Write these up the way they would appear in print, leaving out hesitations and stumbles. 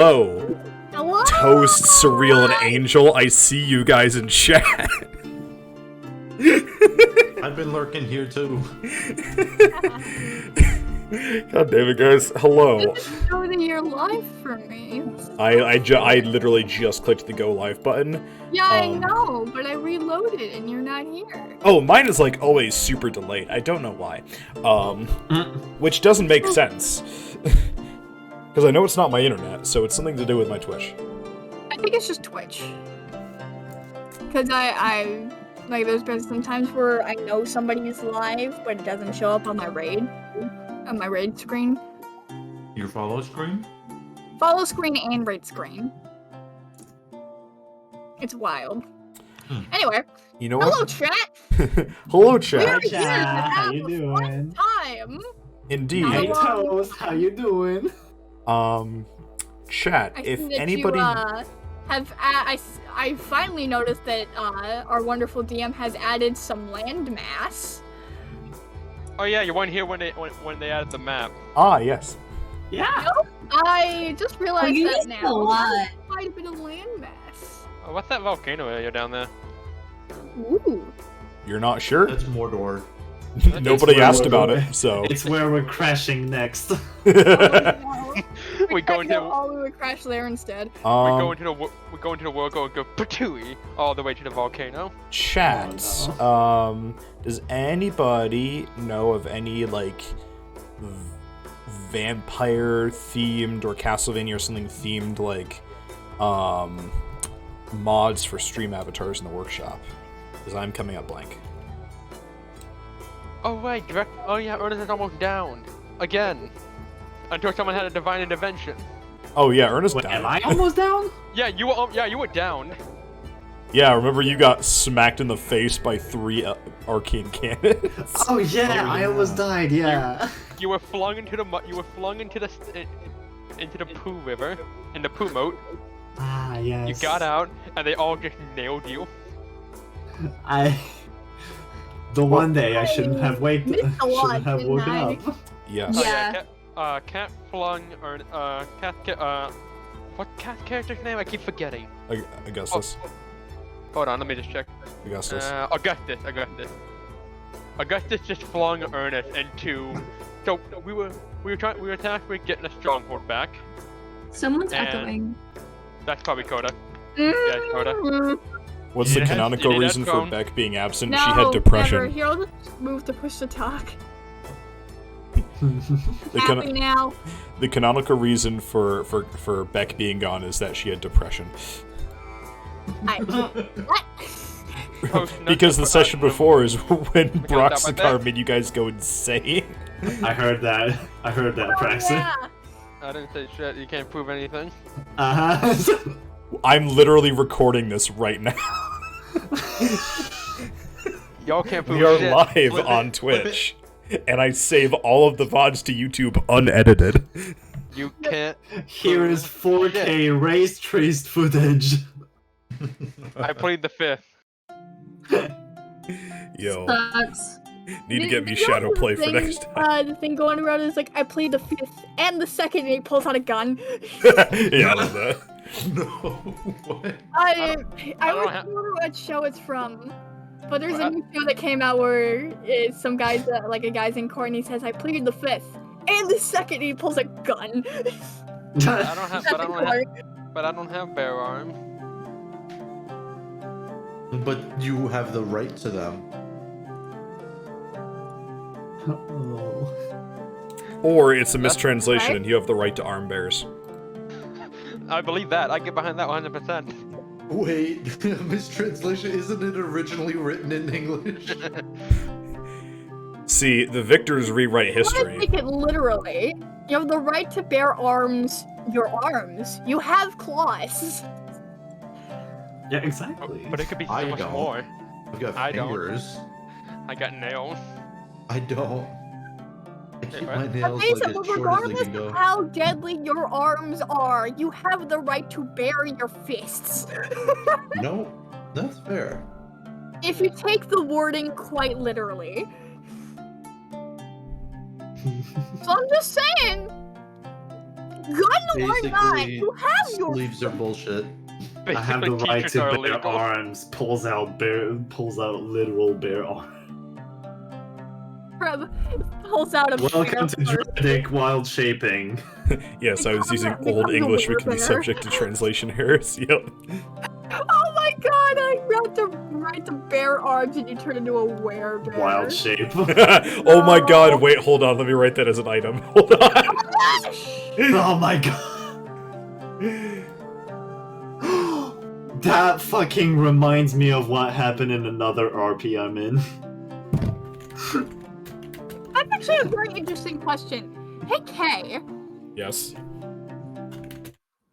Hello. Hello? Toast, Surreal, and Angel. I see you guys in chat. I've been lurking here too. God damn it, guys. Hello. Just go to your live for me. I literally just clicked the go live button. Yeah, I know, but I reloaded and you're not here. Oh, mine is like always super delayed. I don't know why. Which doesn't make sense. Because I know it's not my internet, so it's something to do with my Twitch. I think it's just Twitch. Because I like, there's been some times where I know somebody's live, but it doesn't show up on my raid screen. Your follow screen? Follow screen and raid screen. It's wild. Anyway, You know hello what? chat. Hello, We're chat. here to Chat, how have you a doing? fun time. Indeed. Hey Hello. Toast, how you doing? Chat. I If see that anybody. I finally noticed that our wonderful DM has added some landmass. Oh yeah, you weren't here when they added the map. Ah, yes. Yeah. I just realized you that missed now. a lot. There's quite a bit of landmass. Oh, what's that volcano area down there? Ooh. You're not sure? That's Mordor. Nobody where asked we're about going. it, so. It's where we're crashing next. Oh, no. We go into all we would crash there instead. we go into the world and go patooey all the way to the volcano. Chat. Oh, Does anybody know of any, like, vampire themed or Castlevania or something themed, like, mods for stream avatars in the workshop? Because I'm coming up blank. Oh right, oh yeah, Ernest is almost down again, until someone had a divine intervention. Oh yeah, Ernest Wait, died. am I almost down? Yeah, you were down. Yeah, remember you got smacked in the face by 3 arcane cannons? Oh yeah, I almost died. Yeah. You were flung into the into the poo river, in the poo moat. Ah yes. You got out, and they all just nailed you. The one day I shouldn't have Missed a lot, shouldn't have didn't woken I? up. Yes. Yeah. Cat flung, or what cat character's name? I keep forgetting. Augustus. Hold on, let me just check. Augustus. Augustus. Augustus just flung Ernest into. So we were tasked with getting a stronghold back. Someone's And- echoing. That's probably Coda. Yeah, Coda. What's the you need a canonical reason for headphone? Beck being absent? No, She had depression. never. Here, I'll just move to push to talk. The, Happy now. the canonical reason for Beck being gone is that she had depression. What? Because the session before is when Brock that my Cigar Beck. made you guys go insane. I heard that. I heard that, Praxton. Yeah. I didn't say shit. You can't prove anything. Uh-huh. I'm literally recording this right now. Y'all can't prove We are shit. live Flip it, on flip Twitch. And I save all of the VODs to YouTube unedited. You can't. Here is 4K race traced footage. I played the 5th. Yo, Sucks. need to get me You know shadow the play for thing, next time. The thing going around is like, I played the 5th and the 2nd, and he pulls out a gun. Yeah, I love that. No. What? I don't would have- remember what show it's from, but there's a What? new show that came out where it's some guys, like a guy's in court, and he says, "I pleaded the 5th and the 2nd," and he pulls a gun. I don't have, but I don't have, Court. but I don't have bear arm. But you have the right to them. Oh. Or it's a mistranslation right. and you have the right to arm bears. I believe that. I get behind that 100%. Wait, mistranslation, isn't it originally written in English? See, the victors rewrite Let's history. take it literally. You have the right to bear your arms. You have claws. Yeah, exactly. But it could be so I much don't. more. I've got I don't. fingers. I got nails. I don't. I keep what? my But nails like basically, as short as they regardless can go. of how deadly your arms are, you have the right to bear your fists. No, that's fair. If you take the wording quite literally. So I'm just saying, Gun or not, you have your sleeves are bullshit. I have the Basically, right t-shirts to are bear illegal. arms. Pulls out literal bear arms. pulls out a Welcome to Druidic Wild Shaping. Yes, I was using Become Old a English. We can be warbear. subject to translation errors. Yep. Oh my god, I got to write the bear arms and you turn into a werebear. Wild shape. Oh my god, wait, hold on. Let me write that as an item. Hold on. Oh my god. That fucking reminds me of what happened in another RP I'm in. That's actually a very interesting question. Hey Kay, Yes.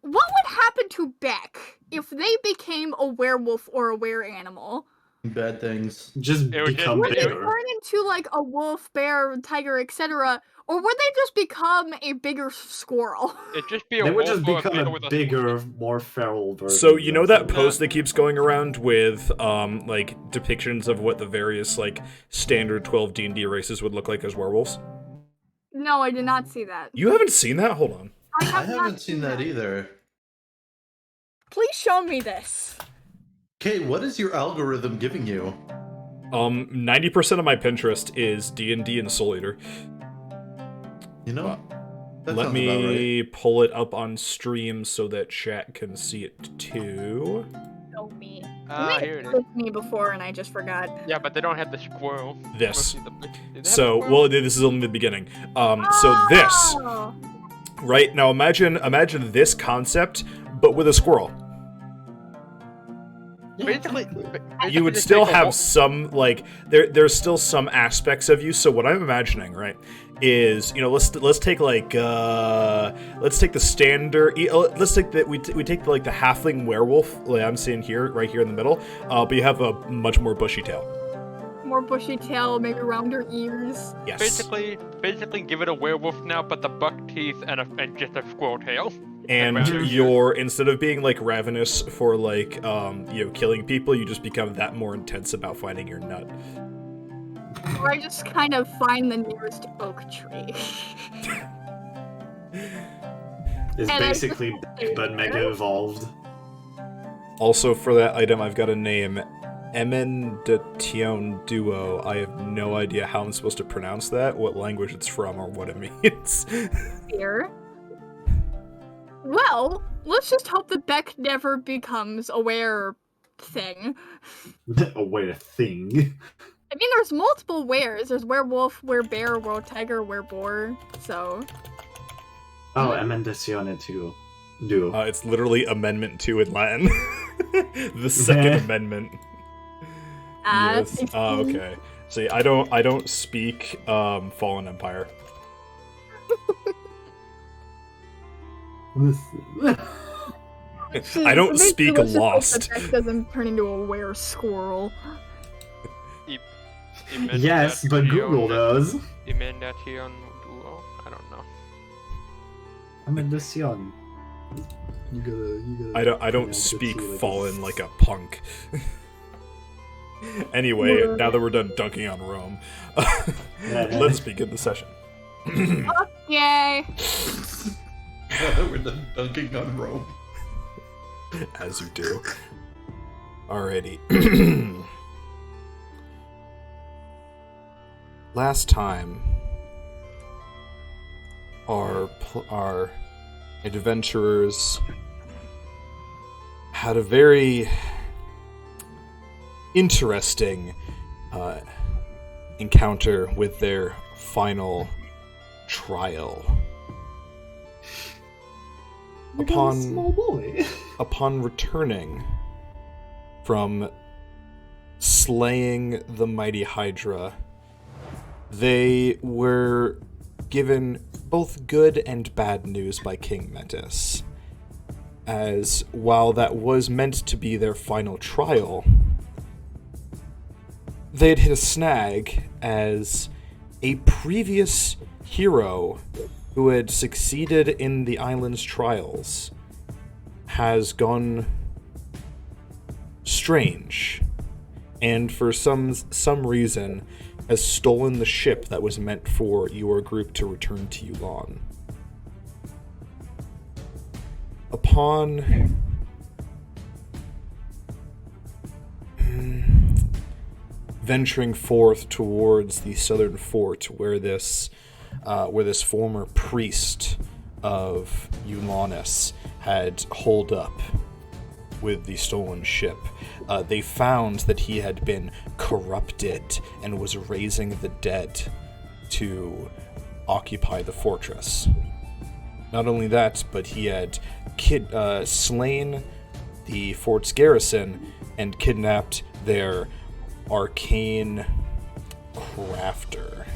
what would happen to Beck if they became a werewolf or a were animal? Bad things. Just It was become Would they bigger. turn into like a wolf, bear, tiger, etc., or would they just become a bigger squirrel? It'd just be a They would wolf just or a become bear a with a bigger, more feral version. So you know that themselves. post that keeps going around with like depictions of what the various like standard 12 D&D races would look like as werewolves? No, I did not see that. You haven't seen that? Hold on. I have not haven't seen that either. Please show me this. Kate, what is your algorithm giving you? 90% of my Pinterest is D&D and Soul Eater. You know, that Let sounds me pull it up on stream so that chat can see it too. Show me. Here it is. With me before and I just forgot. Yeah, but they don't have the squirrel. This. Do they have a So, squirrel? well, this is only the beginning. So this, Oh. right? Now imagine this concept, but with a squirrel. Basically, You would still have some, like, there's still some aspects of you, so what I'm imagining, right, is, you know, let's take, like, let's take the standard, let's take the, we take, like, the halfling werewolf, like I'm seeing here, right here in the middle, but you have a much more bushy tail. More bushy tail, maybe rounder ears. Yes. basically give it a werewolf now, but the buck teeth and just a squirrel tail. And Ravenous. you're, instead of being, like, ravenous for, like, you know, killing people, you just become that more intense about finding your nut. Or I just kind of find the nearest oak tree. It's And I basically just- Beck, but mega evolved. Also, for that item, I've got a name, Emendation Duo. I have no idea how I'm supposed to pronounce that, what language it's from, or what it means. Here. Well, let's just hope that Beck never becomes a were thing. A weird thing. I mean, there's multiple wares. There's werewolf, werebear, weretiger, wereboar, so... Oh, Emendazione too. Do. It's literally Amendment 2 in Latin. The Second Amendment. Yes. 16. Okay. See, I don't speak Fallen Empire. I don't Maybe speak let's just hope Lost. that Beck doesn't turn into a were squirrel. Yes, but Google does. Emendation Duo? I don't know. Emendazione. You gotta. I don't speak Fallen like a punk. Anyway, now that we're done dunking on Rome, let's begin the session. Yay! We're done dunking on Rome. As you do. Alrighty. Last time, our adventurers had a very interesting encounter with their final trial. Small boy. Upon returning from slaying the mighty Hydra, they were given both good and bad news by King Metis. As while that was meant to be their final trial, they had hit a snag as a previous hero who had succeeded in the island's trials has gone strange, and for some reason has stolen the ship that was meant for your group to return to Yulon. Upon venturing forth towards the southern fort, where this former priest of Ulanus had holed up with the stolen ship, they found that he had been corrupted and was raising the dead to occupy the fortress. Not only that, but he had slain the fort's garrison and kidnapped their arcane crafter,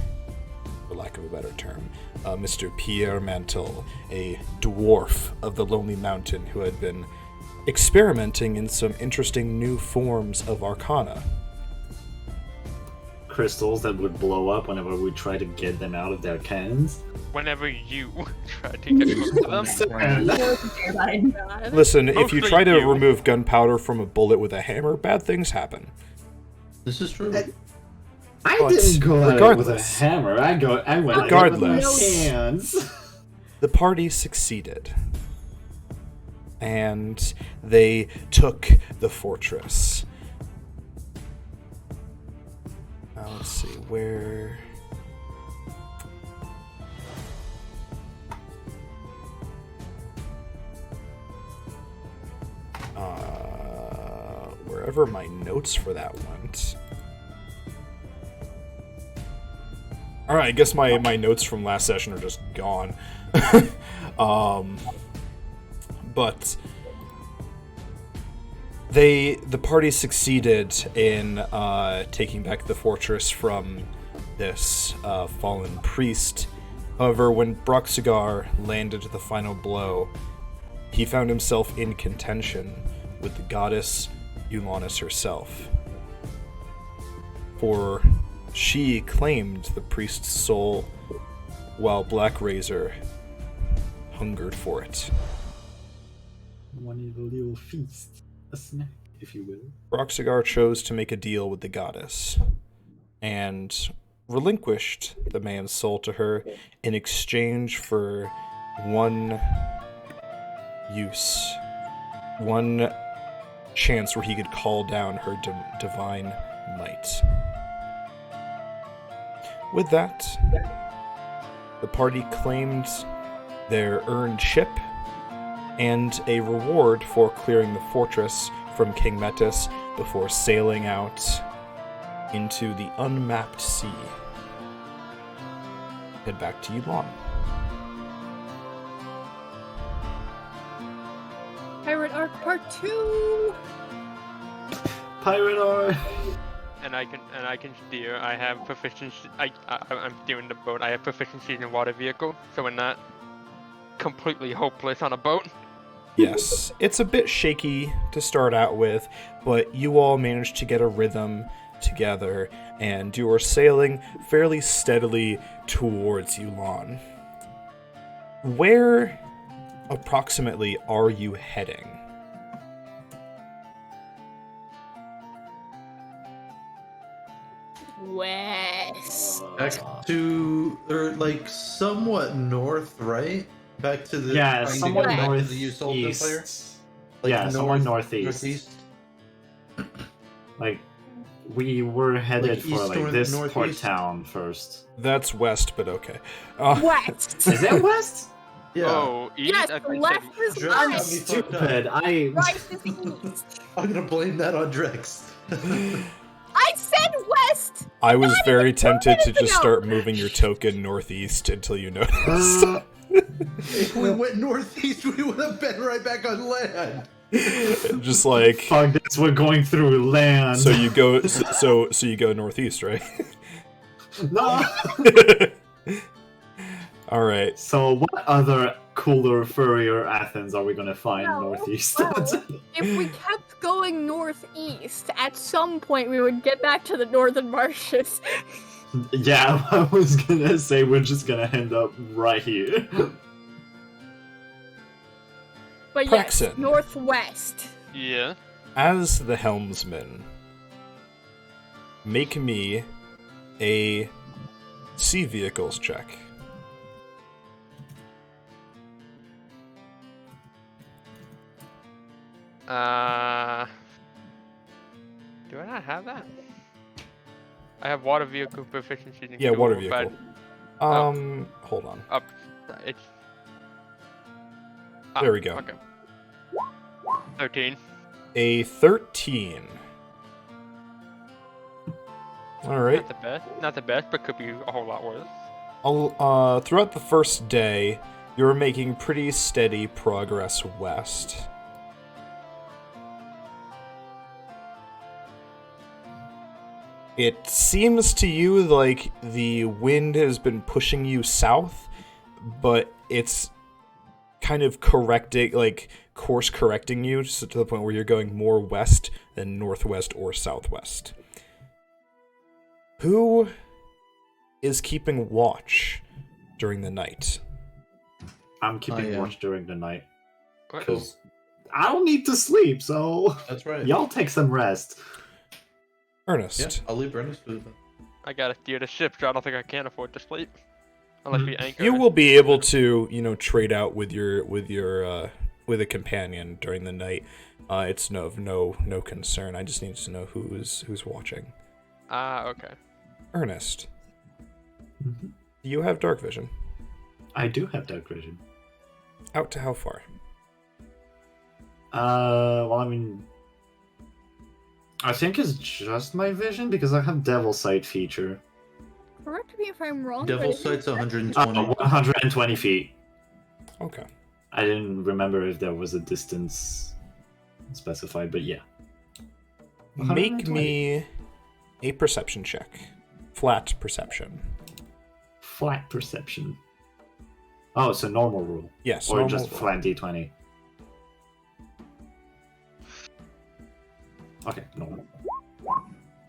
for lack of a better term, Mr. Pierre Mantle, a dwarf of the Lonely Mountain who had been experimenting in some interesting new forms of arcana. Crystals that would blow up whenever we try to get them out of their cans. Whenever you try to get close to them. Listen, if you Mostly try to you. remove gunpowder from a bullet with a hammer, bad things happen. This is true. I But didn't go at it with a regardless- hammer. I went Regardless. at it with my hands. The party succeeded, and they took the fortress. Let's see, where... wherever my notes for that went. Alright, I guess my notes from last session are just gone. But the party succeeded in taking back the fortress from this fallen priest. However, when Cigar landed the final blow, he found himself in contention with the goddess Ulanus herself. For she claimed the priest's soul, while Black Razor hungered for it. One little feast. A snack, if you will. Cigar chose to make a deal with the goddess, and relinquished the man's soul to her in exchange for one chance where he could call down her divine might. With that, the party claimed their earned ship and a reward for clearing the fortress from King Metis before sailing out into the unmapped sea. Head back to Yulan. Pirate Arc Part 2! Pirate R. And I can steer. I have proficiency. I'm steering the boat. I have proficiency in water vehicle, so we're not completely hopeless on a boat. Yes, it's a bit shaky to start out with, but you all managed to get a rhythm together, and you are sailing fairly steadily towards Yulan. Where approximately are you heading? West. Back to, or like somewhat north, right? Back to the Yeah, trying to somewhat get back to the Usold Empire. northeast. Like Yeah, somewhere north- northeast. Like, we were headed Like for east like or this port northeast? town first. That's west, but okay. West! Is that west? Yeah. Oh, east. Yes, I the said left is Drex got me left. fucked up. Stupid. Right is east. I'm gonna blame that on Drex. I said west! I was Not very even 2 tempted to minutes just ago. start moving your token northeast until you noticed. If we went northeast, we would have been right back on land. Just like, Fuck this, we're going through land. so you go, so you go northeast, right? No! All right. So what other cooler, furrier Athens are we gonna find No, northeast? well, if we kept going northeast, at some point we would get back to the northern marshes. Yeah, I was gonna say we're just gonna end up right here. But yes, Praxin. northwest. Yeah. As the helmsman, make me a sea vehicles check. Do I not have that? I have water vehicle proficiency. Yeah, water vehicle. But, Hold on. up. It's. There we go. Okay. 13. A 13. All right. Not the best. Not the best, but could be a whole lot worse. Throughout the first day, you're making pretty steady progress west. It seems to you like the wind has been pushing you south, but it's kind of course correcting you to the point where you're going more west than northwest or southwest. Who is keeping watch during the night? I'm keeping am. watch during the night. What? Because I don't need to sleep, so That's right. y'all take some rest. Ernest. Yeah, I'll leave Ernest with it. I gotta steer the ship, so I don't think I can afford to sleep. Unless we anchor. You will be able to, trade out with a companion during the night. It's no concern. I just need to know who's watching. Okay. Ernest, Mm-hmm. do you have dark vision? I do have dark vision. Out to how far? Well, I mean, I think it's just my vision because I have Devil Sight feature. Correct me if I'm wrong. Devil but Sight's 120. 120 feet. Okay. I didn't remember if there was a distance specified, but yeah. Make 120. me a perception check. Flat perception. Flat perception. Oh, it's a normal rule. Yes. Or normal just roll. flat d20. Okay, normal.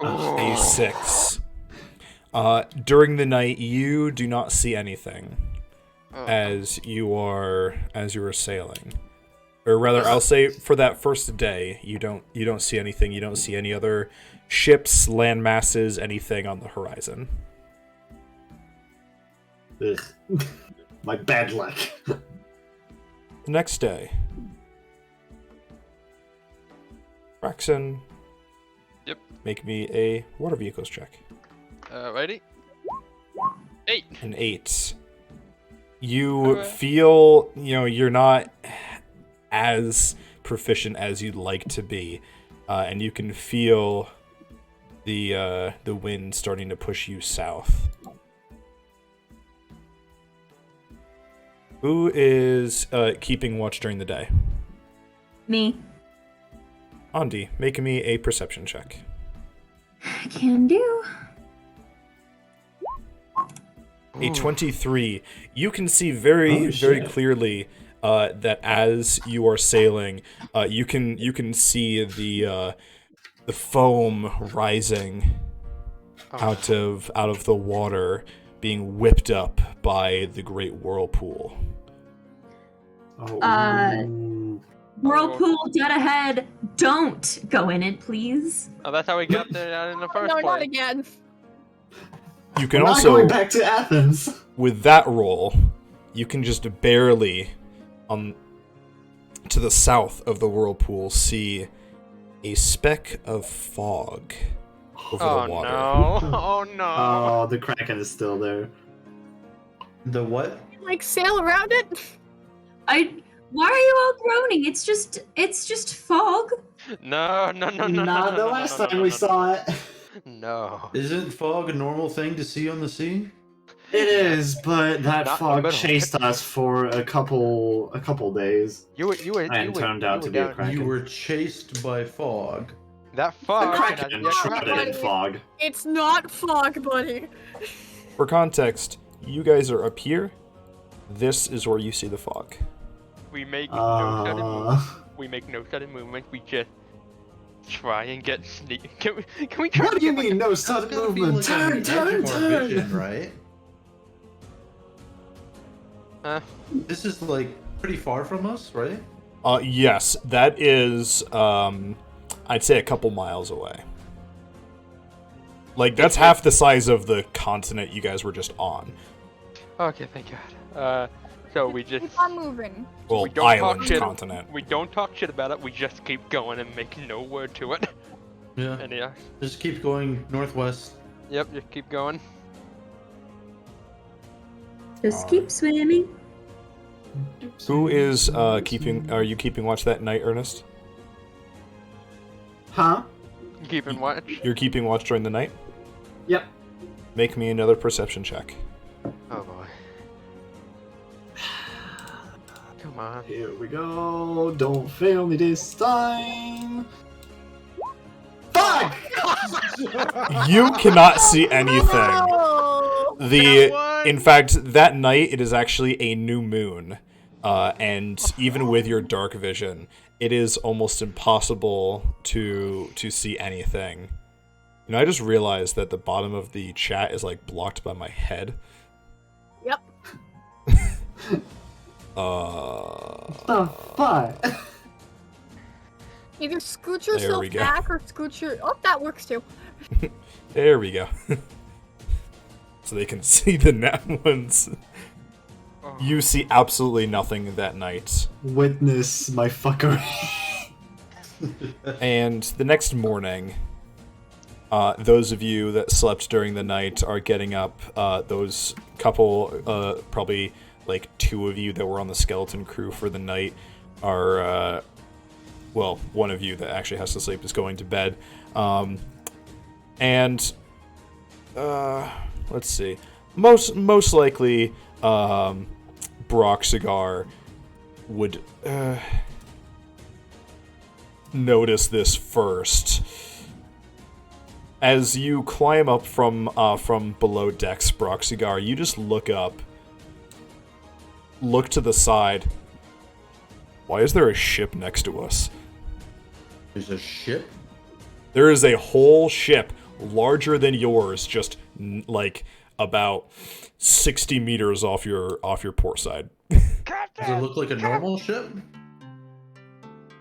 A 6. During the night, you do not see anything as you are sailing, or rather, I'll say for that first day, you don't see anything. You don't see any other ships, land masses, anything on the horizon. Ugh. My bad luck. The next day, Braxton. Yep. Make me a water vehicles check. Ready? 8. An 8. You Okay. feel, you're not as proficient as you'd like to be, and you can feel the wind starting to push you south. Who is keeping watch during the day? Me. Andi, make me a perception check. Can do. A 23. You can see very shit. clearly that as you are sailing, you can see the foam rising out of the water, being whipped up by the great whirlpool. Oh, Whirlpool dead ahead. Don't go in it, please. Oh, that's how we got there in the first No, not place. again. You can we're not also, going back to Athens. with that roll, you can just barely, to the south of the whirlpool, see a speck of fog over Oh the water. no! Oh no! Oh, the Kraken is still there. The what? Like sail around it. Why are you all groaning? It's just fog. No! Not the last time we saw it. No. Isn't fog a normal thing to see on the sea? It is, but that Not in the fog middle. chased us for a couple days. You were. And turned out to be a down- Kraken. You were chased by fog. That The fog. Kraken yeah, shrouded in buddy. fog. It's not fog, buddy. For context, you guys are up here. This is where you see the fog. We make no sudden movement. Uh, We make no sudden movement. We just try and get sneak. Can we try? what to do you get, mean, no It's sudden gotta be, movement? like, on the Turn, edge turn, of our vision, turn! right? Huh? This is like pretty far from us, right? Yes, that is, I'd say a couple miles away. Like, that's half the size of the continent you guys were just on. Okay, thank God. So we just Keep on moving. Well, we don't talk island shit. continent. We don't talk shit about it. We just keep going and make no word to it. Yeah. And yeah, Just keep going northwest. yep, just keep going. Just keep swimming. Who is keeping? Are you keeping watch that night, Ernest? Huh? Keeping watch. You're keeping watch during the night. Yep. Make me another perception check. Oh boy. Come on. Here we go. Don't fail me this time. Fuck! You cannot see anything. Oh! In fact, that night it is actually a new moon, and even with your dark vision, it is almost impossible to see anything. You know, I just realized that the bottom of the chat is like blocked by my head. Yep. The fuck? Either scoot There yourself we go. back or scoot your. Oh, that works too. There we go. So they can see the net ones. Oh. You see absolutely nothing that night. Witness my fuckery. And the next morning, those of you that slept during the night are getting up. Those couple, probably like 2 of you that were on the skeleton crew for the night are, well, one of you that actually has to sleep is going to bed. And let's see. Most likely, Brock Cigar would notice this first. As you climb up from below decks, Brock Cigar, you just look up, look to the side. Why is there a ship next to us? There's a ship? There is a whole ship larger than yours, just like about 60 meters off your port side. Does it look like a normal ship?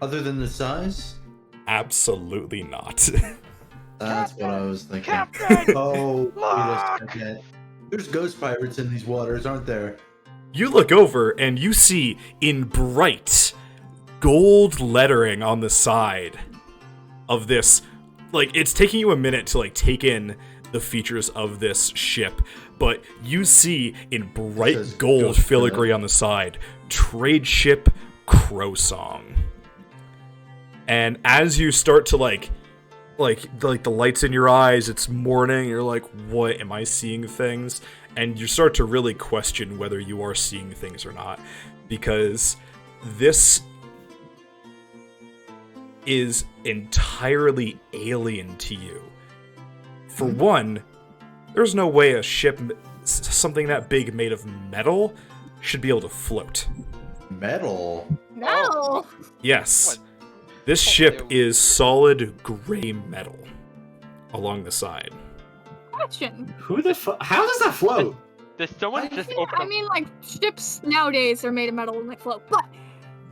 Other than the size? Absolutely not. That's what I was thinking. Captain! Oh, wait Look! a second. There's ghost pirates in these waters, aren't there? You look over and you see in bright gold lettering on the side of this, like, it's taking you a minute to like take in the features of this ship, but you see in bright Says gold Ghost filigree Ship. on the side, Trade Ship Crow Song. And as you start to like the lights in your eyes, it's morning, you're like, what, am I seeing things? And you start to really question whether you are seeing things or not, because this is entirely alien to you. For one, there's no way a ship, something that big made of metal, should be able to float. Metal? No. Yes. What? This ship is solid gray metal along the side. Question. Who the fuck? How does that float? Did someone just open I mean, like, ships nowadays are made of metal and they float. But,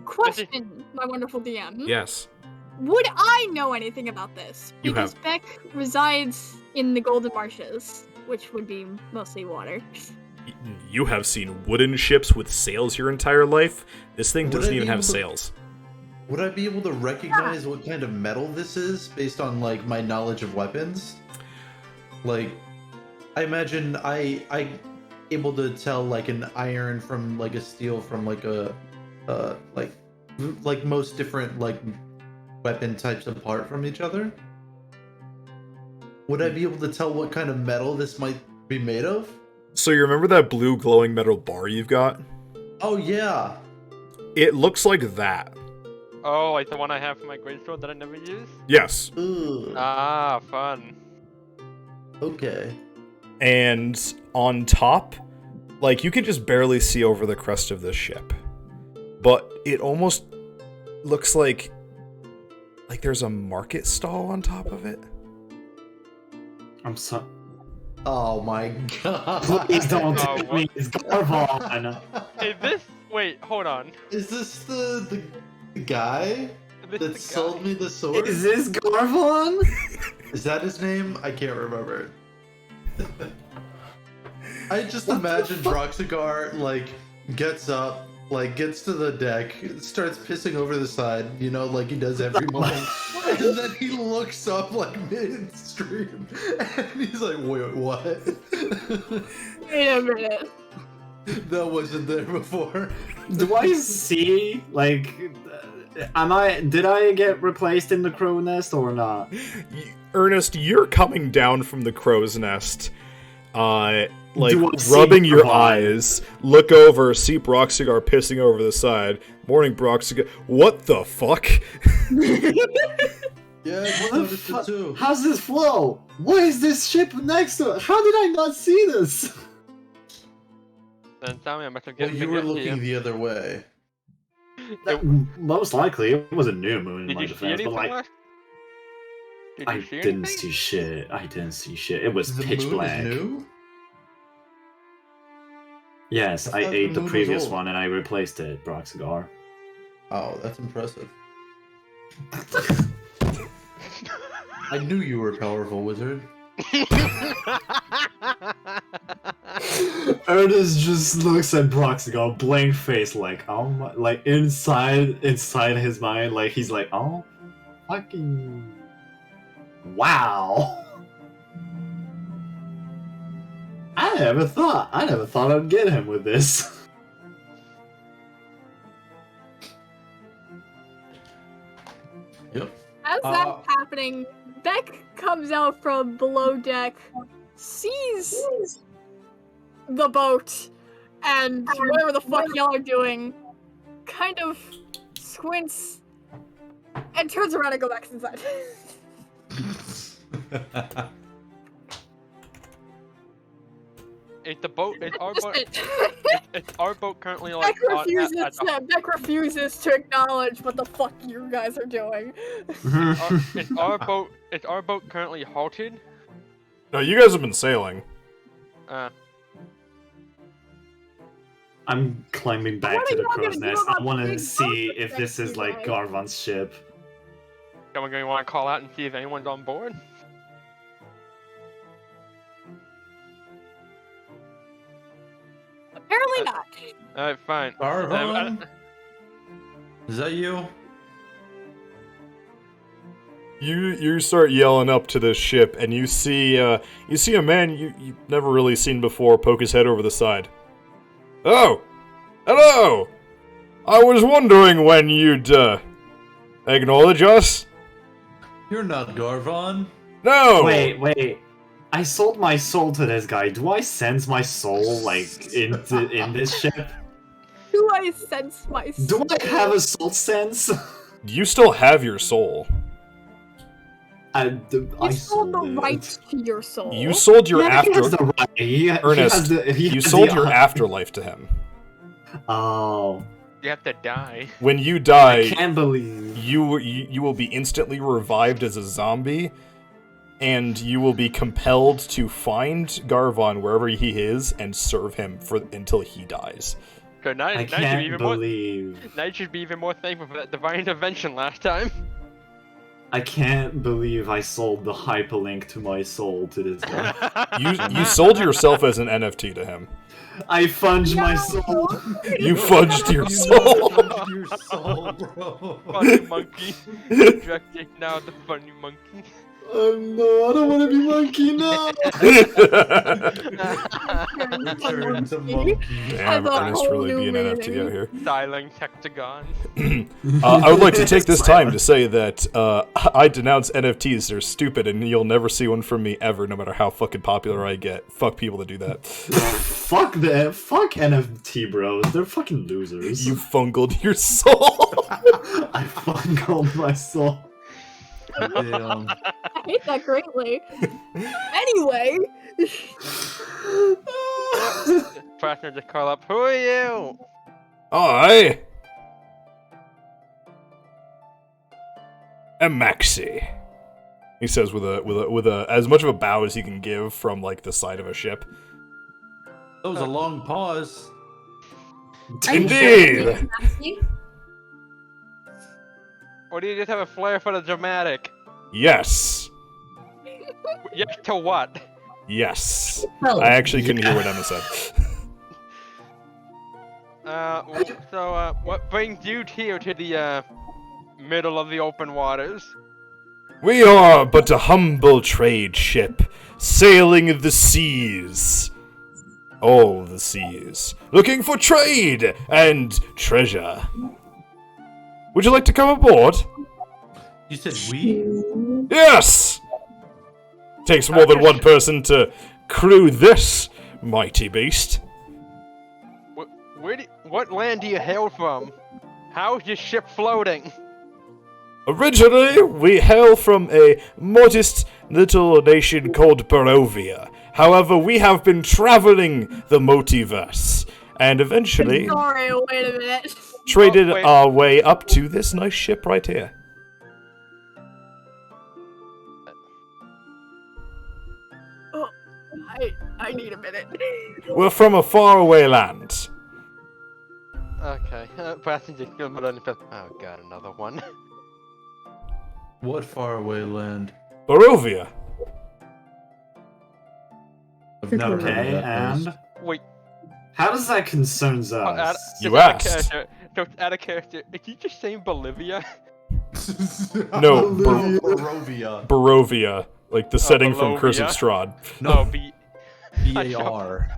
question, my wonderful DM. Yes. Would I know anything about this? You Because have. Beck resides in the Golden Marshes, which would be mostly water. You have seen wooden ships with sails your entire life. This thing Would I doesn't be even have able to- sails. Would I be able to recognize what kind of metal this is based on like my knowledge of weapons? Like, I imagine I able to tell like an iron from like a steel from like a like most different like weapon types apart from each other. Would I be able to tell what kind of metal this might be made of? So you remember that blue glowing metal bar you've got? Oh yeah. It looks like that. Oh, like the one I have for my greatsword that I never use? Yes. Ugh. Ah, fun. Okay. And on top, like, you can just barely see over the crest of this ship. But it almost looks like there's a market stall on top of it. I'm so. Oh my god. Please don't Oh, take me. It's Garvon. Is this... Wait, hold on. Is this the guy Is this that the sold guy? me the sword? Is this Garvon? Is that his name? I can't remember. I just imagine Broxigar like gets up, like gets to the deck, starts pissing over the side, you know, like he does every morning. And then he looks up like midstream, and he's like, "Wait, what? Wait a minute. That wasn't there before." Do I see, like, did I get replaced in the crow nest or not? Ernest, you're coming down from the crow's nest, like, Do I see rubbing your Garvon? eyes, look over, see Brock Cigar pissing over the side. Morning, Brock Cigar. What the fuck? Yeah, I just What the noticed it fuck? too. How's this flow? Why is this ship next to it? How did I not see this? Then tell me, I must have Well, get you were figured looking here. the other way. Most likely, it was a new moon in Did my you see defense, anything? but like, Last? Did I you see didn't anything? see shit. I didn't see shit. It was The pitch moon black. is new? Yes, I I thought ate the the moon was previous old. one and I replaced it, Brock Cigar. Oh, that's impressive. I knew you were a powerful wizard. Ernest just looks at Brock Cigar, blank face, like, oh my, like inside his mind, like he's like, oh, fucking, wow. I never thought I'd get him with this. Yep. As that's happening, Beck comes out from below deck, sees the boat, and whatever the fuck y'all are doing, kind of squints, and turns around and goes back inside. Is the boat? Is our Just boat? it. Is our boat currently like? Beck refuses to acknowledge what the fuck you guys are doing. Is our boat? Is our boat currently halted? No, you guys have been sailing. I'm climbing back What to are the y'all crow's gonna do nest. I about want the to big see boat if this next is to like you? Garvan's ship. Someone going to want to call out and see if anyone's on board? Apparently not. Alright, fine. Garvon? Is that you? You start yelling up to this ship, and you see a man you've never really seen before poke his head over the side. Oh, hello! I was wondering when you'd acknowledge us. You're not Garvon. No. Wait. I sold my soul to this guy. Do I sense my soul like in this ship? Do I sense my Do I have a soul sense? You still have your soul. I You sold the it. right to your soul. You sold your Yeah, he has after. the right. Ernest, you has sold the- your afterlife to him. Oh, You have to die. When you I die, can't believe. you will be instantly revived as a zombie, and you will be compelled to find Garvon wherever he is and serve him until he dies. So now, I now you should be can't even believe. now you should be even more thankful for that divine intervention last time. I can't believe I sold the hyperlink to my soul to this guy. You sold yourself as an NFT to him. I funged my soul. You fudged your You soul. fudged your soul, bro. Funny monkey. Directed now the funny monkey. Oh no, I don't want to be monkey now. Return to monkey. Damn, Has a Ernest whole really new being NFT meaning. out here. Styling hectagon. I would like to take this time to say that I denounce NFTs. They're stupid, and you'll never see one from me ever, no matter how fucking popular I get. Fuck people that do that. Fuck NFT bros. They're fucking losers. You fungled your soul. I fungled my soul. Damn. I hate that greatly. Anyway, Partner to call up. Who are you? I am Maxie. He says with a as much of a bow as he can give from like the side of a ship. That was a long pause. Indeed. Or do you just have a flair for the dramatic? Yes. Yes to what? Yes. I actually couldn't hear what Emma said. So, what brings you here to the middle of the open waters? We are but a humble trade ship, sailing the seas. All the seas, looking for trade and treasure. Would you like to come aboard? You said we? Yes! Takes more than one person to crew this mighty beast. What land do you hail from? How's your ship floating? Originally, we hail from a modest little nation called Barovia. However, we have been traveling the multiverse, and eventually Sorry, wait a minute. traded wait. our way up to this nice ship right here. Oh, I need a minute. We're from a faraway land. Okay, passenger. Oh god, another one. What faraway land? Barovia. I've never heard Okay, of that and Wait. how does that concerns us? You asked. Out of character. Did you just say Bolivia? place. No, Barovia. Barovia, like the setting from Barovia. Curse of Strahd. No, B-A-R.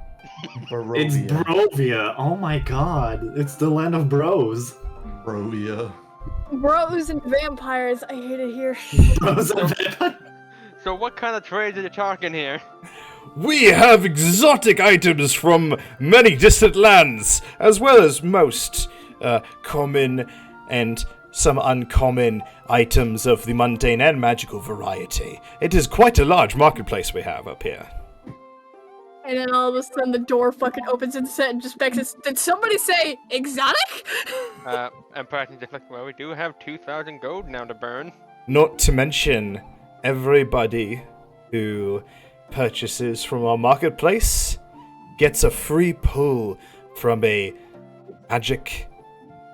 It's Barovia. Brovia. Oh my god. It's the land of bros. Barovia. Bros and vampires, I hate it here. Bros and vampires. So what kind of trades are you talking here? We have exotic items from many distant lands, as well as most common and some uncommon items of the mundane and magical variety. It is quite a large marketplace we have up here. And then all of a sudden the door fucking opens and just Bex says, did somebody say exotic? And passenger like, well, we do have 2,000 gold now to burn. Not to mention, everybody who purchases from our marketplace gets a free pull from a magic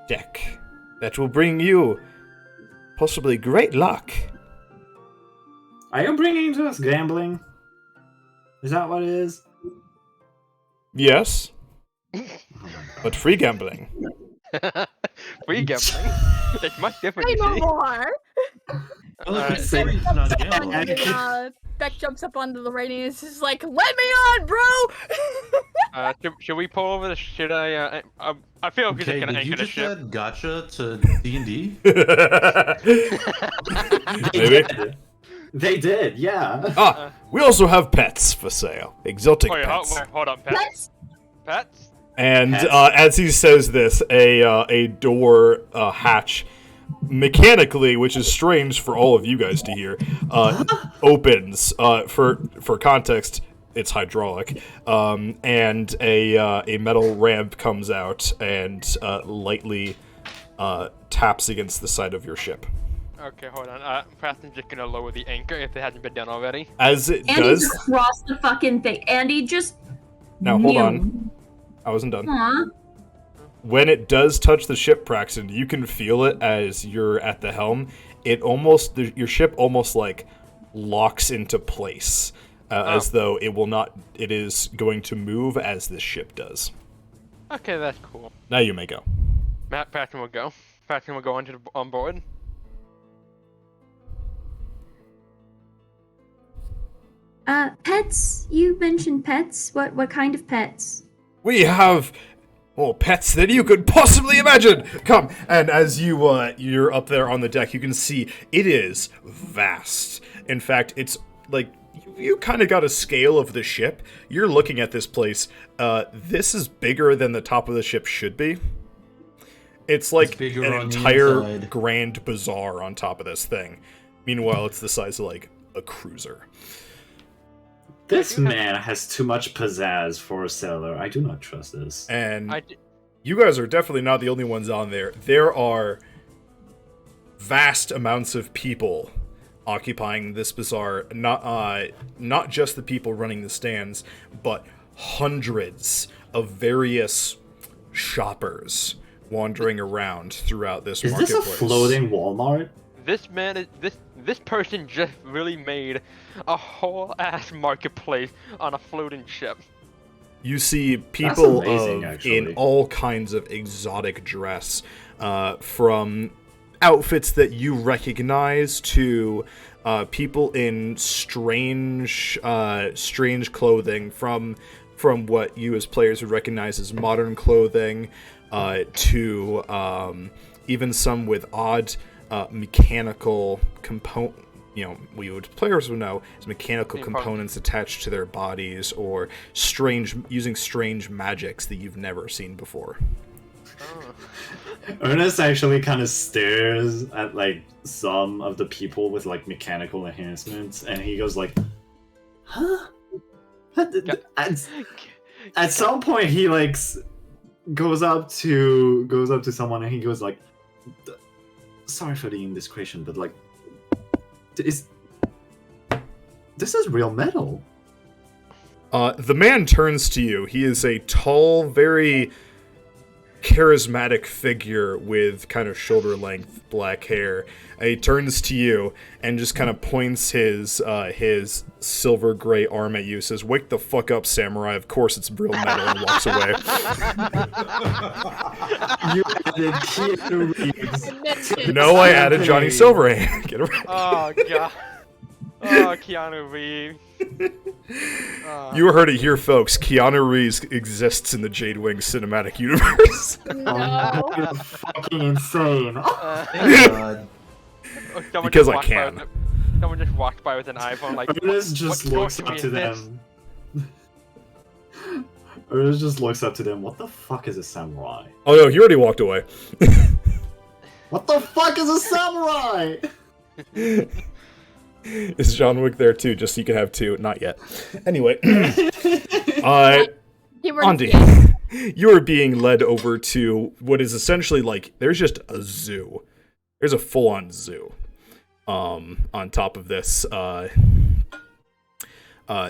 deck that will bring you possibly great luck. Are you bringing to us gambling? Is that what it is? Yes, but free gambling. Free gambling? It's much different, Say you no see. more! Well, if it's Alright. free, it's not gambling. And, Beck jumps up onto the rating and is just like, let me on, bro! Should we pull over the? Should I feel like Okay, we're just gonna did you anchor the just ship. add gotcha to D&D? Maybe. They did, yeah. Ah, we also have pets for sale. Exotic Wait, pets. hold on, pets. Pets? And Pets. as he says this, a door hatch, mechanically, which is strange for all of you guys to hear, opens. For context, it's hydraulic. And a metal ramp comes out and lightly taps against the side of your ship. Okay, hold on. Passenger's gonna lower the anchor if it hasn't been done already. As it Andy does. just crossed the fucking thing. Andy just. Now hold knew. on. I wasn't done. Aw. When it does touch the ship, Praxton, you can feel it as you're at the helm. Your ship almost like locks into place, as though it is going to move as this ship does. Okay, that's cool. Now you may go. Passenger will go. Passenger will go on board. Pets? You mentioned pets. What kind of pets? We have more pets than you could possibly imagine. Come, and as you're up there on the deck, you can see it is vast. In fact, it's like you kind of got a scale of the ship. You're looking at this place. This is bigger than the top of the ship should be. It's like bigger an on the entire inside. grand bazaar on top of this thing. Meanwhile, it's the size of like a cruiser. This man has too much pizzazz for a sailor. I do not trust this. And you guys are definitely not the only ones on there. There are vast amounts of people occupying this bazaar. Not just the people running the stands, but hundreds of various shoppers wandering around throughout this Is this marketplace. a floating Walmart? This person just really made a whole ass marketplace on a floating ship. You see people amazing, in actually. all kinds of exotic dress, from outfits that you recognize to people in strange clothing, from what you as players would recognize as modern clothing, to even some with odd mechanical component. Players would know as mechanical components attached to their bodies, or using strange magics that you've never seen before. Ernest actually kind of stares at like some of the people with like mechanical enhancements, and he goes like, "Huh?" At some point, he like goes up to someone, and he goes like, "Sorry for the indiscretion, but like, this is real metal." The man turns to you. He is a tall, very charismatic figure with kind of shoulder-length black hair. And he turns to you and just kind of points his silver gray arm at you. Says, "Wake the fuck up, samurai! Of course it's real metal," and walks away. You added Keanu Reeves. No, I added Johnny Silverhand. Get around. Oh god. Oh, Keanu Reeves. You heard it here, folks. Keanu Reeves exists in the Jade Wings cinematic universe. No. You're fucking insane. Someone Because just I walked can. by someone just walked by with an iPhone, like. Ernest just what looks sorcery up is to this? them. Ernest just looks up to them. What the fuck is a samurai? Oh no, he already walked away. What the fuck is a samurai? Is John Wick there too? Just so you can have two. Not yet. Anyway. You were Andy, you are being led over to what is essentially like, there's just a zoo. There's a full-on zoo. On top of this,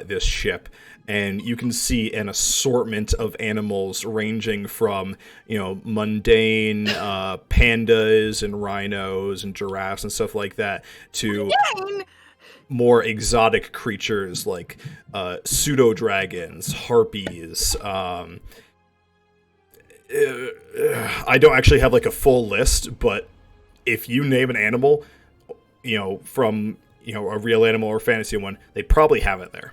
this ship. And you can see an assortment of animals ranging from, mundane pandas and rhinos and giraffes and stuff like that to more exotic creatures like pseudo-dragons, harpies. I don't actually have like a full list, but if you name an animal, from a real animal or fantasy one, they'd probably have it there.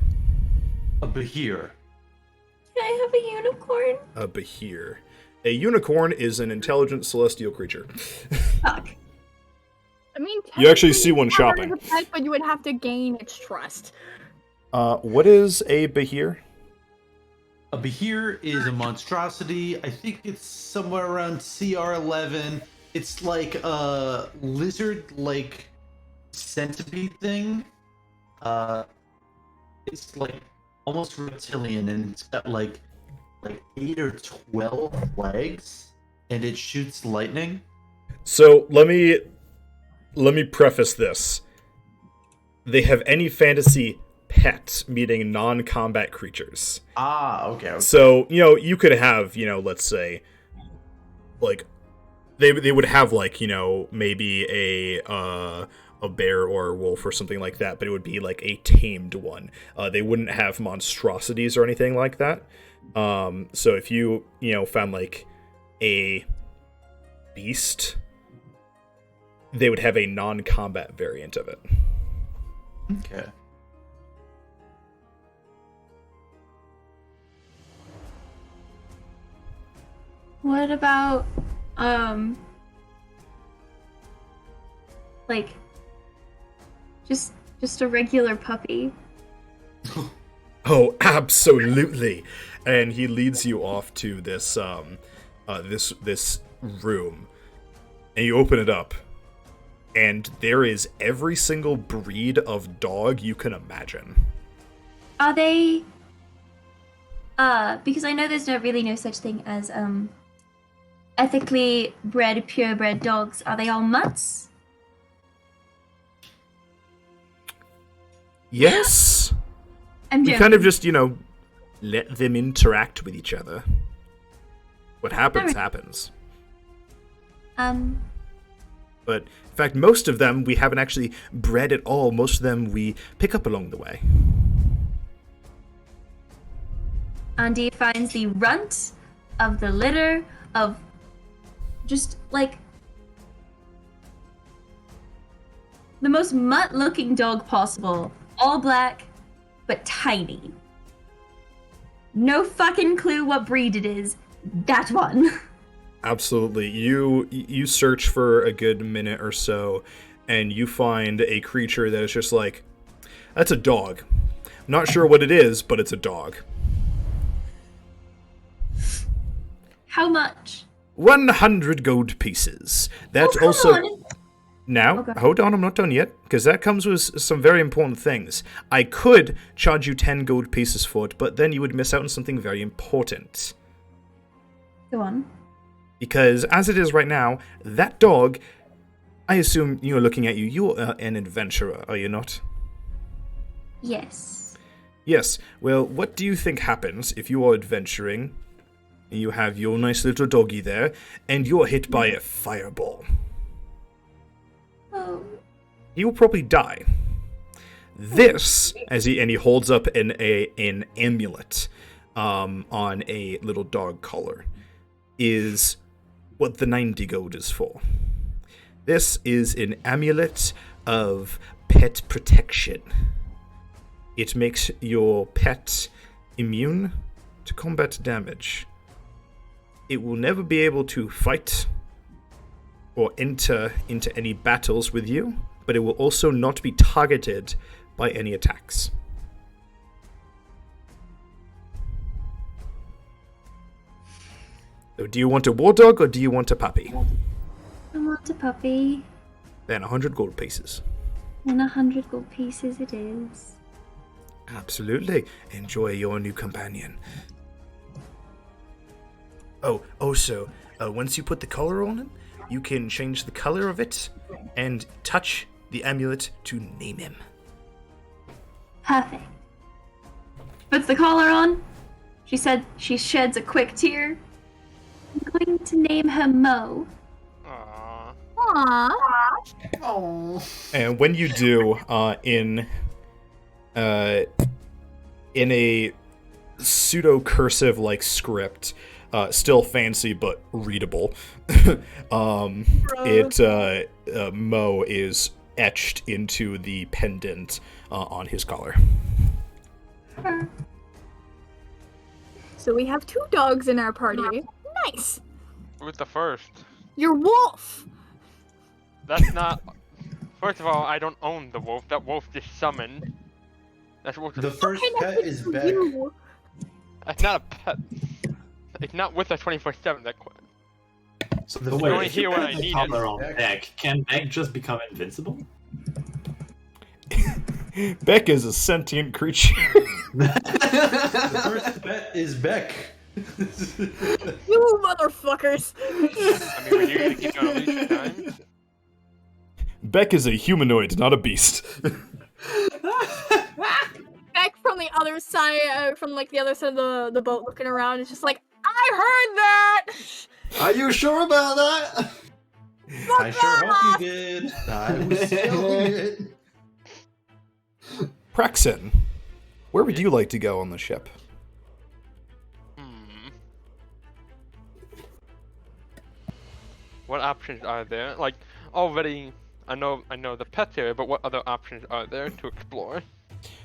A behir. Can I have a unicorn? A behir. A unicorn is an intelligent celestial creature. Fuck. I mean, You actually see technically one you have it shopping. as a pet, but you would have to gain its trust. What is a behir? A behir is a monstrosity. I think it's somewhere around CR11. It's like a lizard-like centipede thing. It's like almost reptilian, and it's got like 8 or 12 legs, and it shoots lightning. So let me preface this. They have any fantasy pets, meaning non-combat creatures. Ah, okay. So, you could have, let's say, like, they would have, like, maybe a bear or a wolf or something like that, but it would be, like, a tamed one. They wouldn't have monstrosities or anything like that. So if you, found, like, a beast, they would have a non-combat variant of it. Okay. What about, like, just a regular puppy? Oh, absolutely. And he leads you off to this this room. And you open it up. And there is every single breed of dog you can imagine. Are they, because I know there's really no such thing as, ethically bred, purebred dogs. Are they all mutts? Yes. I'm We joking. kind of just, let them interact with each other. What happens, Alright. happens. But, in fact, most of them we haven't actually bred at all. Most of them we pick up along the way. and he finds the runt of the litter of just like the most mutt-looking dog possible, all black, but tiny. No fucking clue what breed it is. That one. Absolutely. You search for a good minute or so, and you find a creature that is just like, that's a dog. Not sure what it is, but it's a dog. How much? 100 gold pieces. That's come also... on. Now, Okay. hold on, I'm not done yet, because that comes with some very important things. I could charge you 10 gold pieces for it, but then you would miss out on something very important. Go on. Because as it is right now, that dog, I assume you're looking at you, you're an adventurer, are you not? Yes. Yes, well, what do you think happens if you are adventuring, and you have your nice little doggy there, and you're hit by a fireball? Oh. You will probably die. This, as he holds up an amulet on a little dog collar, is what the 90 gold is for. This is an amulet of pet protection. It makes your pet immune to combat damage. It will never be able to fight or enter into any battles with you, but it will also not be targeted by any attacks. So do you want a war dog or do you want a puppy? I want a puppy. Then 100 gold pieces. And 100 gold pieces it is. Absolutely. Enjoy your new companion. Oh, also, once you put the collar on him, you can change the color of it and touch the amulet to name him. Perfect. Puts the collar on. She said she sheds a quick tear. I'm going to name her Mo. Aww. Aww. And when you do, in a pseudo-cursive like script, still fancy but readable, Mo is etched into the pendant on his collar. So we have 2 dogs in our party. Nice. Who's the first? Your wolf. That's not. First of all, I don't own the wolf. That wolf just summoned. That's wolf. The first Okay, pet that's is for Beck. you. That's not a pet. It's not with us 24/7. That. So The the only way, if you here when put I the need collar it. on Beck, can Beck just become invincible? Beck is a sentient creature. The first pet is Beck. You motherfuckers. I mean, when you usually keep on a leash times. Beck is a humanoid, not a beast. Back from the other side, from like the other side of the boat, looking around, it's just like, I heard that. Are you sure about that? I sure hope you did. I was spelling it. Praxin, where would you like to go on the ship? What options are there? Like, already, I know the pet area, but what other options are there to explore?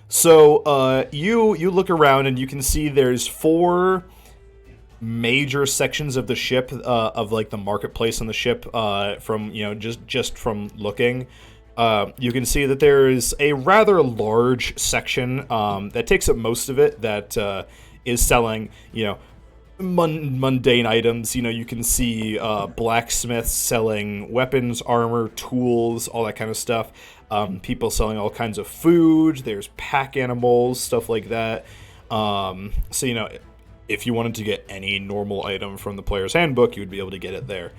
So, you look around and you can see there's 4 major sections of the ship, of like the marketplace on the ship, from, just from looking. You can see that there is a rather large section, that takes up most of it, that, is selling, mundane items. You can see blacksmiths selling weapons, armor, tools, all that kind of stuff. People selling all kinds of food. There's pack animals, stuff like that. So if you wanted to get any normal item from the player's handbook, you would be able to get it there.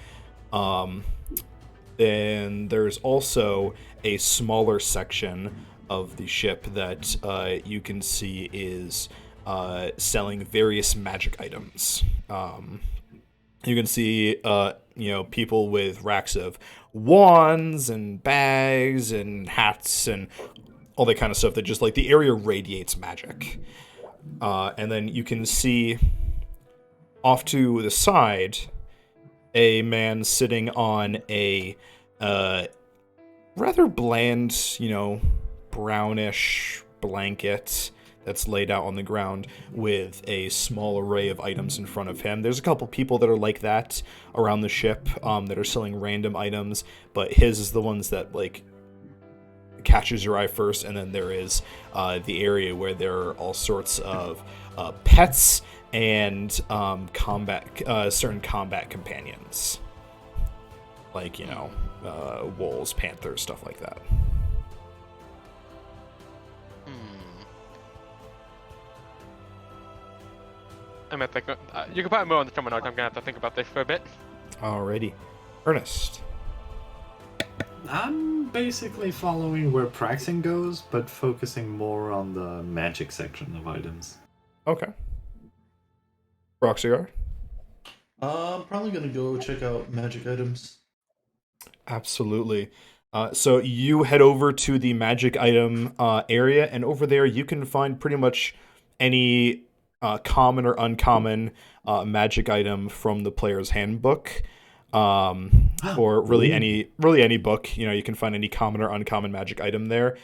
Then there's also a smaller section of the ship that you can see is selling various magic items. You can see, people with racks of wands and bags and hats and all that kind of stuff that just, like, the area radiates magic. And then you can see off to the side a man sitting on a rather bland, brownish blanket that's laid out on the ground with a small array of items in front of him. There's a couple people that are like that around the ship that are selling random items, but his is the ones that catches your eye first, and then there is the area where there are all sorts of pets and certain combat companions, like wolves, panthers, stuff like that. I'm gonna think. You can probably move on to someone else. I'm gonna have to think about this for a bit. Alrighty, Ernest. I'm basically following where Praxing goes, but focusing more on the magic section of items. Okay. Cigar. I'm probably gonna go check out magic items. Absolutely. So you head over to the magic item area, and over there you can find pretty much any common or uncommon magic item from the player's handbook, or really any book. You can find any common or uncommon magic item there.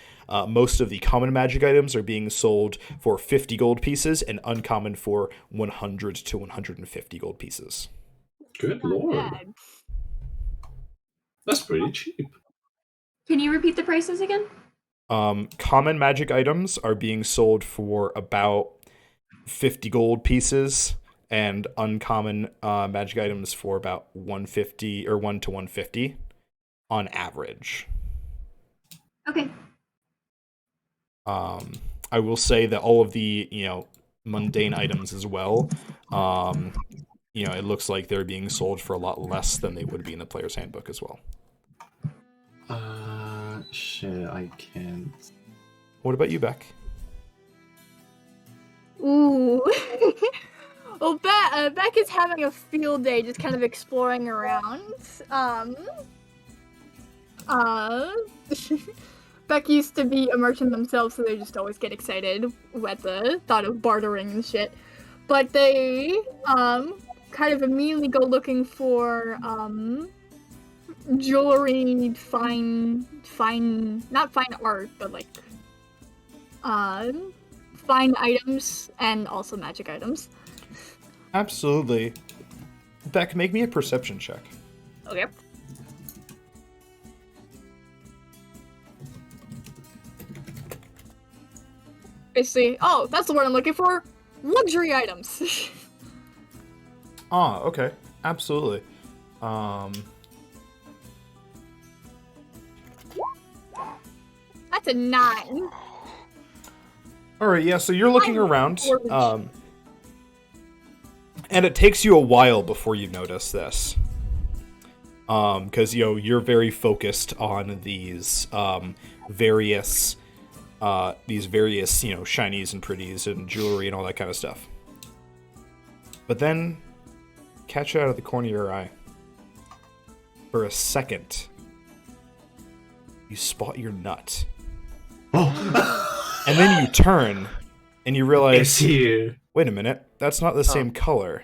Most of the common magic items are being sold for 50 gold pieces, and uncommon for 100 to 150 gold pieces. Good lord. That's pretty cheap. Can you repeat the prices again? Common magic items are being sold for about 50 gold pieces, and uncommon magic items for about 150 or 1 to 150 on average. Okay. I will say that all of the mundane items as well, it looks like they're being sold for a lot less than they would be in the player's handbook as well. Shit, I can't. What about you, Beck? Ooh. Well, Beck is having a field day, just kind of exploring around. Beck used to be a merchant themselves, so they just always get excited at the thought of bartering and shit. But they kind of immediately go looking for jewelry, not fine art, but like fine items and also magic items. Absolutely. Beck, make me a perception check. Okay. Basically, oh, that's the word I'm looking for. Luxury items. Okay. Absolutely. That's a 9. Alright, yeah, so you're looking around, and it takes you a while before you notice this. Because, you're very focused on these various shinies and pretties and jewelry and all that kind of stuff. But then, catch it out of the corner of your eye. For a second, you spot your nut. Oh. And then you turn, and you realize, It's here. wait a minute, that's not the same color.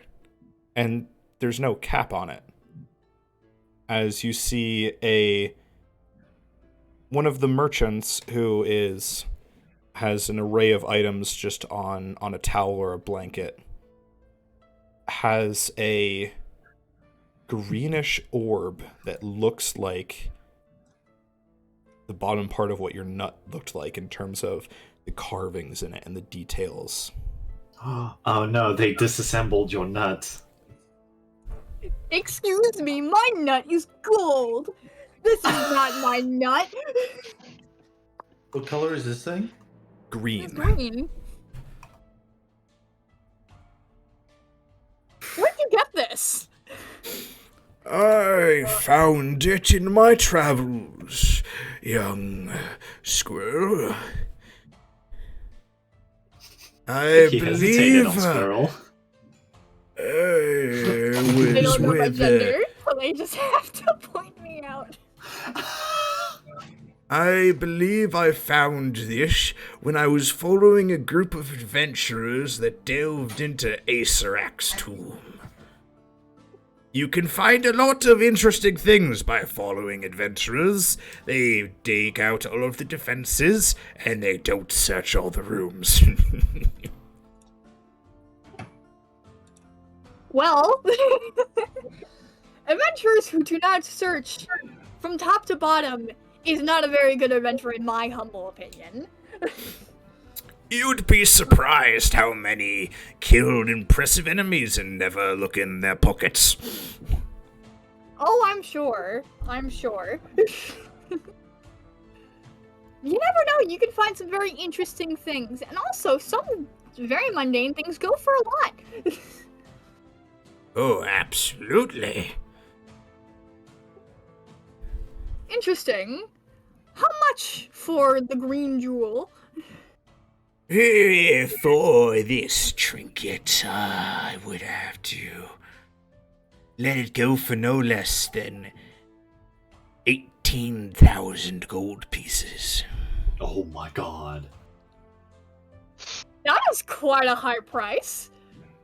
And there's no cap on it. As you see one of the merchants who has an array of items just on a towel or a blanket, has a greenish orb that looks like the bottom part of what your nut looked like in terms of the carvings in it and the details. Oh no, they disassembled your nut. Excuse me, my nut is gold. This is not my nut. What color is this thing? Green. It's green. Where'd you get this? I found it in my travels, young squirrel. I He hesitated on believe Squirrel. They was don't know my with gender, so they just have to point me out. I believe I found this when I was following a group of adventurers that delved into Acerak's tomb. You can find a lot of interesting things by following adventurers. They dig out all of the defenses, and they don't search all the rooms. Well, adventurers who do not search from top to bottom is not a very good adventurer in my humble opinion. You'd be surprised how many killed impressive enemies and never look in their pockets. Oh, I'm sure. You never know, you can find some very interesting things, and also some very mundane things go for a lot. Oh, absolutely. Interesting. How much for the green jewel? For this trinket, I would have to let it go for no less than 18,000 gold pieces. Oh my god. That is quite a high price.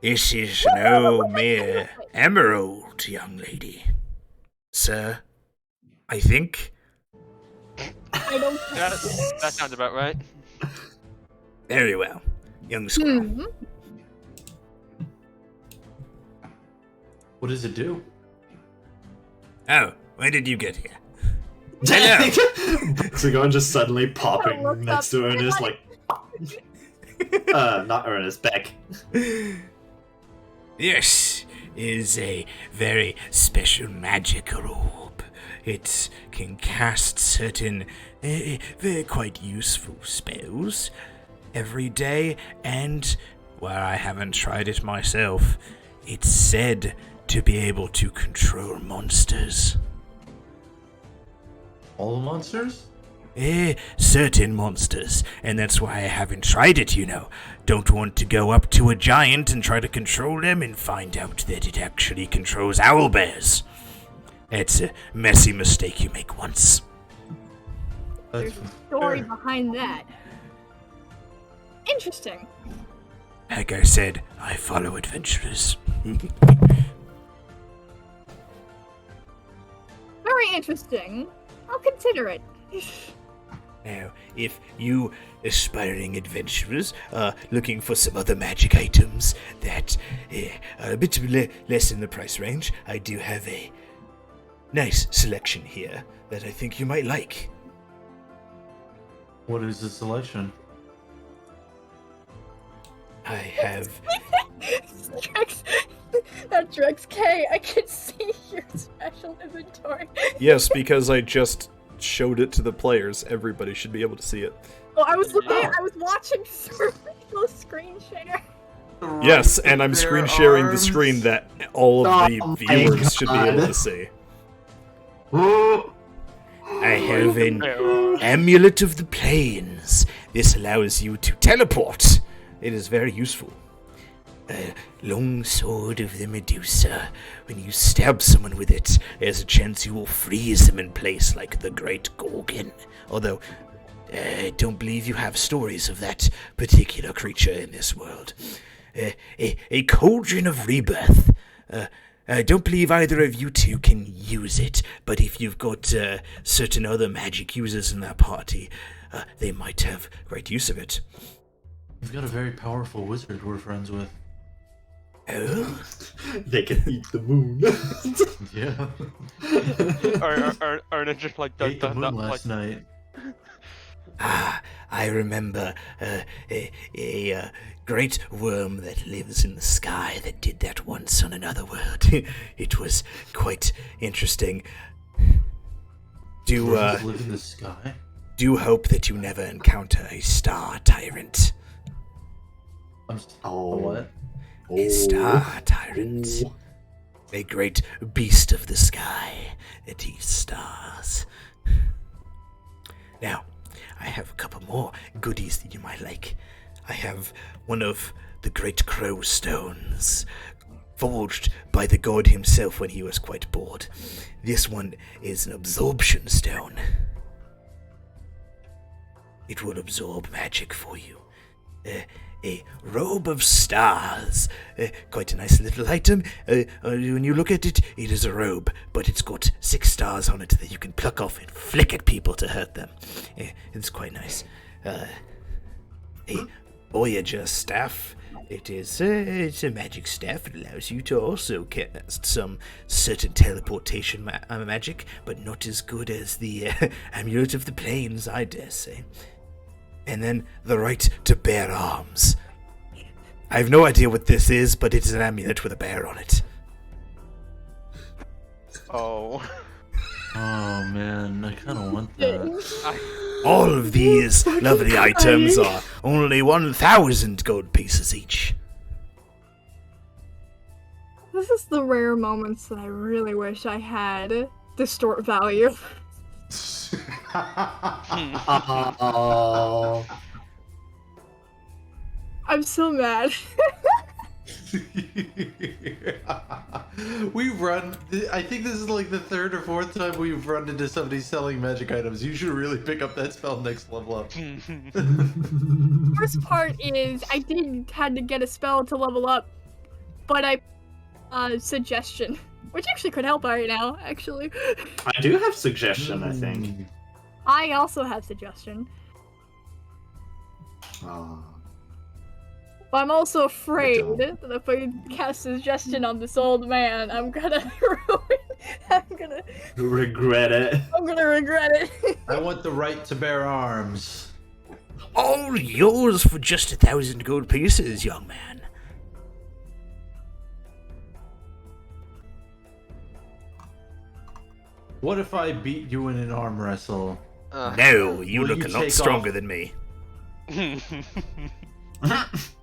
This is no mere emerald, young lady. Sir, I think. I don't That sounds about right. Very well, young squirrel. Hmm. What does it do? Oh, when did you get here? Hello. Cigar just suddenly popping looked next up- to Ernest, like. Not Ernest, Beck. This is a very special magical orb. It can cast certain, very quite useful spells every day, and, while I haven't tried it myself, it's said to be able to control monsters. All the monsters? Certain monsters, and that's why I haven't tried it, you know. Don't want to go up to a giant and try to control them and find out that it actually controls owlbears. It's a messy mistake you make once. There's a story behind that. Interesting. Like I said, I follow adventurers. Very interesting. I'll consider it. Now, if you aspiring adventurers are looking for some other magic items that are a bit less in the price range, I do have a nice selection here that I think you might like. What is the selection? I have... Drex K, I can see your special inventory. Yes, because I just showed it to the players. Everybody should be able to see it. Oh, I was watching the screen share. Yes, and I'm screen sharing the screen that all of the Oh my viewers should be able God. to see. Oh, I have an Amulet of the Plains. This allows you to teleport. It is very useful. A long sword of the Medusa. When you stab someone with it, there's a chance you will freeze them in place like the Great Gorgon. Although, I don't believe you have stories of that particular creature in this world. A Cauldron of Rebirth. I don't believe either of you two can use it, but if you've got certain other magic users in that party, they might have great use of it. We've got a very powerful wizard we're friends with. Oh? they can eat the moon. Yeah. Or just like Ate the moon like, last night. Ah, I remember a great worm that lives in the sky that did that once on another world. It was quite interesting. Worms live in the sky? Do hope that you never encounter a star tyrant. Oh. What? A star tyrant. Oh. A great beast of the sky that eats stars. Now, I have a couple more goodies that you might like. I have one of the great crow stones, forged by the god himself when he was quite bored. This one is an absorption stone. It will absorb magic for you. A robe of stars. Quite a nice little item. When you look at it, it is a robe, but it's got 6 stars on it that you can pluck off and flick at people to hurt them. It's quite nice. A Voyager staff. It's a magic staff. It allows you to also cast some certain teleportation magic, but not as good as the Amulet of the Plains, I dare say. And then the right to bear arms. I have no idea what this is, but it's an amulet with a bear on it. Oh. Oh man, I kind of want that. All of these lovely items are only 1,000 gold pieces each. This is the rare moments that I really wish I had distort value. Oh. I'm so mad. We've run. I think this is like the 3rd or 4th time we've run into somebody selling magic items. You should really pick up that spell next level up. First part is I had to get a spell to level up, but I suggestion, which actually could help right now. Actually, I do have suggestion, I think. I also have suggestion, Oh. but I'm also afraid I that if I cast suggestion on this old man, I'm gonna Regret it. I'm gonna regret it. I want the right to bear arms. All yours for just 1,000 gold pieces, young man. What if I beat you in an arm wrestle? No, you Will look you a lot take stronger off- than me.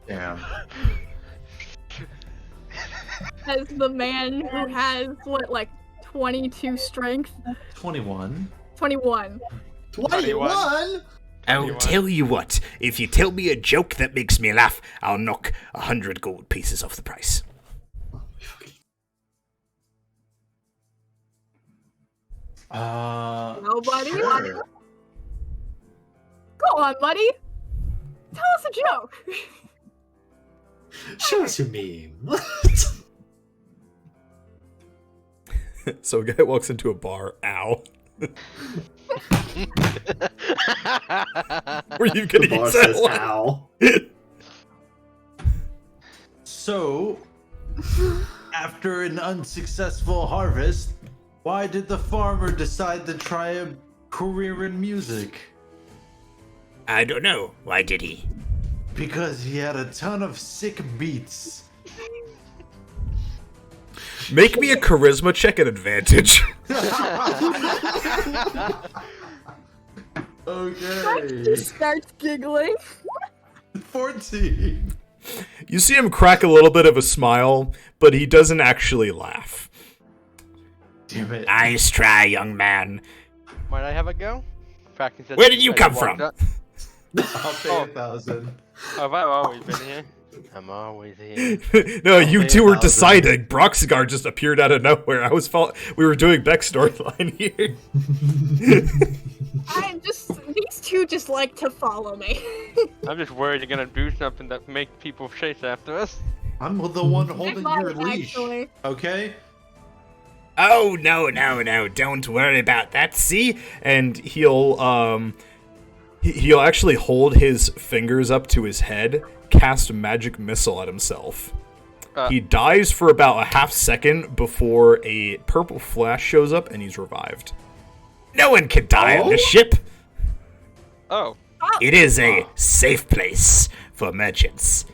Damn. As the man who has like 22 strength, 21. 21. 21? I'll 21. tell you what, if you tell me a joke that makes me laugh, I'll knock 100 gold pieces off the price. Nobody? Sure. Go on, buddy. Tell us a joke. Show us your meme. So a guy walks into a bar. Ow. Were you gonna The bar use that says one? ow. So, after an unsuccessful harvest, why did the farmer decide to try a career in music? I don't know. Why did he? Because he had a ton of sick beats. Make me a charisma check at advantage. Okay. Just starts giggling. 14. You see him crack a little bit of a smile, but he doesn't actually laugh. Damn it. Nice try, young man. Might I have a go? Practice Where did you come from? I'll pay 1,000. Oh, have I always been here? I'm always here. No, you pay two were 1,000. deciding. Cigar just appeared out of nowhere. We were doing Beck's storyline here. These two just like to follow me. I'm just worried you're gonna do something that make people chase after us. I'm the one holding might, your leash. actually. Okay? Oh, no, don't worry about that, see? And he'll actually hold his fingers up to his head, cast a magic missile at himself. He dies for about a half second before a purple flash shows up and he's revived. No one can die on this ship. Oh. It is a safe place for merchants.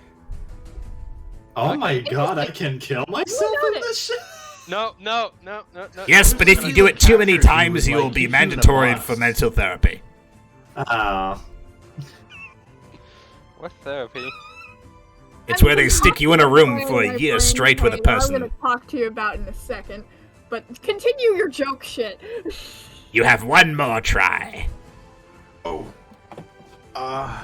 Oh my god, I can kill myself in this shit? No. Yes, but if you do it too many Capture you times, with, you will like, be human mandatory blast. for mental therapy. Oh. What's therapy? It's where they stick you in a room for a year straight with a I'm person. gonna talk to you about in a second, but continue your joke shit. You have one more try. Oh. A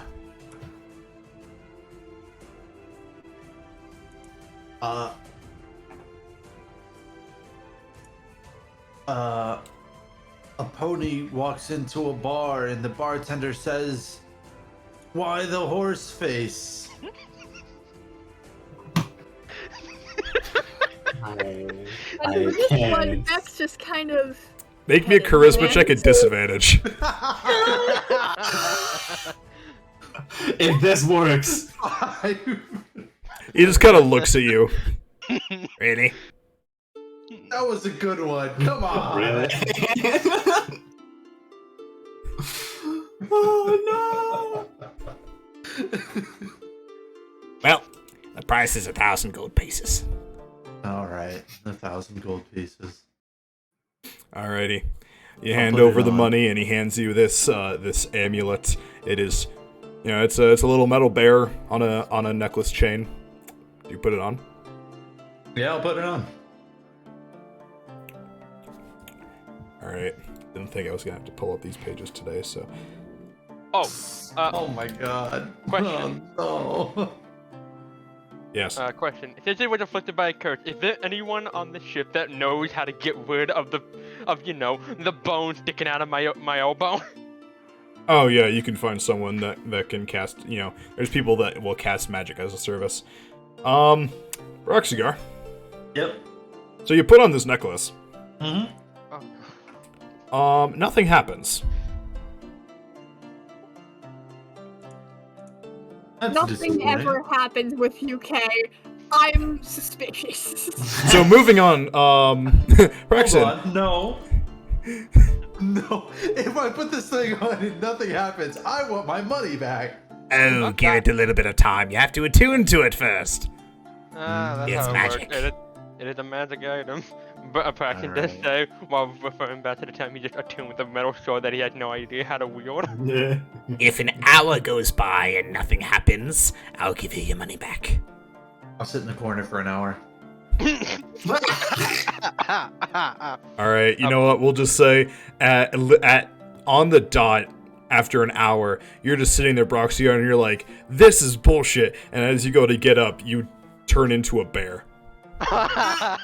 pony walks into a bar and the bartender says, Why the horse face? I And this one, can't. Beck's just kind of. Make me a charisma check at disadvantage. If this works. He just kind of looks at you. Really? That was a good one. Come on. Really? Oh Well, the price is 1,000 gold pieces. All right, 1,000 gold pieces. Alrighty. You I'll hand put it over the on. money, and he hands you this this amulet. It is, it's a little metal bear on a necklace chain. Do you put it on? Yeah, I'll put it on. All right. Didn't think I was gonna have to pull up these pages today, so. Oh my god. Question. Oh, no. Yes. Question. Since it was afflicted by a curse, is there anyone on the ship that knows how to get rid of the bone sticking out of my elbow? Oh yeah, you can find someone that can cast. There's people that will cast magic as a service. Cigar. Yep. So you put on this necklace. Mm-hmm. Nothing happens. That's Nothing disappointing. ever happens with UK. I'm suspicious. So moving on. Hold Braxton. on. No. No. If I put this thing on and nothing happens, I want my money back. Oh, give it a little bit of time. You have to attune to it first. That's It's how it magic. works. It is a magic item. But Braxton does say, while referring back to the time he just attuned with a metal sword that he had no idea how to wield. no. If an hour goes by and nothing happens, I'll give you your money back. I'll sit in the corner for an hour. All right, you know what? We'll just say at on the dot after an hour, you're just sitting there, Broxio, and you're like, "This is bullshit." And as you go to get up, you turn into a bear, Like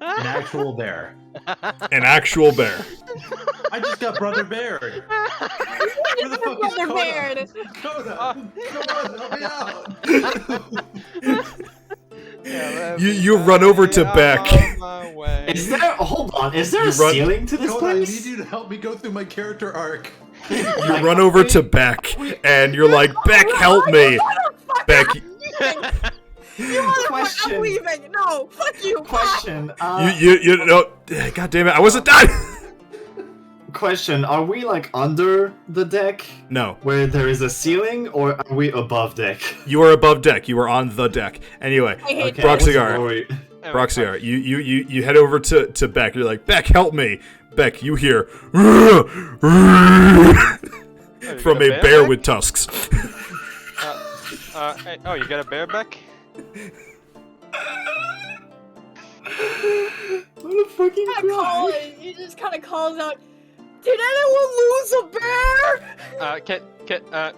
an actual bear. an actual bear. I just got Brother Bear. Where the fuck is Brother Bear. Coda? Come on, help me out. You run over to Beck. Is there? Hold on. Is there a You run- ceiling to this Coda, I need place? you to help me go through my character arc. You run over to Beck, and you're like, "Beck, help me!" Beck, Question. I'm leaving. No, fuck you. Question. you know, God damn it, I wasn't done. Question. Are we like under the deck No, where there is a ceiling, or are we above deck? you are above deck. You are on the deck. Anyway, I hate Okay, Brock I wasn't Cigar. worried. Broxiar, you head over to Beck. You're like, "Beck, help me!" Beck, you hear from a bear with tusks. Oh, you got a bear back? What a fucking cry. He just kind of calls out, "Did anyone lose a bear?"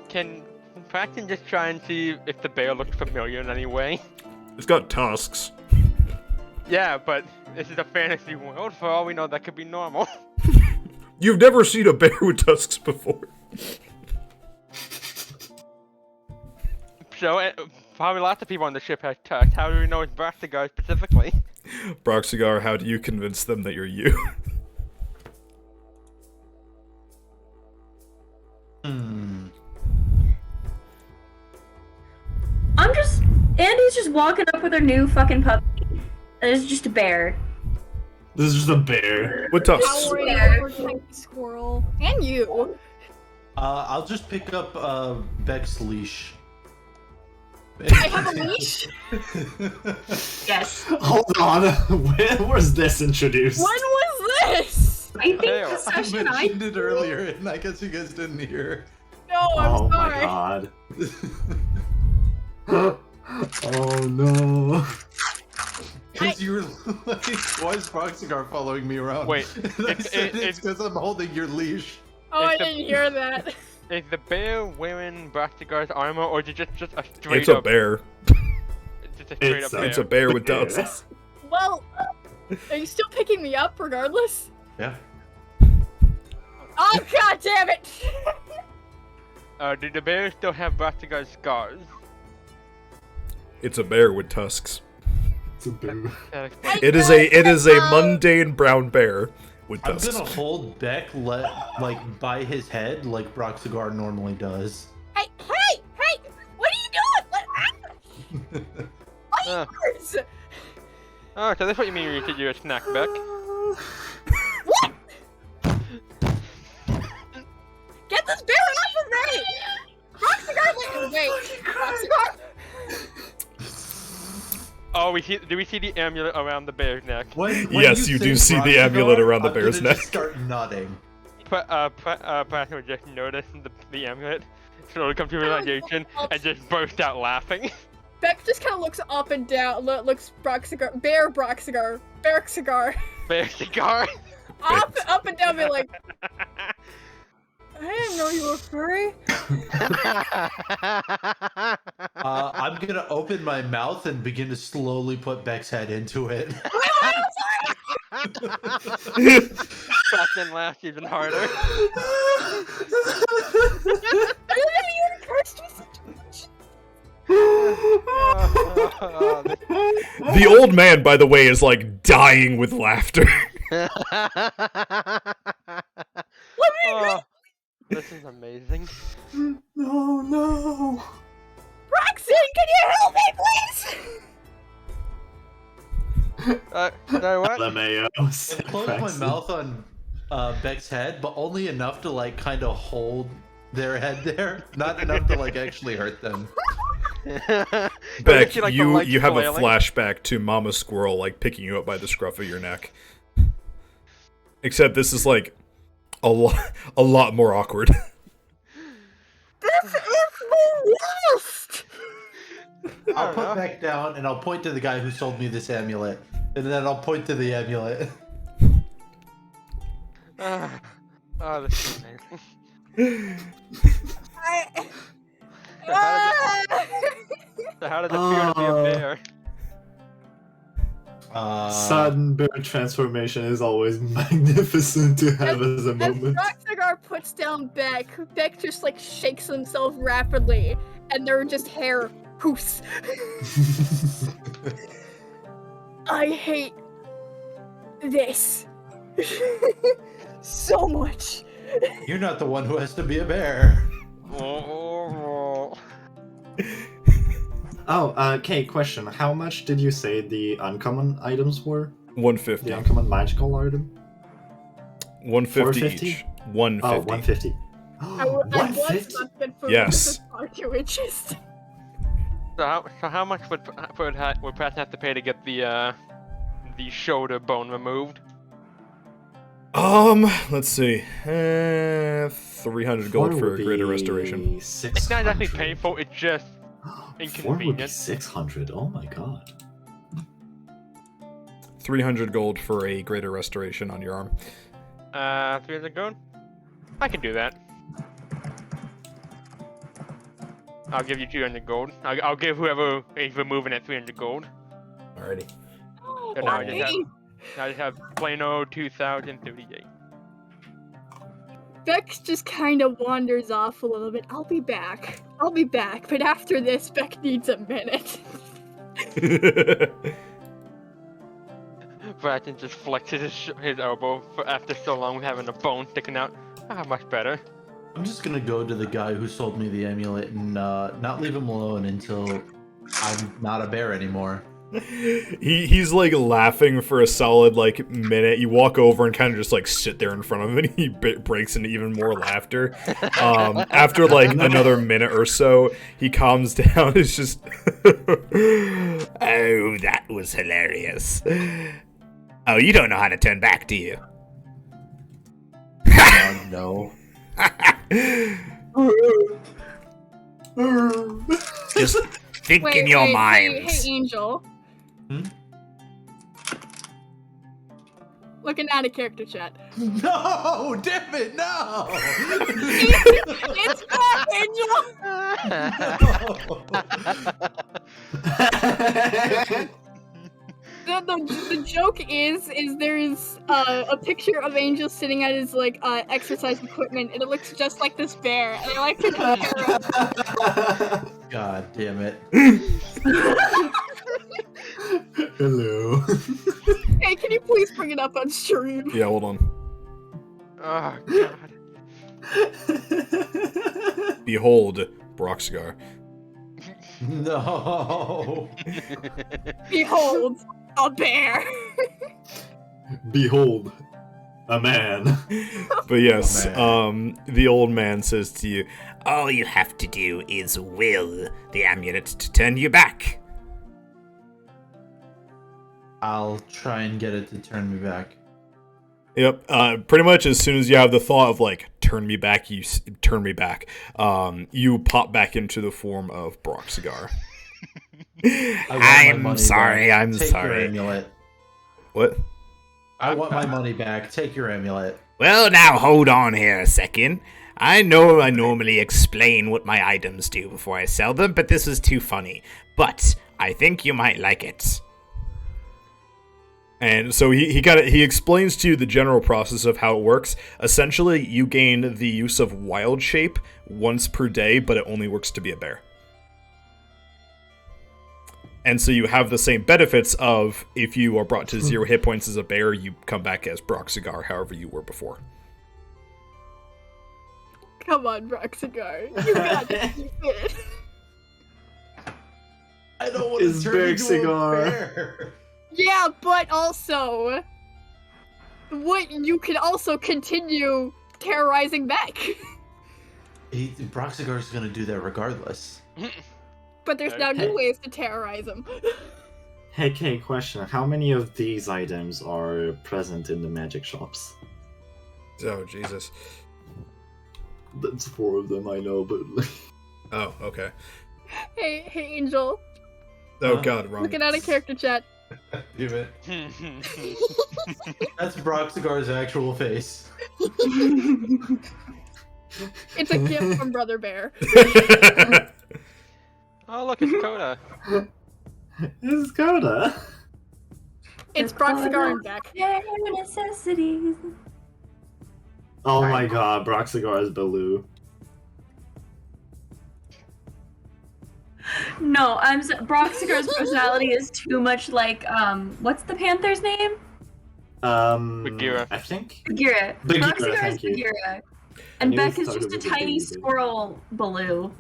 Can Braxton just try and see if the bear looks familiar in any way? It's got tusks. Yeah, but this is a fantasy world. For all we know, that could be normal. You've never seen a bear with tusks before. So, probably lots of people on the ship have tusks. How do we know it's Braxton specifically? Broxigar, how do you convince them that you're you? Andy's just walking up with her new fucking puppy. And it's just a bear. This is just a bear. With tusks. Cowering Yeah. over tiny squirrel. And you. I'll just pick up Beck's leash. I have a leash. Yes. Hold on. When was this introduced? When was this? I think Hey, the I session I mentioned it earlier, and I guess you guys didn't hear. No, I'm Oh my sorry. god. Oh no. Because you were like, why is Proxigar following me around? Wait, And I said it's because I'm holding your leash. Oh, I It's a- didn't hear that. Is the bear wearing Braxton's armor, or is it just a straight It's a up? bear. Just a straight up bear. It's a bear with tusks. Well, are you still picking me up regardless? Yeah. Oh, god damn it! Do the bears still have Brastigar's scars? It's a bear with tusks. It's a boo. It is a mundane brown bear with I'm tusks. gonna hold Beck by his head like Brock Cigar normally does. Hey! What are you doing? Uh. Fires! Oh, so that's what you mean when you said you're a snack, Beck. What? Get this bear off of me! Roxigar, wait! Roxigar! Oh, do we see the amulet around the bear's neck? When Yes, you say do see the Brock amulet Cigar, around the I'm bear's gonna neck. just start nodding. Pratt would just notice the amulet, slowly come to realization, and just burst out laughing. Beck just kind of looks up and down, looks Broxigar, Bear Broxigar, Cigar, Bear Cigar. up and down, be like, I didn't know you were furry. I'm gonna open my mouth and begin to slowly put Beck's head into it. Pratt then laughs even harder. I didn't know you were cursed with such The old man, by the way, is like dying with laughter. Oh, this is amazing. No. Roxanne, can you help me, please? No, what? LMAO. I closed my mouth on Beck's head, but only enough to like kind of hold their head there, not enough to like actually hurt them. Beck, see, like, the you lights have a flailing. flashback to Mama Squirrel like picking you up by the scruff of your neck. Except this is like a lot more awkward. This is the worst! I'll put Beck down and I'll point to the guy who sold me this amulet, and then I'll point to the amulet. Oh, this is amazing. So how does it feel to be a bear? Sudden bear transformation is always magnificent to have as a moment. Roxigar puts down Beck just like shakes himself rapidly, and they're just hair poofs. I hate this so much. You're not the one who has to be a bear. Okay, question. How much did you say the uncommon items were? 150. The uncommon magical item? 150 450? each. 150. Oh, 150. I was 150? not good for Yes. This is far too interesting. So how much would Pratt have to pay to get the shoulder bone removed? Let's see. 300 gold for a greater restoration. It's not exactly painful. It's just 4 would be inconvenient. 600. Oh my god. 300 gold for a greater restoration on your arm. 300 gold? I can do that. I'll give you 200 gold. I'll give whoever is removing it 300 gold. Alrighty. So now I just have Plano 2038. Beck just kind of wanders off a little bit. I'll be back, but after this, Beck needs a minute. Bracken just flexes his elbow after so long with having a bone sticking out. Much better. I'm just gonna go to the guy who sold me the amulet and not leave him alone until I'm not a bear anymore. He's like laughing for a solid like minute. You walk over and kind of just like sit there in front of him, and he breaks into even more laughter. After like another minute or so, he calms down. It's just, oh, that was hilarious. Oh, you don't know how to turn back, do you? No. Just think in your minds. Hey, Angel. Hmm? Looking at a character chat. No, damn it, no! It's back, Angel! The joke is there's a picture of Angel sitting at his like exercise equipment, and it looks just like this bear. And I like to compare him. God damn it. Hello. Hey, can you please bring it up on stream? Yeah, hold on. Oh god. Behold, Brock Cigar. No. Behold, a bear. Behold, a man. But yes, Oh, man. the old man says to you, all you have to do is will the amulet to turn you back. I'll try and get it to turn me back. Yep, pretty much as soon as you have the thought of, like, turn me back, turn me back, you pop back into the form of Brock Cigar. I'm sorry, I'm Take sorry. your amulet. What? I want my money back. Take your amulet. Well, now hold on here a second. I know I normally explain what my items do before I sell them, but this is too funny. But I think you might like it. And so he explains to you the general process of how it works. Essentially, you gain the use of wild shape once per day, but it only works to be a bear. And so you have the same benefits of if you are brought to 0 hit points as a bear, you come back as Brock Cigar, however you were before. Come on, Brock Cigar. You got it. You did. I don't want to It's turn Berg into Cigar. a bear. Yeah, but also, you can also continue terrorizing Beck. Brock Cigar's gonna do that regardless. But there's now new ways to terrorize him. Hey, Kay, question. How many of these items are present in the magic shops? Oh, Jesus. That's 4 of them, I know, but... Oh, okay. Hey, Angel. Oh, Huh? God, wrong. Looking at a character chat. Damn it. That's Brock Cigar's actual face. It's a gift from Brother Bear. Oh look, it's Coda. It's Coda. It's Brock Cigar and Beck. Bare necessities. Oh my god, Brock Cigar is Baloo. No, Brock Cigar's personality is too much like what's the Panther's name? Bagheera. I think. Bagheera. Bagheera, Brock Cigar is thank you. Bagheera. I And knew Beck it is started just a with a tiny B, but- squirrel Baloo.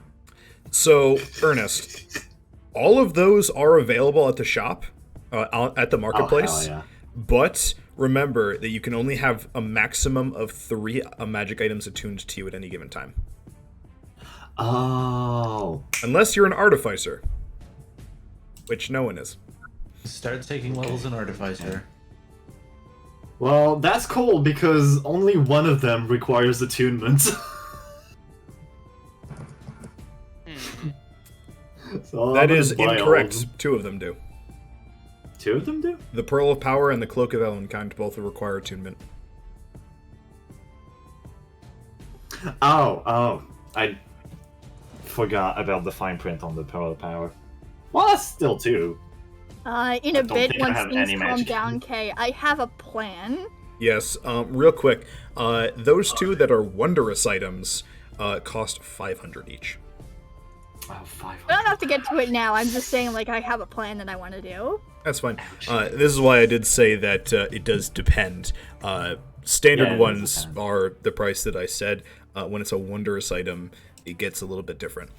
So, Ernest, all of those are available at the shop, at the marketplace. Oh, hell yeah. But remember that you can only have a maximum of 3 magic items attuned to you at any given time. Oh. Unless you're an artificer. Which no one is. Start taking levels in Artificer. Well, that's cool because only one of them requires attunement. So That I'm is gonna buy all incorrect. of them. 2 of them do. 2 of them do? The Pearl of Power and the Cloak of Elvenkind both require attunement. Oh, I forgot about the fine print on the Pearl of Power. Well, that's still 2. In a don't bit, think I once have things any calm magic. down, Kay, I have a plan. Yes, real quick. Those 2 that are wondrous items cost 500 each. Oh, 500. I don't have to get to it now. I'm just saying, like, I have a plan that I want to do. That's fine. This is why I did say that it does depend. Standard Yeah, it does ones depend. are the price that I said. When it's a wondrous item, it gets a little bit different.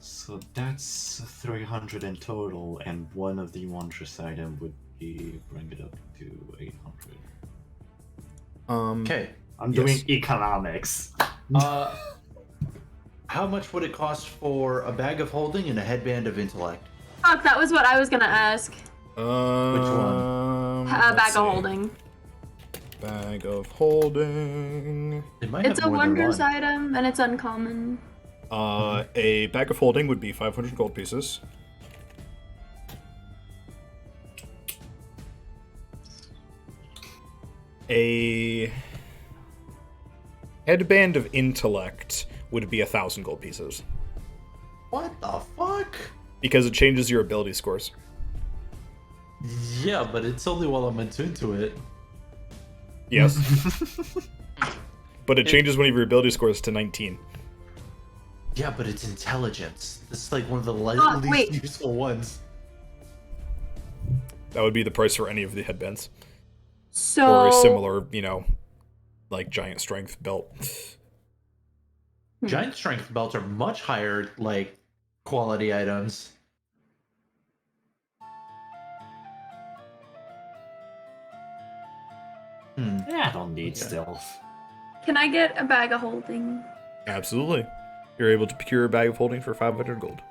So that's 300 in total, and one of the wondrous item would be bring it up to 800. Okay. I'm Yes. doing economics. How much would it cost for a bag of holding and a headband of intellect? Fuck, that was what I was gonna ask. one? A Let's bag see. of holding. Bag of holding. It might It's a have more than wondrous one. item, and it's uncommon. A bag of holding would be 500 gold pieces. A headband of intellect would be 1,000 gold pieces. What the fuck? Because it changes your ability scores. Yeah, but it's only while I'm attuned to it. Yes. But it changes when your ability scores to 19. Yeah, but it's intelligence. This is like one of the wait. least useful ones. That would be the price for any of the headbands. So Or a similar, like giant strength belt. Giant strength belts are much higher, like, quality items. Yeah, I don't need stealth. can I get a bag of holding? Absolutely. You're able to procure a bag of holding for 500 gold.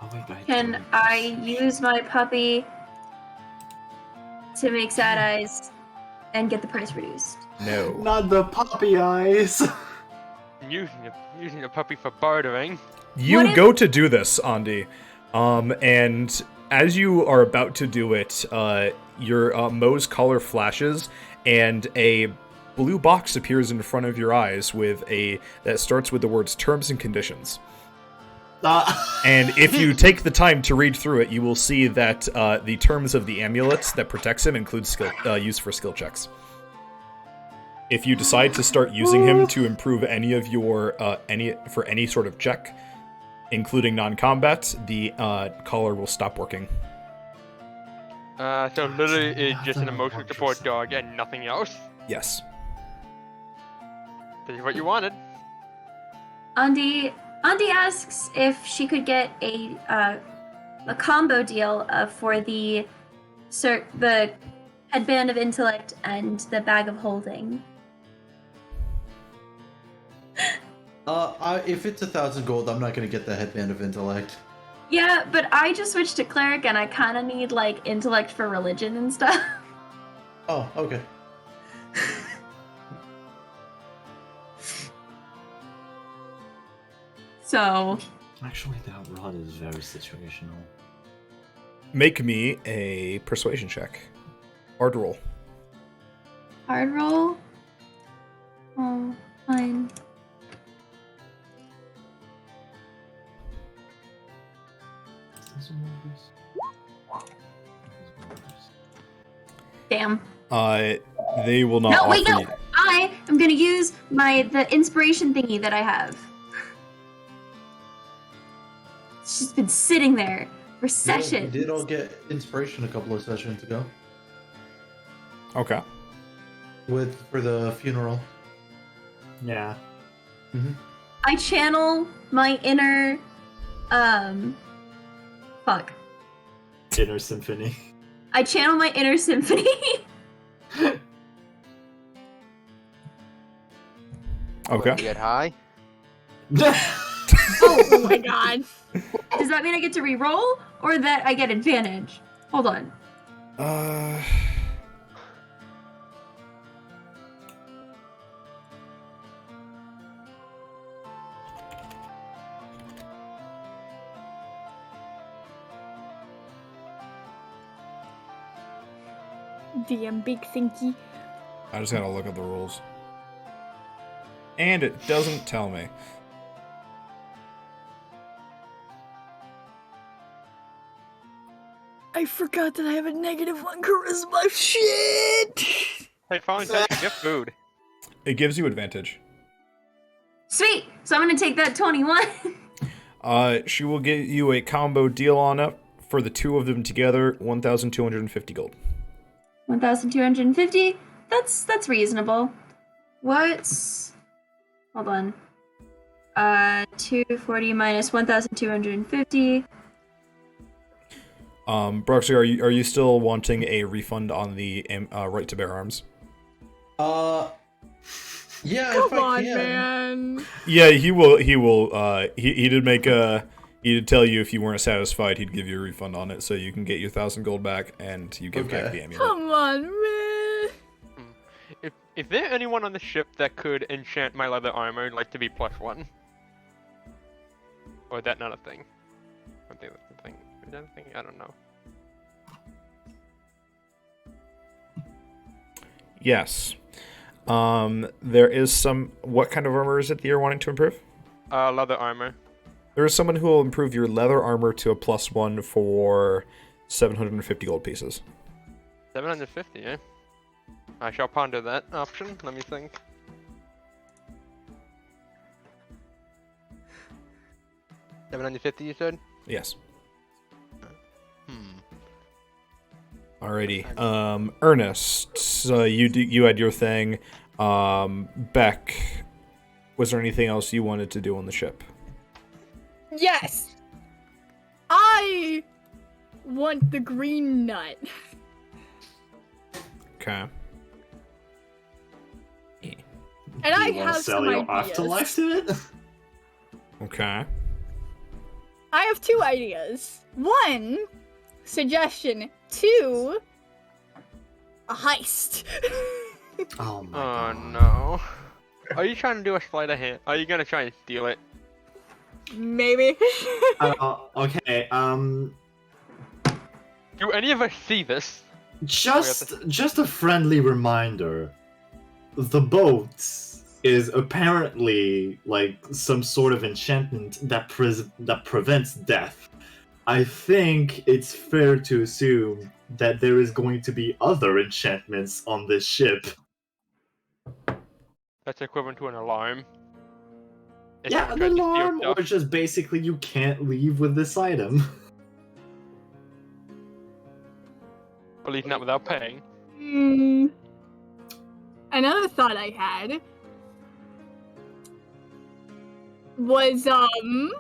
Oh, wait, but Can don't- I use my puppy to make sad eyes and get the price reduced? No. Not the puppy eyes. Using a puppy for bartering. You What if- go to do this, Andi, and as you are about to do it, your Moe's collar flashes, and a blue box appears in front of your eyes that starts with the words "terms and conditions." And if you take the time to read through it, you will see that the terms of the amulet that protects him include use for skill checks. If you decide to start using him to improve any of your any sort of check, including non-combat, the collar will stop working. So literally it's just an emotional support dog and nothing else. Yes. This is what you wanted. Andi asks if she could get a combo deal for the headband of intellect and the bag of holding. If it's 1,000 gold, I'm not gonna get the headband of intellect. Yeah, but I just switched to cleric and I kind of need like intellect for religion and stuff. Oh, okay. So Actually, that rod is very situational. Make me a persuasion check. Hard roll. hard roll. Oh, fine. Damn. They will not No, offer wait, no. you. I am gonna use the inspiration thingy that I have. It's just been sitting there for sessions. We did all get inspiration a couple of sessions ago Okay. for the funeral. Yeah. I channel my inner fuck. Inner symphony. I channel my inner symphony. Okay. Get high. Oh my god. Does that mean I get to re-roll or that I get advantage? Hold on. DM big thinky. I just gotta look at the rules. And it doesn't tell me. I forgot that I have a -1 charisma. Shit! Hey, finally touching your food. It gives you advantage. Sweet. So I'm gonna take that 21. She will get you a combo deal on it for the two of them together, 1,250 gold. 1,250. That's reasonable. What's? Hold on. 240 minus 1,250. Broxy, are you still wanting a refund on the right to bear arms? Yeah, Come if I on, can. man. Yeah, he will. He did make a. He did tell you if you weren't satisfied, he'd give you a refund on it, so you can get your 1,000 gold back, and you give back the amulet. Come on, man. Is there anyone on the ship that could enchant my leather armor, like to be +1? Or is that not a thing? I think that's a thing. Is that a thing? I don't know. Yes. There is some. What kind of armor is it that you're wanting to improve? Leather armor. There is someone who will improve your leather armor to a +1 for 750 gold pieces. 750, eh? I shall ponder that option. Let me think. $750, you said? Yes. Hmm. Alrighty. Ernest, so you had your thing. Beck, was there anything else you wanted to do on the ship? Yes! I want the green nut. Okay. And I You wanna have sell some your ideas. afterlife to it? Okay. I have 2 ideas. 1, suggestion. 2, a heist. Oh my Oh god. no. Are you trying to do a sleight of hand? Are you gonna try and steal it? Maybe. Okay, Do any of us see this? just a friendly reminder. The boat is apparently like some sort of enchantment that prevents death. I think it's fair to assume that there is going to be other enchantments on this ship. That's equivalent to an alarm. If Yeah, someone an tries to steal alarm, stuff. or just basically you can't leave with this item. Or leaving that without paying. Another thought I had was, I'm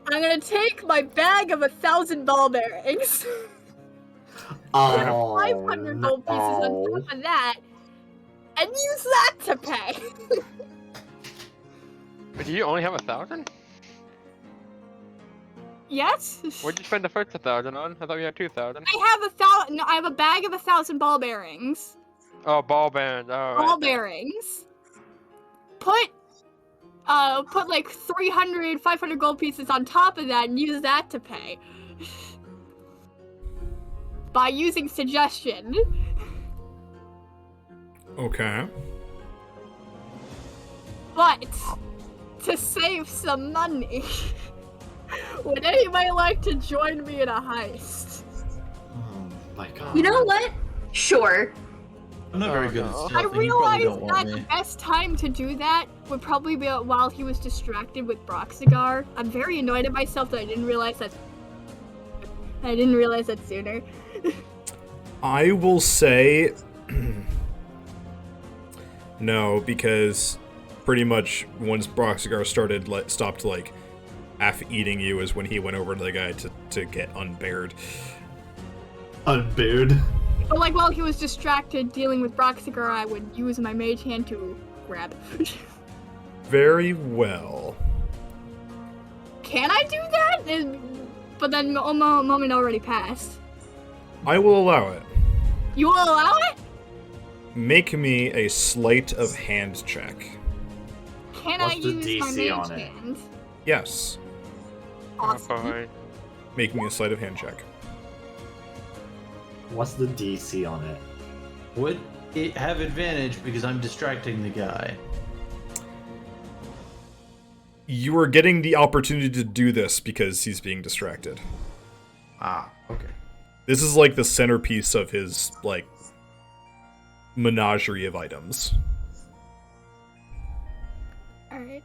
gonna take my bag of 1,000 ball bearings, put Oh, 500 gold pieces on no. top of that, and use that to pay. But do you only have 1,000? Yes? What'd you spend the first 1,000 on? I thought you had 2,000. I have 1,000. No, I have a bag of 1,000 ball bearings. Oh, ball bands. Oh, Ball right. bearings. Put like 300, 500 gold pieces on top of that and use that to pay. By using suggestion. Okay. But, to save some money, would anybody like to join me in a heist? Oh my god. You know what? Sure. I'm not very good at no. stealthing. I You probably realized don't want that me. the best time to do that would probably be while he was distracted with Cigar. I'm very annoyed at myself that I didn't realize that sooner. I will say no, because pretty much once Cigar stopped half eating you is when he went over to the guy to get unbared. Unbeard. But like while he was distracted dealing with Cigar, I would use my mage hand to grab. Very well. Can I do that? But then a moment already passed. I will allow it. You will allow it? Make me a sleight of hand check. Can What's I the use my DC mage on it? hand? Yes. Awesome. Fine. Make me a sleight of hand check. What's the DC on it? Would it have advantage because I'm distracting the guy? You are getting the opportunity to do this because he's being distracted. Ah, okay. This is like the centerpiece of his menagerie of items. Alright,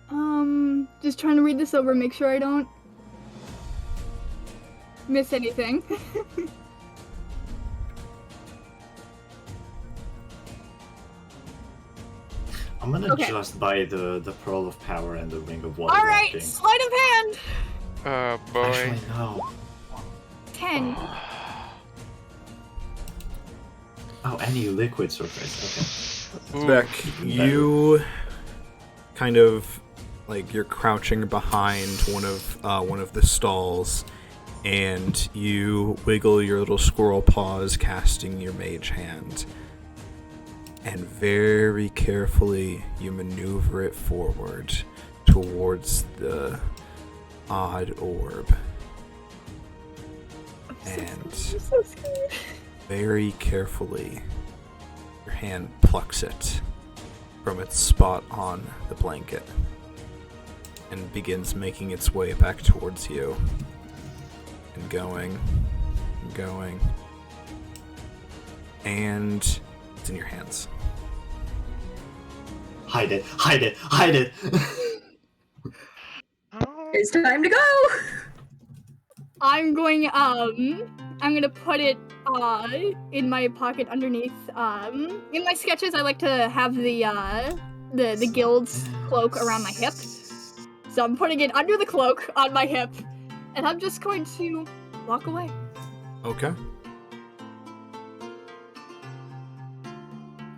just trying to read this over, make sure I don't miss anything. I'm gonna Okay. just buy the Pearl of Power and the Ring of Water. Alright, Walking. sleight of hand! Oh, boy. Actually, no. 10. Oh, any liquid surface. Ooh. Beck, you kind of you're crouching behind one of the stalls, and you wiggle your little squirrel paws, casting your mage hand, and very carefully you maneuver it forward towards the odd orb, and I'm so scared. very carefully your hand plucks it from its spot on the blanket. and begins making its way back towards you. And going. And it's in your hands. Hide it! Hide it! Hide it! It's time to go! I'm gonna put it in my pocket underneath. In my sketches, I like to have the guild's cloak around my hip. So I'm putting it under the cloak on my hip, and I'm just going to walk away. Okay.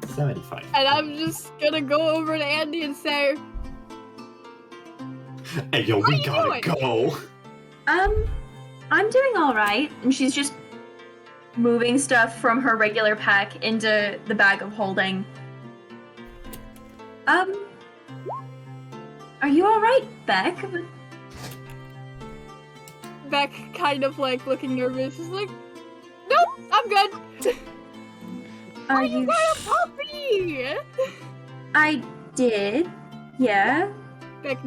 75. And I'm just gonna go over to Andy and say, Hey, yo, we gotta doing? go! I'm doing alright. And she's just moving stuff from her regular pack into the bag of holding. Are you alright, Beck? Beck kind of like looking nervous. Is like, nope, I'm good. Are You you got a puppy! I did. Yeah. Beck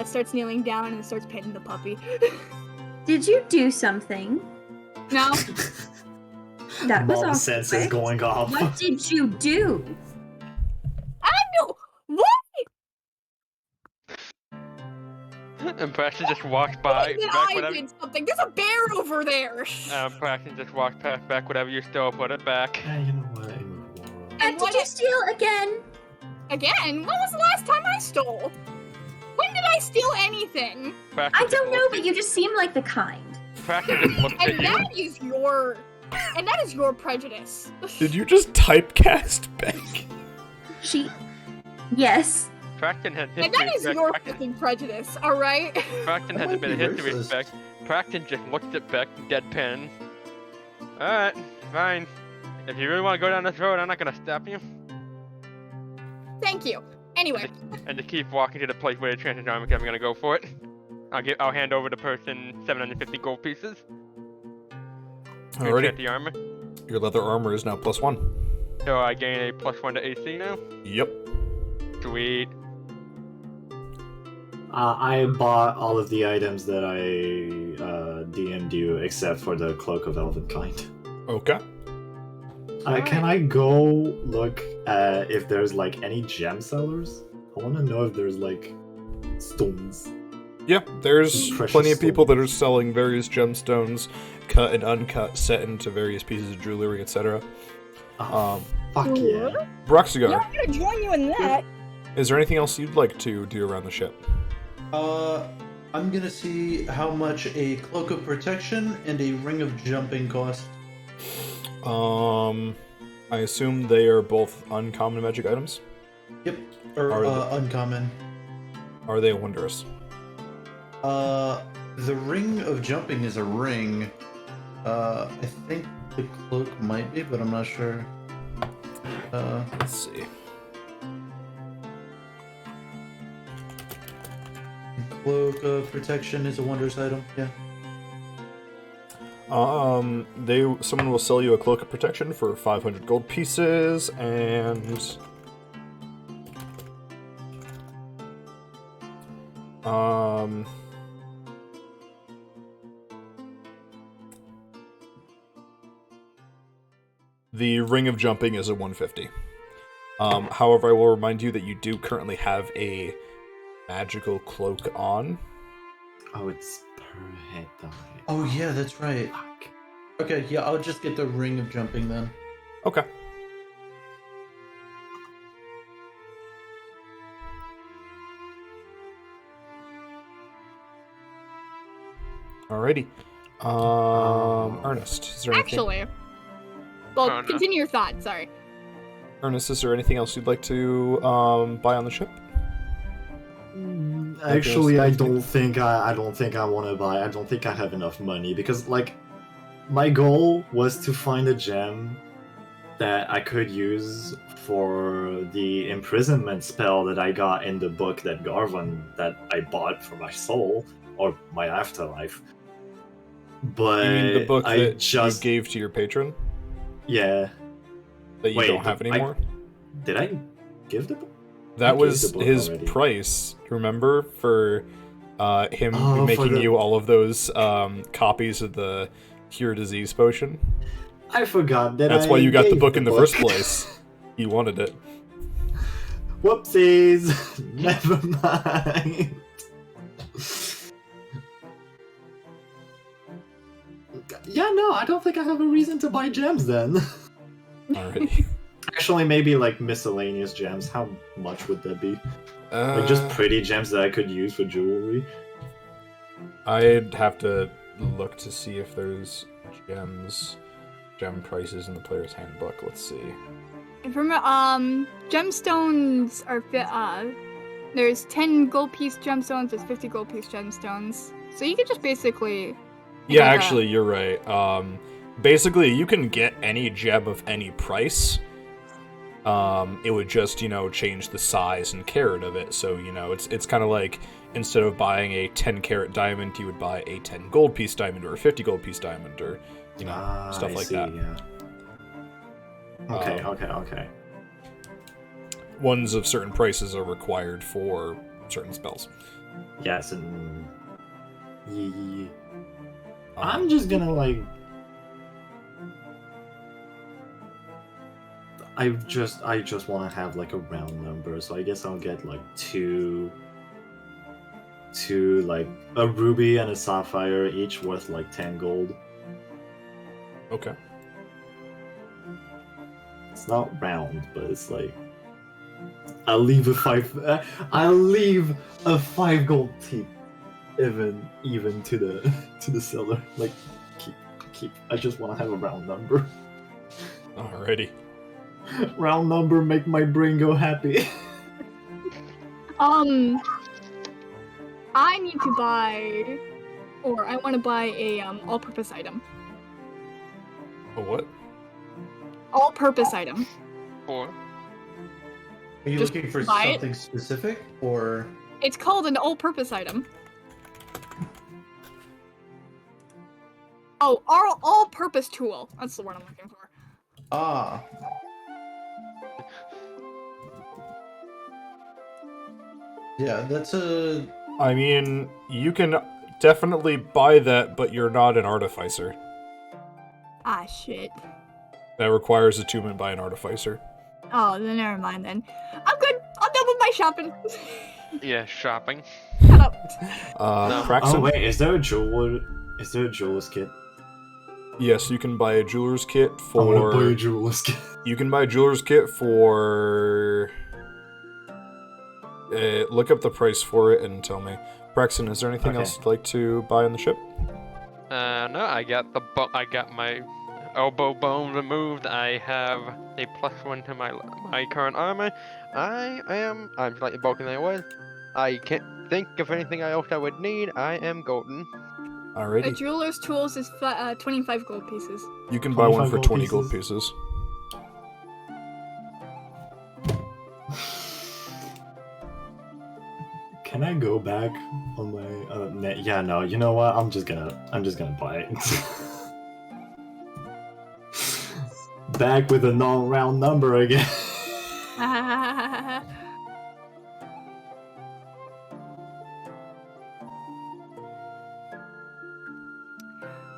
starts kneeling down and starts petting the puppy. Did you do something? No, That was Mom awful. senses Beck. going off. What did you do? I know what? And Preston just walks by. Then Back I whatever. did something. There's a bear over there. Preston just walks past back whatever you stole, put it back. Hey, you know what? And what did you steal again? Again? When was the last time I stole? When did I steal anything? Preston I just don't know, looked but at- you just seem like the kind. Preston just looked at And you. that is your prejudice. Did you just typecast Beck? Yes. Preston has history. And that is Beck. your Preston- fucking prejudice, alright? Preston That has a might bit of be history with racist. Beck. Preston just looked at Beck, deadpan. Alright, fine. If you really want to go down this road, I'm not gonna stop you. Thank you. Anyway, And to keep walking to the place where the transit armor, I'm gonna go for it. I'll hand over the person 750 gold pieces. Reset Alrighty. the armor. Your leather armor is now +1. So I gain a +1 to AC now. Yep. Sweet. I bought all of the items that I DM'd you, except for the Cloak of Elven Kind. Okay. Can I go look at if there's like any gem sellers? I want to know if there's like stones. Yeah, there's Precious plenty of people stones. that are selling various gemstones, cut and uncut, set into various pieces of jewelry, etc. Oh, fuck yeah. Broxigar, I'm gonna join you in that. is there anything else you'd like to do around the ship? I'm gonna see how much a cloak of protection and a ring of jumping cost. I assume they are both uncommon magic items? Yep. Or Are they- uncommon. Are they wondrous? The ring of jumping is a ring. I think the cloak might be, but I'm not sure. Let's see. Cloak of protection is a wondrous item. Yeah. Someone will sell you a cloak of protection for 500 gold pieces, and the ring of jumping is a 150. However, I will remind you that you do currently have a magical cloak on. Oh, it's per head though. Oh yeah, that's right. Fuck. Okay, yeah, I'll just get the ring of jumping then. Okay. Alrighty. Ernest, is there anything? Actually. Well, Oh, no. continue your thought, sorry. Ernest, is there anything else you'd like to buy on the ship? Actually, I don't think I want to buy. I don't think I have enough money because, like, my goal was to find a gem that I could use for the imprisonment spell that I got in the book that I bought for my soul or my afterlife. But You mean the book I that just you gave to your patron yeah. that you Wait, don't have anymore? Did I give the book? That gave was the book his already. price, remember? For him Oh, making for the- you all of those copies of the Cure Disease potion. I forgot that. That's I why you got the gave book in the first place. You wanted it. Whoopsies. Never mind. Yeah, no, I don't think I have a reason to buy gems then. Alrighty. Actually, maybe like miscellaneous gems. How much would that be? Like just pretty gems that I could use for jewelry. I'd have to look to see if there's gem prices in the player's handbook. Let's see. If remember, gemstones are there's 10 gold piece gemstones, there's 50 gold piece gemstones. So you could just basically... Yeah, gotta- actually, you're right. Basically, you can get any gem of any price. It would just, change the size and carat of it. So, it's kind of like, instead of buying a 10 carat diamond, you would buy a 10 gold piece diamond or a 50 gold piece diamond or, stuff I like see, that. Yeah. Okay. Ones of certain prices are required for certain spells. Yes, and I'm just gonna like. I just want to have like a round number, so I guess I'll get like two like a ruby and a sapphire, each worth like 10 gold. Okay. It's not round, but it's like I'll leave a 5 gold tip even to the seller. Like keep. I just want to have a round number. Alrighty. Round number make my brain go happy. I need to buy, or I want to buy a all-purpose item. A what? All-purpose item. Or Are you Just looking for buy it? something specific, or It's called an all-purpose item. Oh, all-purpose tool. That's the word I'm looking for. ah? Yeah, that's a. I mean, you can definitely buy that, but you're not an artificer. Ah, shit. That requires attunement by an artificer. Oh, then never mind then. I'm good. I'm done with my shopping. yeah, shopping. Shut up. No. Praxton? Oh wait, is there a jeweler's kit? Yes, you can buy a jeweler's kit I wanna buy for... a jeweler's kit. You can buy a jeweler's kit for... look up the price for it and tell me. Braxton, is there anything Okay. else you'd like to buy on the ship? No, I got my elbow bone removed. I have a +1 to my current armor. I'm slightly bulkier than I was. I can't think of anything else I would need. I am golden. A Alrighty. jeweler's tools is 25 gold pieces. You can buy one 25 for gold 20 gold pieces. Can I go back on my yeah, no, you know what? I'm just gonna buy it. Back with a non-round number again.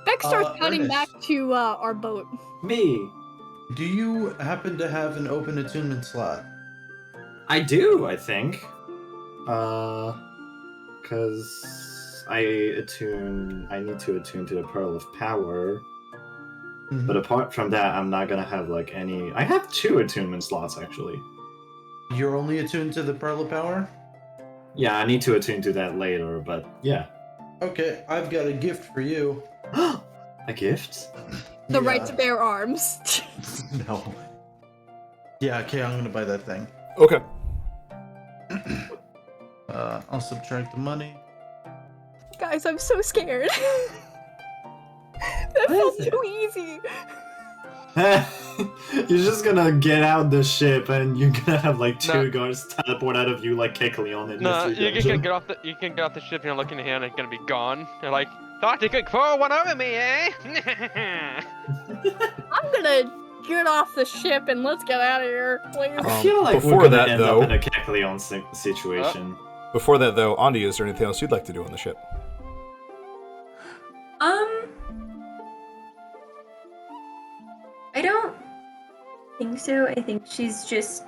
Beck starts heading Ernest. back to our boat. Me. Do you happen to have an open attunement slot? I do, I think. Cause I need to attune to the Pearl of Power. Mhm. But apart from that, I'm not gonna have like any. I have 2 attunement slots actually. You're only attuned to the Pearl of Power? Yeah, I need to attune to that later, but yeah. Okay, I've got a gift for you. A gift? The Yeah. right to bear arms. No. Yeah, okay, I'm gonna buy that thing. Okay. I'll subtract the money. Guys, I'm so scared. That felt too easy. You're just gonna get out the ship and you're gonna have like 2 No. guards teleport out of you like Kekleon in No, Mystery you Dungeon. can get off the ship. You're looking here and it's gonna be gone. They're like, thought you could throw one over me, eh? I'm gonna get off the ship and let's get out of here, please. I feel like before we're gonna that, end though- up in a Cackleon situation. Before that, though, Andi, is there anything else you'd like to do on the ship? I don't think so. I think she's just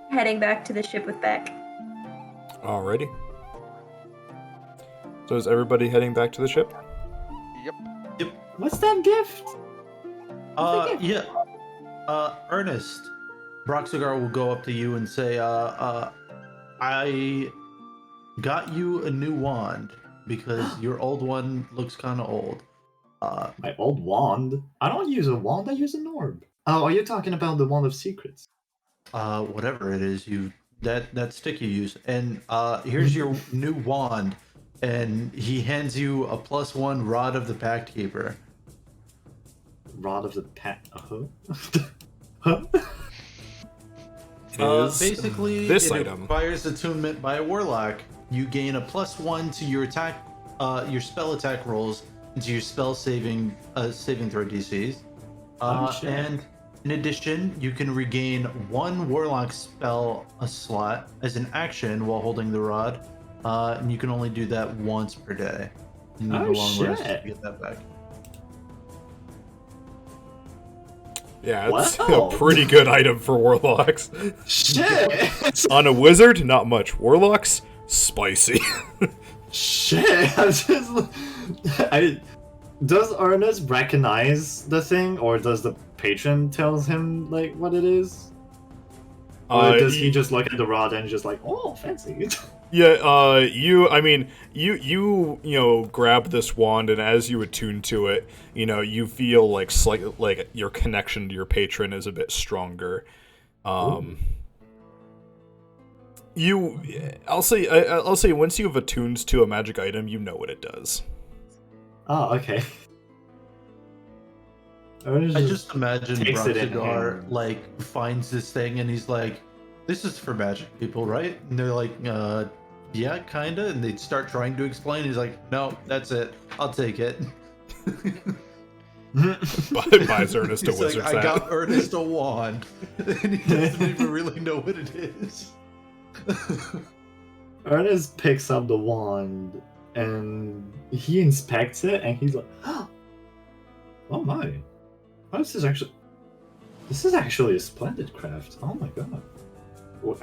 heading back to the ship with Beck. Alrighty. So is everybody heading back to the ship? Yep. What's that gift? Yeah. Ernest, Cigar will go up to you and say, I got you a new wand because your old one looks kind of old. My old wand? I don't use a wand, I use an orb. Oh, are you talking about the wand of secrets? Whatever it is, that stick you use, and here's your new wand, and he hands you a +1 Rod of the Pact Keeper. Rod of the Pact. Huh? Basically, this it item requires attunement by a warlock. You gain a +1 to your attack, your spell attack rolls, and to your spell saving throw DCs. Shit. And in addition, you can regain 1 warlock spell a slot as an action while holding the rod, and you can only do that once per day. You need Oh, a long rest shit. to get that back. Yeah, it's Wow. a pretty good item for warlocks. Shit! On a wizard, not much. Warlocks, spicy. Shit! Does Ernest recognize the thing, or does the patron tells him like what it is? Or does he just look at the rod and just like, oh, fancy? Yeah, you grab this wand, and as you attune to it, you feel like like your connection to your patron is a bit stronger. I'll say once you've attuned to a magic item, you know what it does. Oh, okay. I just imagine takes it in Cigar hand. like finds this thing and he's like, "This is for magic people, right?" And they're like, "Yeah, kinda." And they start trying to explain. He's like, "No, that's it. I'll take it." Buys Ernest a He's wizard's like, "I hat. got Ernest a wand," and he doesn't even really know what it is. Ernest picks up the wand and he inspects it and he's like, oh my. Oh, this is actually a splendid craft. Oh my god.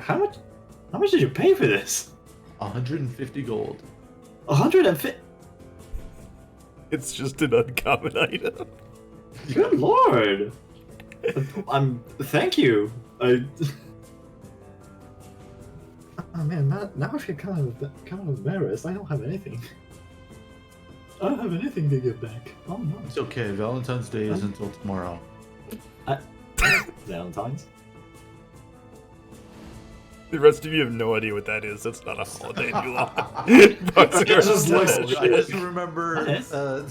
How much did you pay for this? 150 gold. 150. It's just an uncommon item. Good lord. Thank you. Oh man, now I feel kind of embarrassed. I don't have anything. I don't have anything to give back. Oh no. It's okay. Valentine's Day is until tomorrow. Valentine's? The rest of you have no idea what that is. That's not a holiday any longer. It just looks I just remember. Nice. Oh,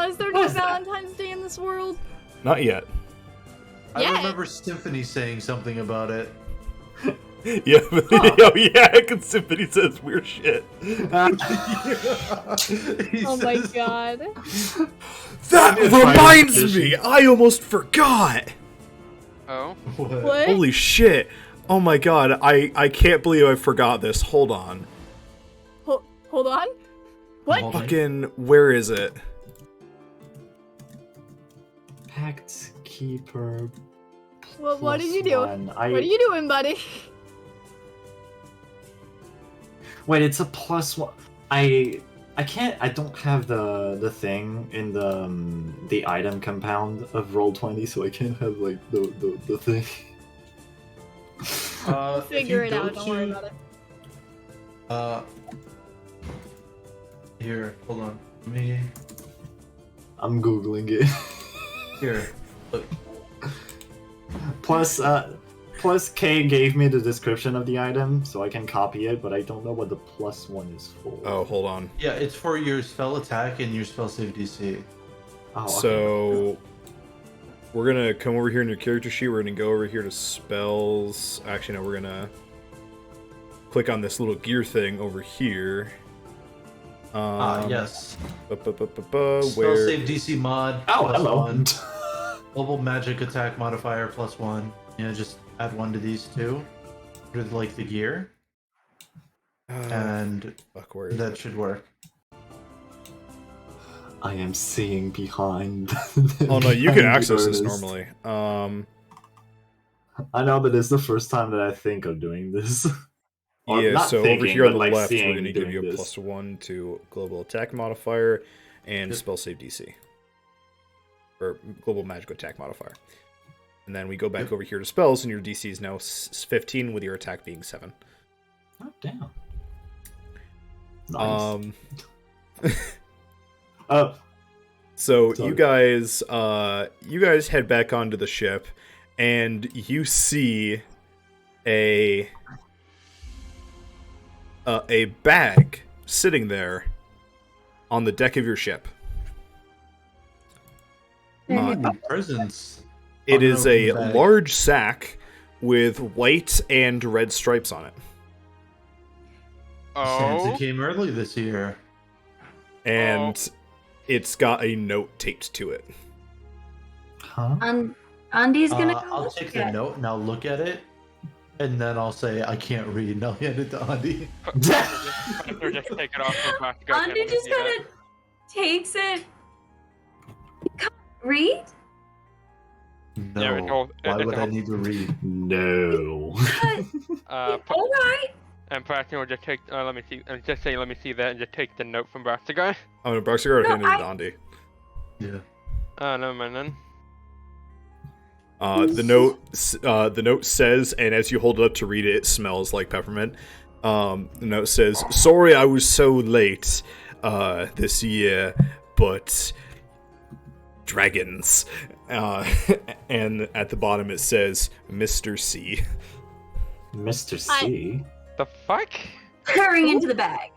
is there no Valentine's Day in this world? Not yet. I Yeah. remember Symphony saying something about it. Yeah, but, oh yeah, because Symphony says weird shit. He Oh my says- god. That Maybe a reminds fire me! I almost forgot! Oh. What? What? Holy shit! Oh my god, I can't believe I forgot this. Hold on. Hold on. What? Hold on. Fucking, where is it? Pact Keeper. What did you do? +1. What are you doing, buddy? Wait, it's a +1. I don't have the thing in the item compound of Roll20, so I can't have like the thing. If Figure you it go out. Don't worry to- about it. Here, hold on. Let me. I'm googling it. Here, look. Plus K gave me the description of the item, so I can copy it, but I don't know what the +1 is for. Oh, hold on. Yeah, it's for your spell attack and your spell save DC. Oh, okay. So, we're gonna come over here in your character sheet. We're gonna go over here to spells. Actually, no, we're gonna click on this little gear thing over here. Yes. Where? Spell save DC mod. Oh, plus hello. 1. Global magic attack modifier +1. Yeah, just add 1 to these two. With like the gear. And Fuck, where is that it? should work. I am seeing behind. Oh no, you can behind the access this artist. normally. I know, but it's the first time that I think of doing this. Or Yeah, not so over thinking, here on but, the like, left, we're seeing going to give doing you a this. +1 to global attack modifier and Yep. spell save DC. Or global magic attack modifier. And then we go back Yep. over here to spells, and your DC is now 15 with your attack being 7. Oh, damn. Nice. So Sorry. you guys head back onto the ship, and you see a bag sitting there on the deck of your ship. Presents. It is a Unopened bag. large sack with white and red stripes on it, Santa Oh, came early this year. and it's got a note taped to it. Huh? Andy's gonna go I'll look take at the it. note and I'll look at it. And then I'll say, I can't read, and I'll hand it to Andy. or just take it off the back. Andy just kind of takes it. You can't read? No. Yeah, it's all- Why it's would I all- need to read? No. All right. And Braxton will just take. Let me see. Just say, let me see that, and just take the note from Braxton. I'm going to Barksigar No, handed it to Andy. Yeah. Never mind then. The note says, and as you hold it up to read it, it smells like peppermint. The note says, "Sorry I was so late this year, but dragons." And at the bottom it says, "Mr. C." Mr. C. The fuck? Hurrying into the bag.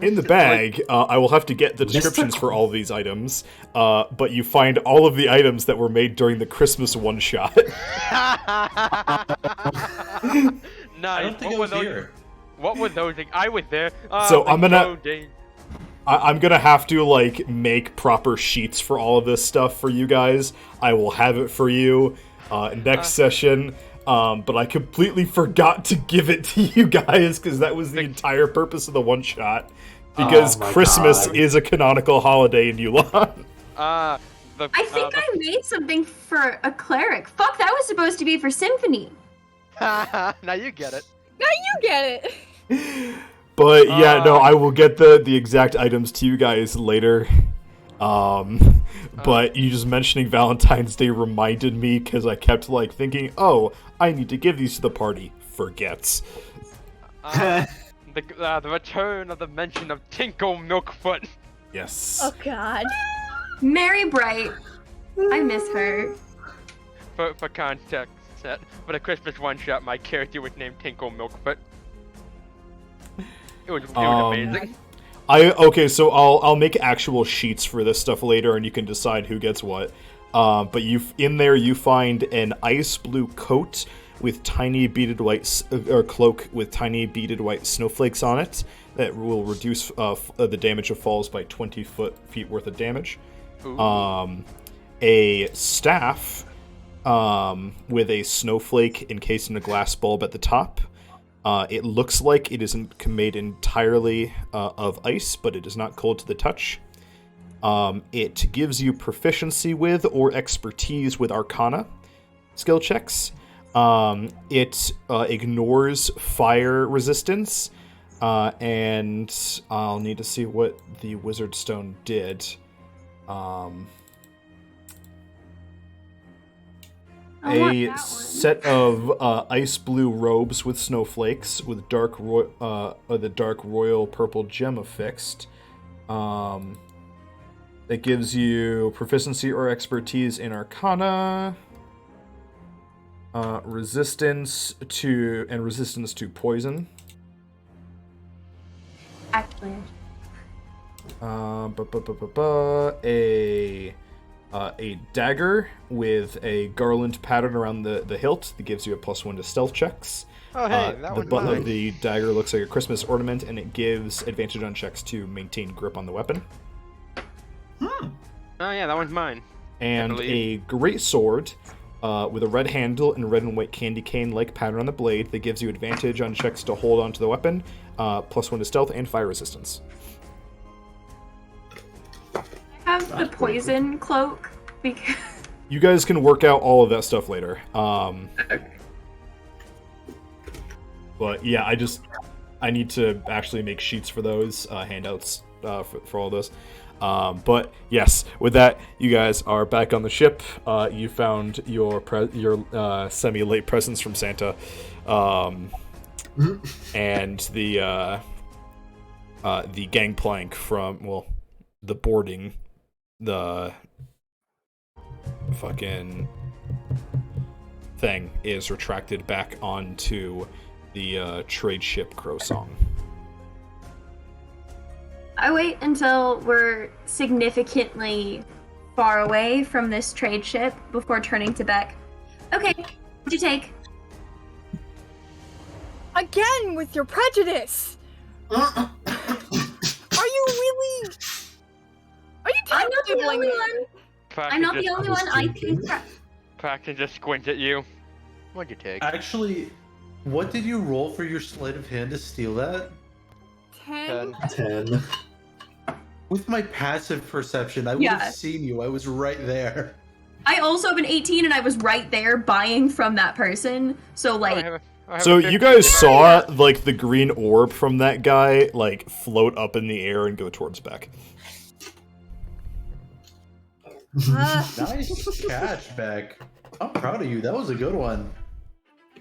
In the bag, I will have to get the descriptions for all of these items, but you find all of the items that were made during the Christmas one-shot. Nice. I don't think I was here. What were those? I was there. So the I'm gonna- gold days. I'm gonna have to, like, make proper sheets for all of this stuff for you guys. I will have it for you next session, but I completely forgot to give it to you guys, because that was the entire purpose of the one-shot. Because Oh my Christmas God. is a canonical holiday in Yulon. I think I made something for a cleric. Fuck, that was supposed to be for symphony. now you get it. Now you get it. But yeah, no, I will get the exact items to you guys later. But you just mentioning Valentine's Day reminded me, because I kept, like, thinking, oh, I need to give these to the party. Forgets. The return of the mention of Tinkle Milkfoot. Yes. Oh God. Mary Bright. I miss her. For context set, for the Christmas one shot, my character was named Tinkle Milkfoot. It was amazing. Okay, so I'll make actual sheets for this stuff later, and you can decide who gets what. But in there you find an ice blue coat with tiny beaded white or cloak with tiny beaded white snowflakes on it that will reduce the damage of falls by 20 feet worth of damage. Ooh. A staff with a snowflake encased in a glass bulb at the top. It looks like it isn't made entirely of ice, but it is not cold to the touch. It gives you proficiency with or expertise with Arcana skill checks. It ignores fire resistance, and I'll need to see what the Wizard Stone did. I want A that one. set of ice blue robes with snowflakes with the dark royal purple gem affixed. That gives you proficiency or expertise in Arcana, resistance to poison. Actually. A dagger with a garland pattern around the hilt that gives you a +1 to stealth checks. Oh hey, that The was butt mine. of the dagger looks like a Christmas ornament, and it gives advantage on checks to maintain grip on the weapon. Oh yeah, that one's mine. and a believe. great sword with a red handle and red and white candy cane-like pattern on the blade that gives you advantage on checks to hold onto the weapon, +1 to stealth and fire resistance. I have the poison cloak because You guys can work out all of that stuff later. But yeah, I need to actually make sheets for those handouts for all those. But yes, with that, you guys are back on the ship. You found your semi-late presents from Santa, and the gangplank from the boarding, the fucking thing is retracted back onto the trade ship Crow Song. I wait until we're significantly far away from this trade ship before turning to Beck. Okay, what'd you take? Again with your prejudice. Are you really? Are you I'm not the tabling only me? one. Pack I'm can not the just- only one. I think. Pack can just squint at you. What'd you take? Actually, what did you roll for your sleight of hand to steal that? 10. 10. With my passive perception, I would Yeah. have seen you. I was right there. I also have an 18, and I was right there buying from that person. So Oh, like, I have So a you 50. guys saw like the green orb from that guy like float up in the air and go towards Beck. Nice catch, Beck. I'm proud of you. That was a good one.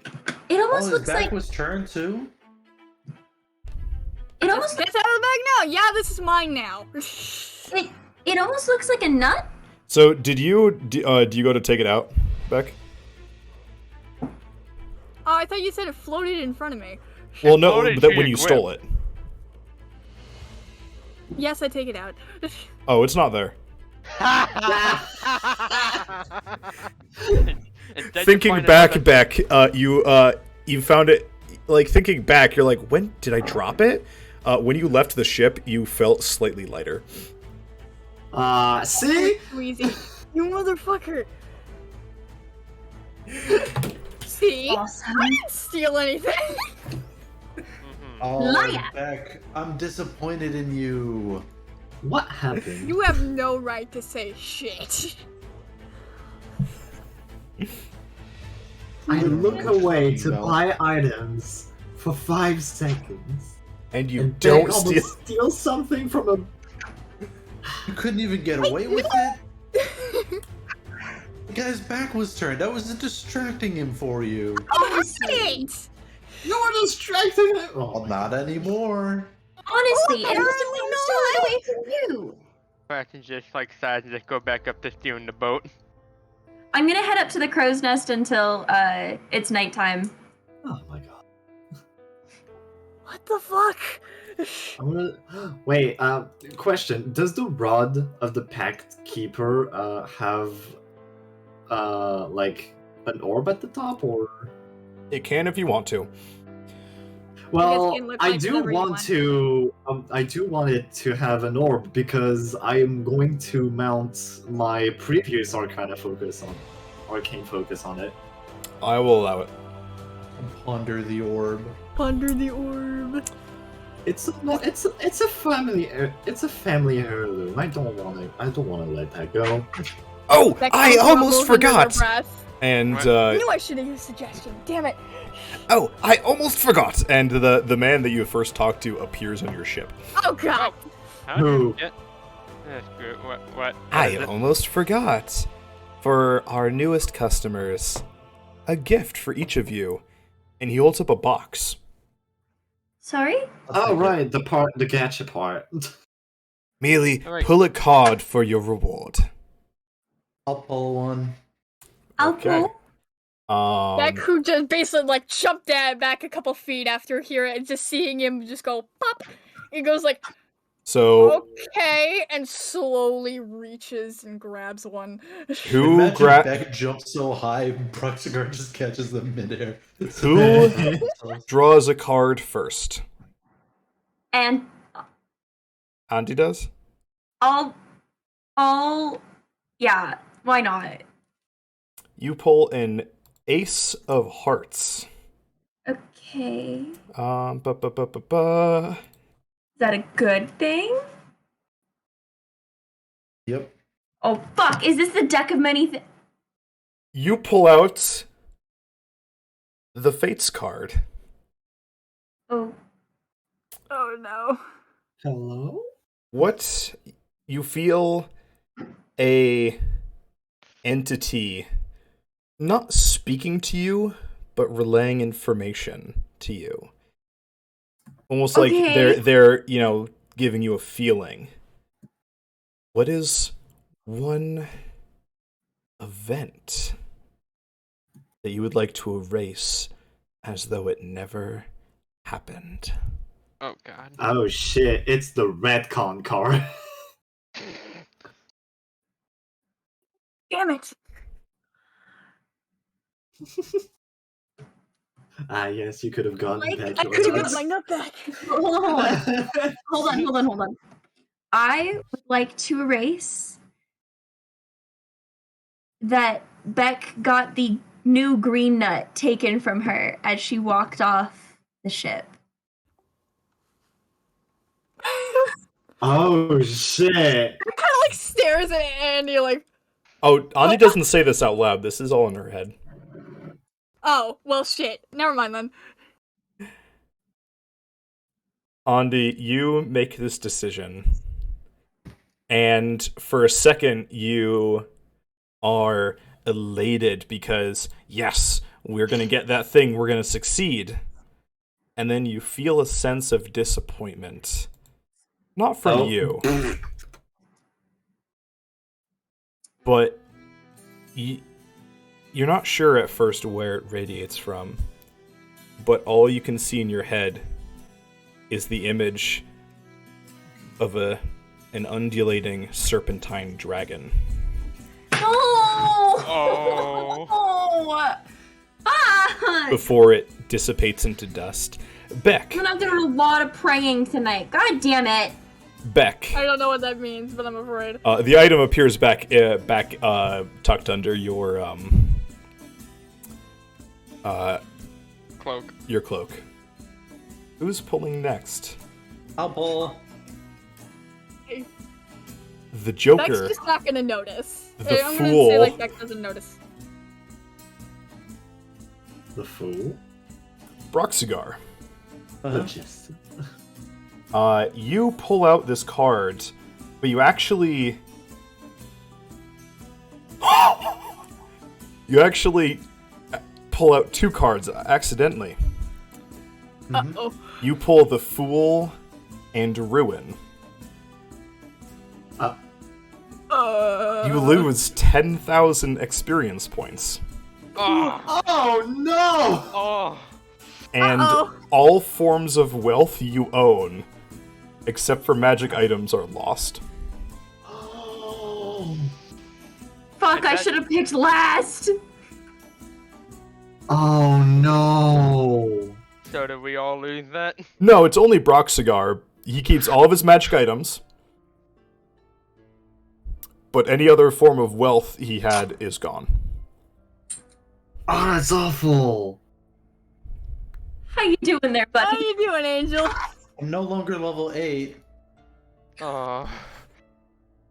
it Oh, almost his looks back like was turned too. it almost Get out of the bag now. Yeah, this is mine now. it almost looks like a nut. So do you go to take it out, Beck? Oh, I thought you said it floated in front of me. Well, no, floated but that to when your you grip. stole it. Yes, I take it out. Oh, it's not there. Instead you Thinking find back, another- Beck, you found it. Like thinking back, you're like, when did I drop it? When you left the ship, you felt slightly lighter. See? Squeezy. You motherfucker. See? Awesome. I didn't steal anything. Mhm. Oh, Liar. Beck, I'm disappointed in you. What happened? You have no right to say shit. I look away to No. buy items for 5 seconds. And you And don't Beck steal. almost steal something from a. You couldn't even get away with it. The guy's back was turned. I was distracting him for you. Honestly, Wait. You're distracting him! Well, Oh, not anymore. honestly, it apparently was still away from you. Pack can just like sad and just go back up to stealing the boat. I'm gonna head up to the crow's nest until it's nighttime. oh my god. What the fuck? I'm gonna. Wait, question. Does the rod of the Pact Keeper have like an orb at the top, or? It can if you want to. Well, can look I like do whatever you want want. to. I do want it to have an orb because I am going to mount my previous arcane focus on it. I will allow it. Ponder the orb. Ponder the orb. It's a family heirloom. I don't want to let that go. Oh, That I comes almost rumbles under their forgot. breath. And What? I knew I should have used suggestion. Damn it. oh, I almost forgot. And the man that you first talked to appears on your ship. Oh god. How did Who? you get? That's good. What? I is it? almost forgot. For our newest customers, a gift for each of you. And he holds up a box. Sorry? Oh right, the gacha part. Merely Alright. pull a card for your reward. I'll pull one. I'll Okay. pull. That who just basically like jumped back a couple feet after hearing and just seeing him just go pop. He goes like, So okay, and slowly reaches and grabs one. who Imagine Beck jumps so high, Cigar just catches them midair. Who? draws a card first? And Andy does? I'll yeah. Why not? You pull an Ace of Hearts. Okay. Is Ba-ba-ba-ba-ba. that a good thing? Yep. Oh, fuck. Is this the deck of many things? You pull out the Fates card. Oh. Oh no. Hello? What you feel a entity not speaking to you, but relaying information to you. Almost like Okay. they're giving you a feeling. What is one event that you would like to erase as though it never happened? Oh god. Oh shit, it's the retcon card. Damn it. Yes, you could have gotten Like, that I could have got choice. my nut back. Hold on. I would like to erase that Beck got the new green nut taken from her as she walked off the ship. Oh shit. Kind of like stares at Andy like, Oh, Andi doesn't say this out loud. This is all in her head. oh, well shit. Never mind then. Andi, you make this decision. And for a second, you are elated because, yes, we're going to get that thing. We're going to succeed. And then you feel a sense of disappointment. Not from you. But you're not sure at first where it radiates from. But all you can see in your head is the image of an undulating serpentine dragon. Oh! Oh. Fuck! Before it dissipates into dust. Beck. I'm gonna do a lot of praying tonight. God damn it. Beck. I don't know what that means, but I'm afraid. The item appears back tucked under your Cloak. your cloak. Who's pulling next? I'll pull. The Joker. Beck's just not gonna notice. The I'm fool. gonna say like Beck doesn't notice. The fool? Broxigar. The chest. You pull out this card, but you actually pull out two cards accidentally. Uh-oh. You pull the Fool and Ruin. You lose 10,000 experience points. Oh. Oh no! Oh. And Uh-oh. all forms of wealth you own, except for magic items, are lost. Oh, Fuck, I should have picked last. oh no! So did we all lose that? No, it's only Broxigar. He keeps all of his magic items, but any other form of wealth he had is gone. Oh, that's awful. How you doing there, How buddy? you doing, Angel? I'm no longer level 8. Oh.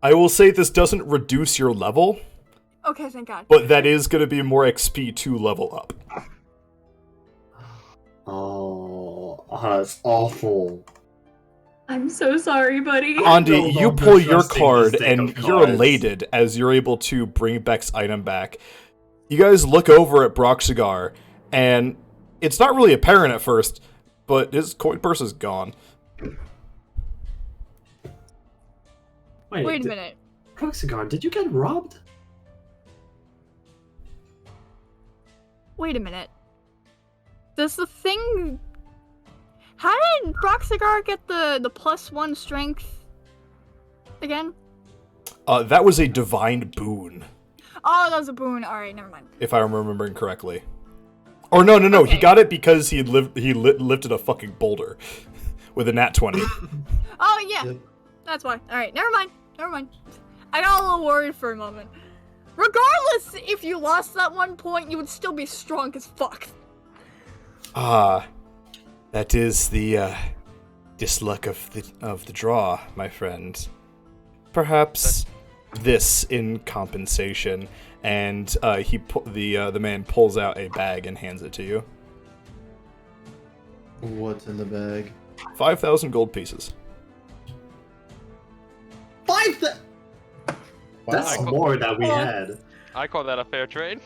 I will say this doesn't reduce your level, Okay, thank God. but that is going to be more XP to level up. Oh, that's awful. I'm so sorry, buddy. Andi, no you longer pull your trusting card this deck and of you're cards. elated as you're able to bring Beck's item back. You guys look over at Broxigar, and it's not really apparent at first, but his coin purse is gone. Wait a minute. Proxigar, did you get robbed? Wait a minute. Does the thing... How did Broxigar get the +1 strength again? That was a divine boon, Oh, that was a boon. Alright, never mind. if I'm remembering correctly. Or no, he Okay. got it because he lifted a fucking boulder with a nat 20. Oh, yeah. Yep. That's why. Alright, never mind. I got a little worried for a moment. Regardless, if you lost that 1 point, you would still be strong as fuck. Ah, that is the disluck of the draw, my friend. Perhaps this in compensation. And the man pulls out a bag and hands it to you. What's in the bag? 5,000 gold pieces. 5,000. That's Wow. more that we had. I call that a fair trade.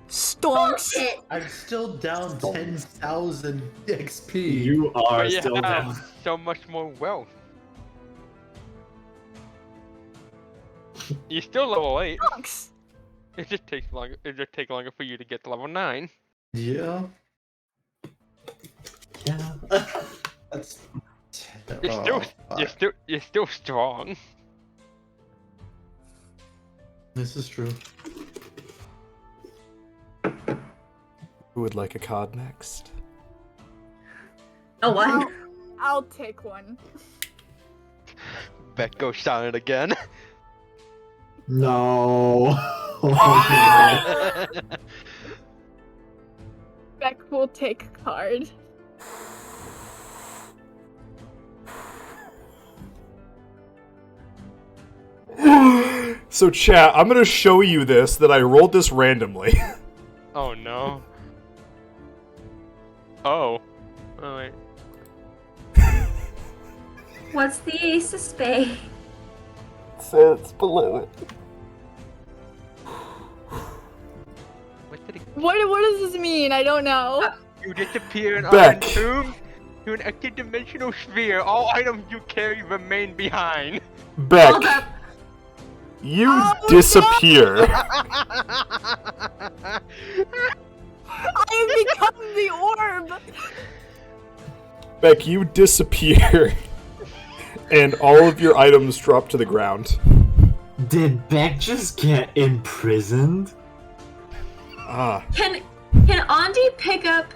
Stonks. I'm still down 10,000 XP. You are But you still have down. so much more wealth. You're still level 8. Stonks. It just takes longer. It just takes longer for you to get to level 9. Yeah. Yeah. That's. You're still strong. This is true. Who would like a card next? Oh, what? I'll take one. Beck goes silent again. No. Beck will take a card. So chat, I'm gonna show you this, that I rolled this randomly. Oh no. Oh. Oh wait. What's the ace of spades? So it's below it. What did it? What does this mean? I don't know. You disappear in Beck. tomb to an extra-dimensional sphere. All items you carry remain behind. Beck, Hold up. you Oh, disappear. I have become the orb. Beck, you disappear. And all of your items drop to the ground. Did Beck just get imprisoned? Ah. Can Andi pick up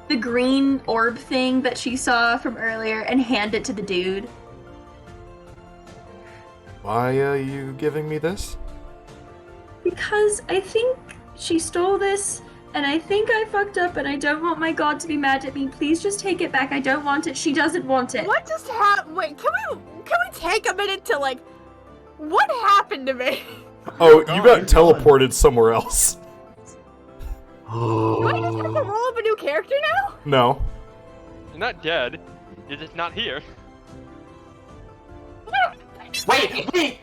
the green orb thing that she saw from earlier and hand it to the dude? Why are you giving me this? Because I think she stole this, and I think I fucked up, and I don't want my god to be mad at me. Please just take it back. I don't want it. She doesn't want it. What just happened? Wait, can we take a minute to like, what happened to me? Oh, you got teleported somewhere else. Do I just have to roll up a new character now? No. You're not dead. You're just not here. Wait!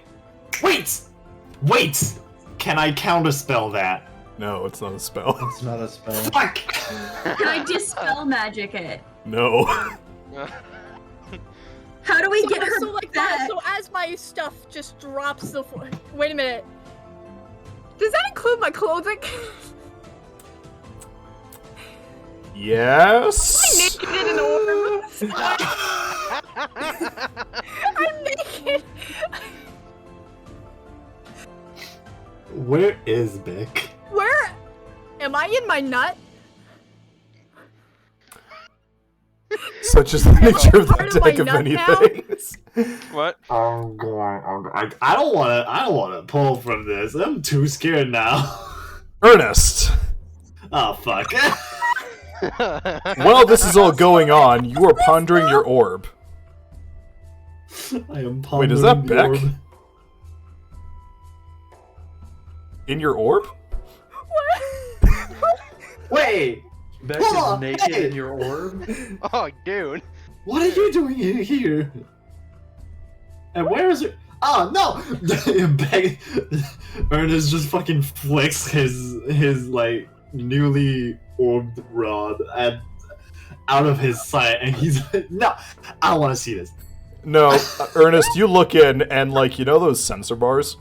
Can I counterspell that? No, it's not a spell. It's not a spell. Fuck! Can I dispel magic it? No. How do we get her so like back? that? So as my stuff just drops the floor. Wait a minute. Does that include my clothing? Yes. I'm naked in an orb. I'm naked. Where is Beck? Where am I in my nut? Such is the nature of part the of my deck of nut many now? things. What? I'm going. I don't want to pull from this. I'm too scared now. Ernest. Oh fuck. While this is all going on, you are pondering your orb. I am. Wait, is that pondering the Beck? orb. In your orb? Wait. Beck Hold is on, naked hey! in your orb. Oh, dude. What are you doing in here? And where is it? Oh no! Beck, Ernest just fucking flicks his like newly orbed rod out of his sight, and he's like, no, I don't want to see this. No, Ernest, you look in and like, you know those sensor bars?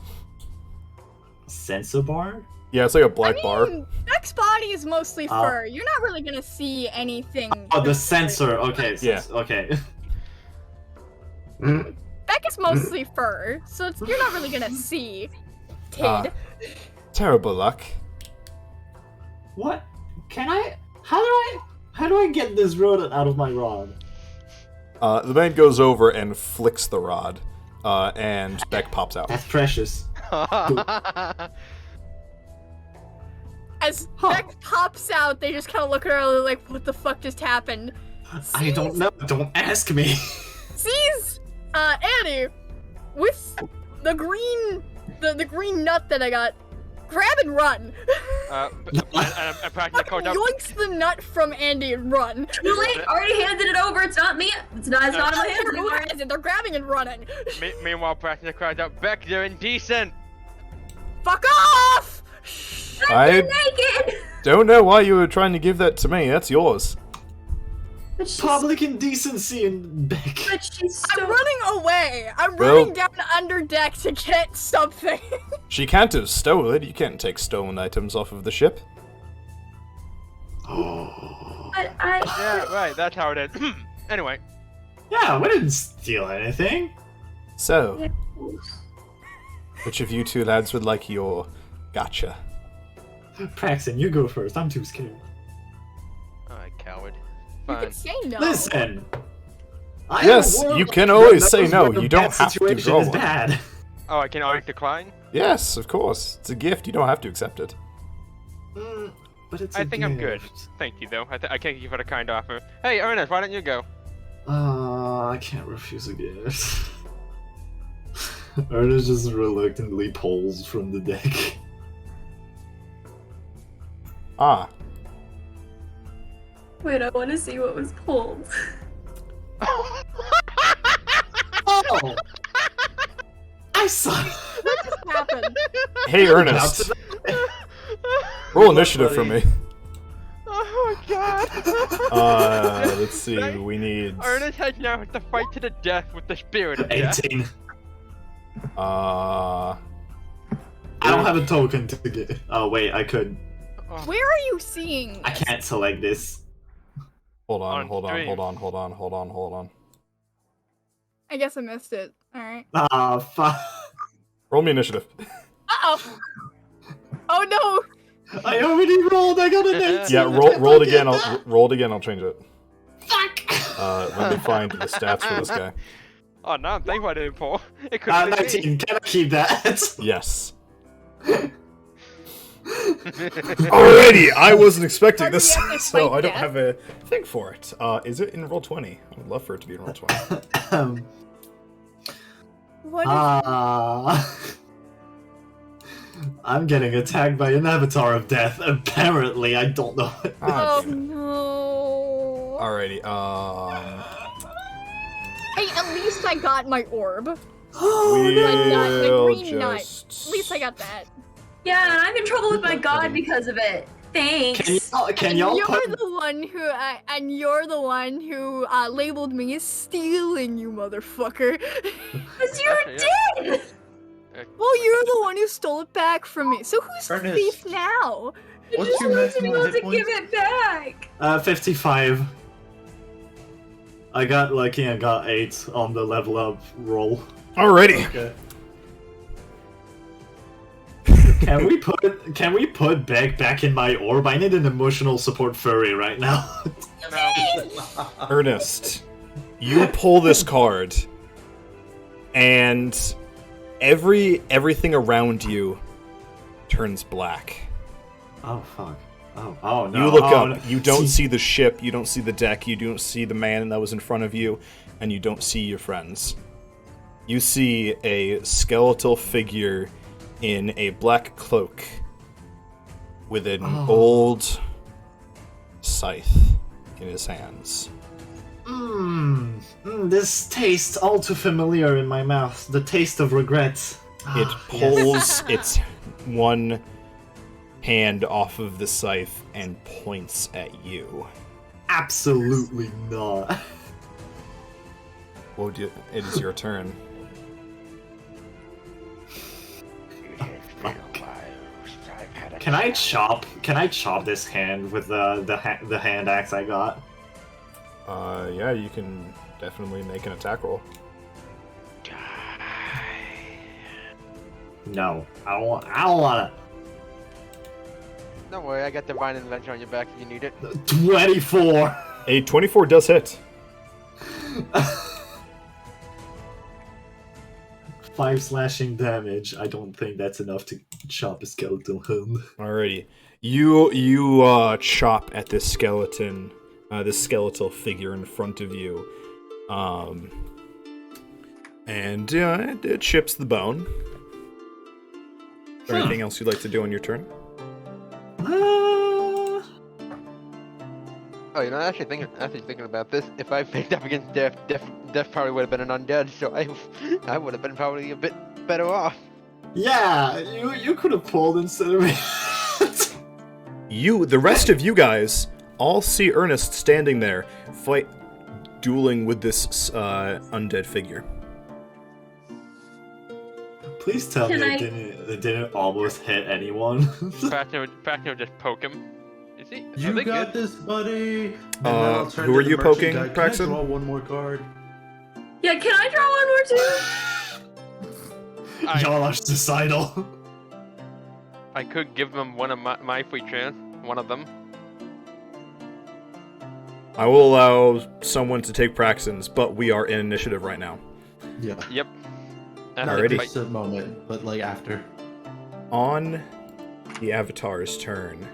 Sensor bar? Yeah, it's like a black bar. Beck's body is mostly Oh. fur. You're not really gonna see anything. Oh, the sensor. Okay. Yeah. Okay. Beck is mostly fur, so you're not really gonna see. Kid. Ah. Terrible luck. What? Can I? How do I get this rodent out of my rod? The man goes over and flicks the rod, and Beck pops out. That's precious. As Huh. Beck pops out, they just kind of look at her like, what the fuck just happened? I don't know. Don't ask me. Sees Annie with the green nut that I got. Grab and run. And I'm practicing the code up. Yoinks the nut from Andy and run. Too late. Already handed it over. It's not me. It's not in my hands Who anymore. has it? They're grabbing and running. Meanwhile, practicing the crowd out. Beck, you're indecent. Fuck off! I Naked. don't know why you were trying to give that to me. That's yours. But she's, Public indecency and Beck. but she's I'm so. running away. I'm Well- running down under deck to get something. She can't have stolen. You can't take stolen items off of the ship. Oh. But Yeah, right. That's how it is. Anyway, Yeah, we didn't steal anything. So, which of you two lads would like your gotcha? Praxton, you go first. I'm too scared. alright, coward. You Fine. can say no. Listen. I have Yes, a world you can that always knows say no. when a You don't bad have to situation draw is one. bad. Oh, I can always decline. Yes, of course. It's a gift. You don't have to accept it. But it's. I think I'm good. Thank you, though. I can't give you the kind offer. Hey, Ernest, why don't you go? I can't refuse a gift. Ernest just reluctantly pulls from the deck. Ah, Wait, I want to see what was pulled. Oh! I saw. What just happened? hey Ernest, roll initiative for me. Oh my god! Let's see. We need. Ernest has now to fight to the death with the spirit of death. 18. Uh, I don't have a token to get. Oh wait, I could. Oh, Where are you seeing? I can't select this. hold on, On hold on, stream. hold on, hold on, hold on, hold on. I guess I missed it. Alright. Ah, fuck. Roll me initiative. Uh-oh. Oh no! I already rolled. I got an 18. Yeah, roll it again. Roll it again. I'll change it. Fuck. Let me find the stats for this guy. Oh, no, I'm thankful I didn't pull. It could have been 19. Can I keep that? Yes. Alrighty, I wasn't expecting Hurry this, up and so fight I don't death. have a thing for it. Is it in roll 20? I would love for it to be in roll 20. Um, What is I'm getting attacked by an avatar of death. Apparently, I don't know. Ah, Oh damn it. no. Alrighty, Hey, at least I got my orb. Like that, the we'll green nut. just... At least I got that. Yeah, and I'm in trouble with my god because of it. Thanks. Can And y'all you're put? the one who, labeled me as stealing, you motherfucker. Because you did! Well, you're the one who stole it back from me. So who's the Ernest. thief now? You What's just your wanted to be maximum able hit to give points? it back! 55. I got lucky and got 8 on the level up roll. Alrighty. Okay. Can we put Beck back in my orb? I need an emotional support furry right now. Ernest, you pull this card, and everything around you turns black. Oh fuck. Oh no. You look Oh, up, no. you don't see the ship, you don't see the deck, you don't see the man that was in front of you, and you don't see your friends. You see a skeletal figure in a black cloak with an old scythe in his hands. This tastes all too familiar in my mouth. The taste of regret. It Ah, pulls its one hand off of the scythe and points at you. Absolutely not. It is your turn. Can I chop this hand with the hand axe I got? Yeah, you can definitely make an attack roll. No, I don't wanna. Don't worry, I got Divine Intervention on your back if you need it. 24. A 24 does hit. 5 slashing damage. I don't think that's enough to chop a skeletal hand. Alrighty. You chop at this skeleton, this skeletal figure in front of you. And it chips the bone. Is there anything else you'd like to do on your turn? Oh, you know, actually thinking about this, if I picked up against Death probably would have been an undead, so I would have been probably a bit better off. Yeah, you could have pulled instead of me. The rest of you guys, all see Ernest standing there, dueling with this undead figure. Please tell me it didn't almost hit anyone. Facno just poke him. Is he? You got this, buddy. Who are you poking, Praxton? Can I draw one more card? Yeah, can I draw one more too? Y'all are suicidal. I could give them one of my free chance. One of them. I will allow someone to take Praxton's, but we are in initiative right now. Yeah. Yep. Alrighty. Just a moment, but like after. On the Avatar's turn,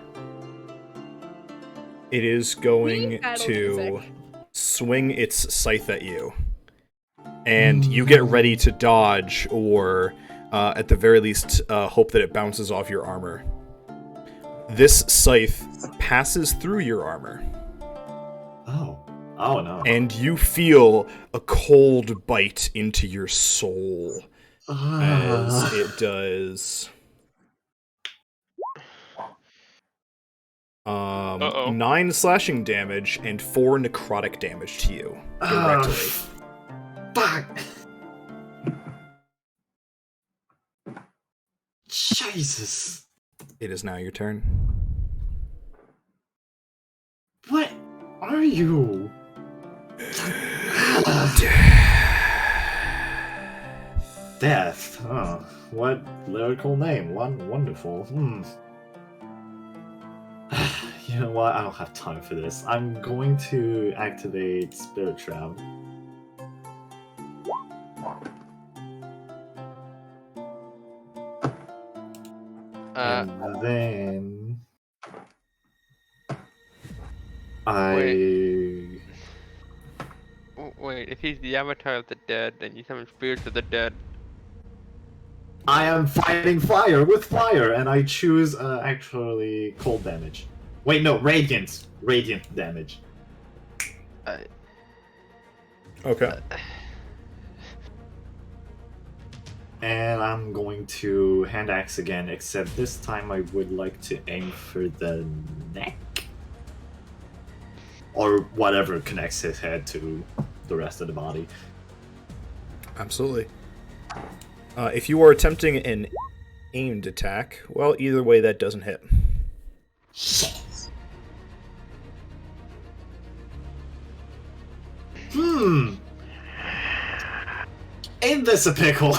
it is going to swing its scythe at you. And you get ready to dodge, or at the very least, hope that it bounces off your armor. This scythe passes through your armor. Oh no. And you feel a cold bite into your soul as it does 9 slashing damage and 4 necrotic damage to you directly. Fuck. Jesus. It is now your turn. What are you? Death. Oh, what lyrical name. Wonderful. You know what? I don't have time for this. I'm going to activate Spirit Trap. And then Wait, if he's the avatar of the dead, then you summon spirits of the dead. I am fighting fire with fire, and I choose actually cold damage. Wait, no, radiant damage. Okay. And I'm going to hand axe again, except this time I would like to aim for the neck. Or whatever connects his head to the rest of the body. Absolutely. If you are attempting an aimed attack, well, either way, that doesn't hit. Ain't this a pickle?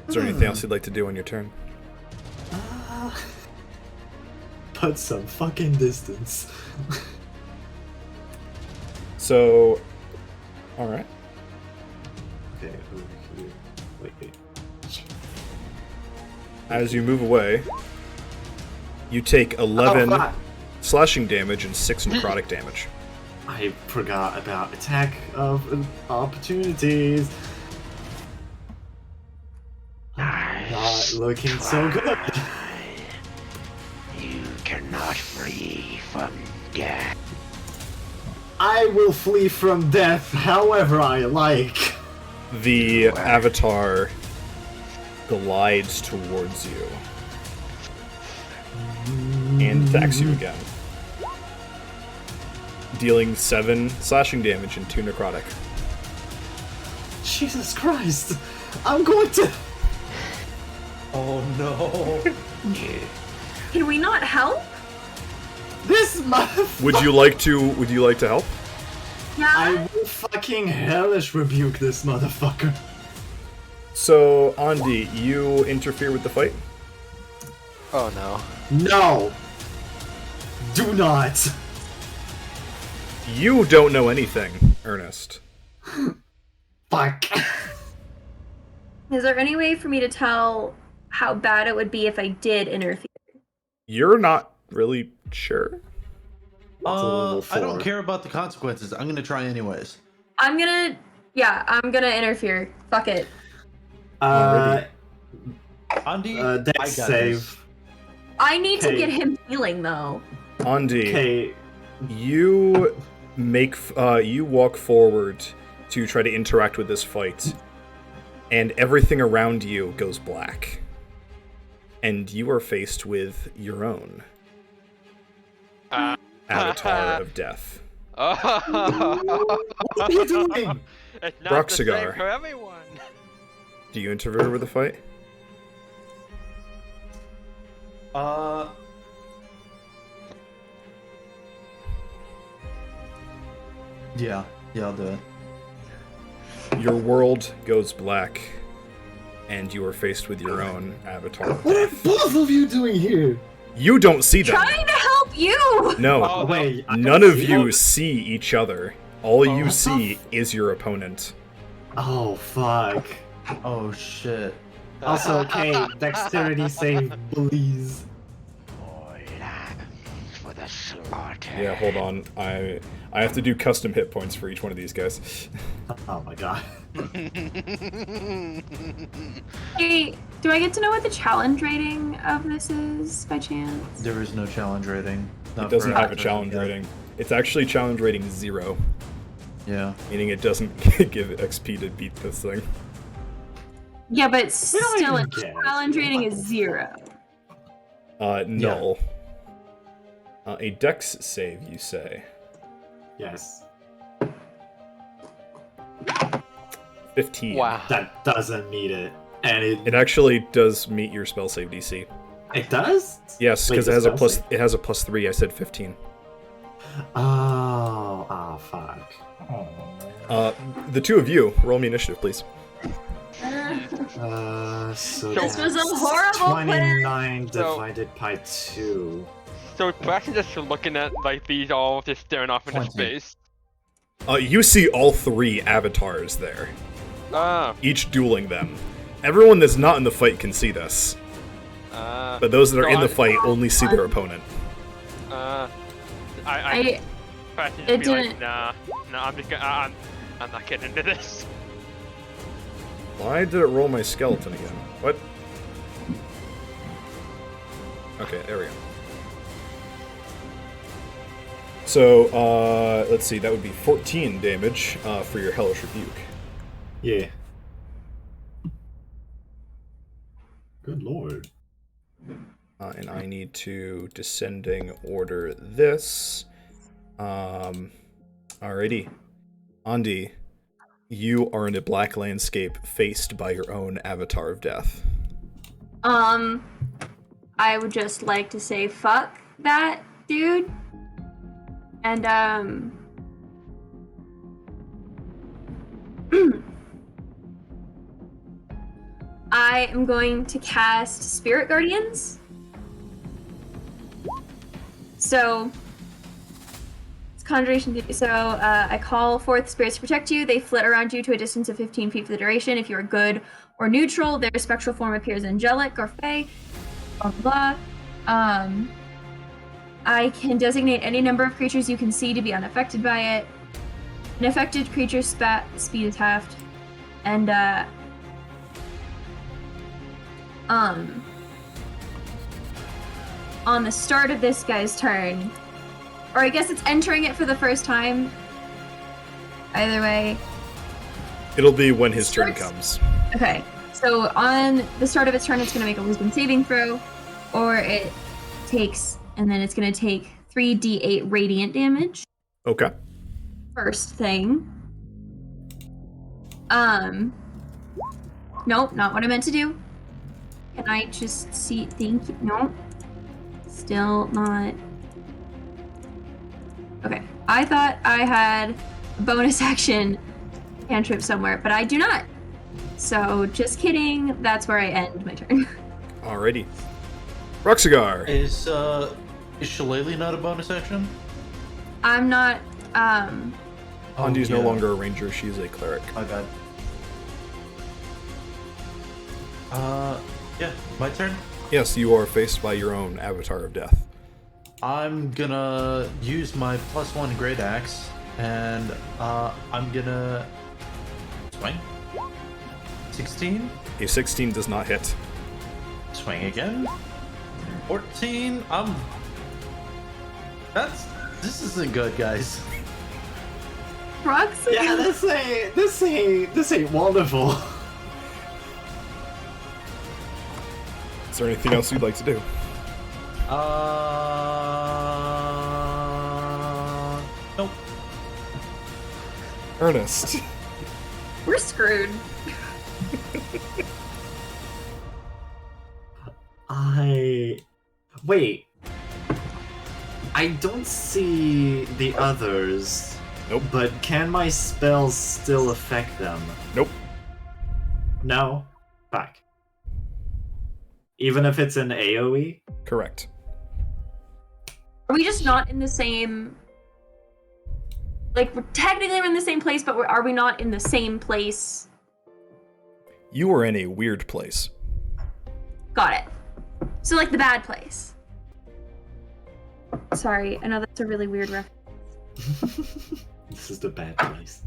Is there anything else you'd like to do on your turn? Put some fucking distance. So, alright. Okay, over here. Wait. As you move away, you take 11 slashing damage and 6 necrotic damage. I forgot about attack of opportunities. Not looking so good. You cannot flee from death. I will flee from death however I like. The avatar glides towards you and attacks you again, dealing 7 slashing damage and 2 necrotic. Jesus Christ! I'm going to... Oh no! Can we not help? This motherfucker... Would you like to help? Yeah. I will fucking hellish rebuke this motherfucker. So, Andi, you interfere with the fight? Oh no. No! Do not! You don't know anything, Ernest. Fuck. Is there any way for me to tell how bad it would be if I did interfere? You're not really sure. I don't care about the consequences. I'm gonna try anyways. I'm gonna interfere. Fuck it. Andy, Dex I got save. this. I need to Okay. get him healing though. Andi, Okay. you walk forward to try to interact with this fight, and everything around you goes black. And you are faced with your own avatar of death. What are you doing? It's not Rock the Cigar. same for everyone. Do you interfere with the fight? Yeah, I'll do it. Your world goes black, and you are faced with your own avatar of death. Both of you doing here? You don't see them. Trying to help you. No, Oh, Wait, I none don't of see you them. see each other. All you what the see is your opponent. Oh fuck. Oh shit. Also, okay, dexterity save, please. More lambs for the slaughter. Yeah, hold on. I have to do custom hit points for each one of these guys. Oh my god. Hey, do I get to know what the challenge rating of this is by chance? There is no challenge rating. It doesn't have a challenge rating. It's actually challenge rating 0, Yeah. meaning it doesn't give XP to beat this thing. Yeah, but don't still, even its get it. challenge rating is 0. Null. A dex save, you say? Yes. 15. Wow. That doesn't meet it. And It actually does meet your spell save DC. it does? Yes, Wait, because the it has a spell plus. save? It has a +3. I said 15. Oh, fuck. The two of you roll me initiative, please. So This was a that's horrible plan. 29 So- divided by 2. So Braxton just looking at like these all just staring off into 20. space. You see all 3 avatars there, Ah, each dueling them. Everyone that's not in the fight can see this, but those that are So in the I'm- fight only see their opponent. I Braxton it just be like, didn't- nah, I'm just gonna, I'm not getting into this. Why did it roll my skeleton again? What? Okay, there we go. So, let's see, that would be 14 damage for your Hellish Rebuke. Yeah. Good lord. And I need to descending order this. Alrighty. Andi, you are in a black landscape faced by your own avatar of death. I would just like to say fuck that dude. And I am going to cast Spirit Guardians. So it's conjuration. So I call forth spirits to protect you. They flit around you to a distance of 15 feet for the duration. If you are good or neutral, their spectral form appears angelic or fey. Blah blah blah. I can designate any number of creatures you can see to be unaffected by it. An affected creature's speed is halved. And on the start of this guy's turn, or I guess it's entering it for the first time. Either way. It'll be when his turn Starts- comes. Okay, so on the start of its turn, it's going to make a wisdom saving throw, or it takes, and then it's going to take 3d8 radiant damage. Okay. First thing. Nope, not what I meant to do. Can I just see? Thank you. Nope. Still not. Okay, I thought I had a bonus action cantrip somewhere, but I do not. So, just kidding. That's where I end my turn. Alrighty. Roxigar. Is Shillelagh not a bonus action? I'm not. Andi's no yeah. longer a ranger, she's a cleric. My bad. Yeah, my turn. Yes, you are faced by your own avatar of death. I'm gonna use my +1 great axe, and I'm gonna swing. 16. A 16 does not hit. Swing again. 14. This isn't good, guys. Proxy? Yeah, this ain't wonderful. Is there anything else you'd like to do? Nope. Ernest. We're screwed. Wait. I don't see the others. Nope. But can my spells still affect them? Nope. No? Fuck. Even if it's an AoE? Correct. Are we just not in the same... Like, technically we're in the same place, but are we not in the same place? You are in a weird place. Got it. So, like, the bad place. Sorry, I know that's a really weird reference. This is the bad place.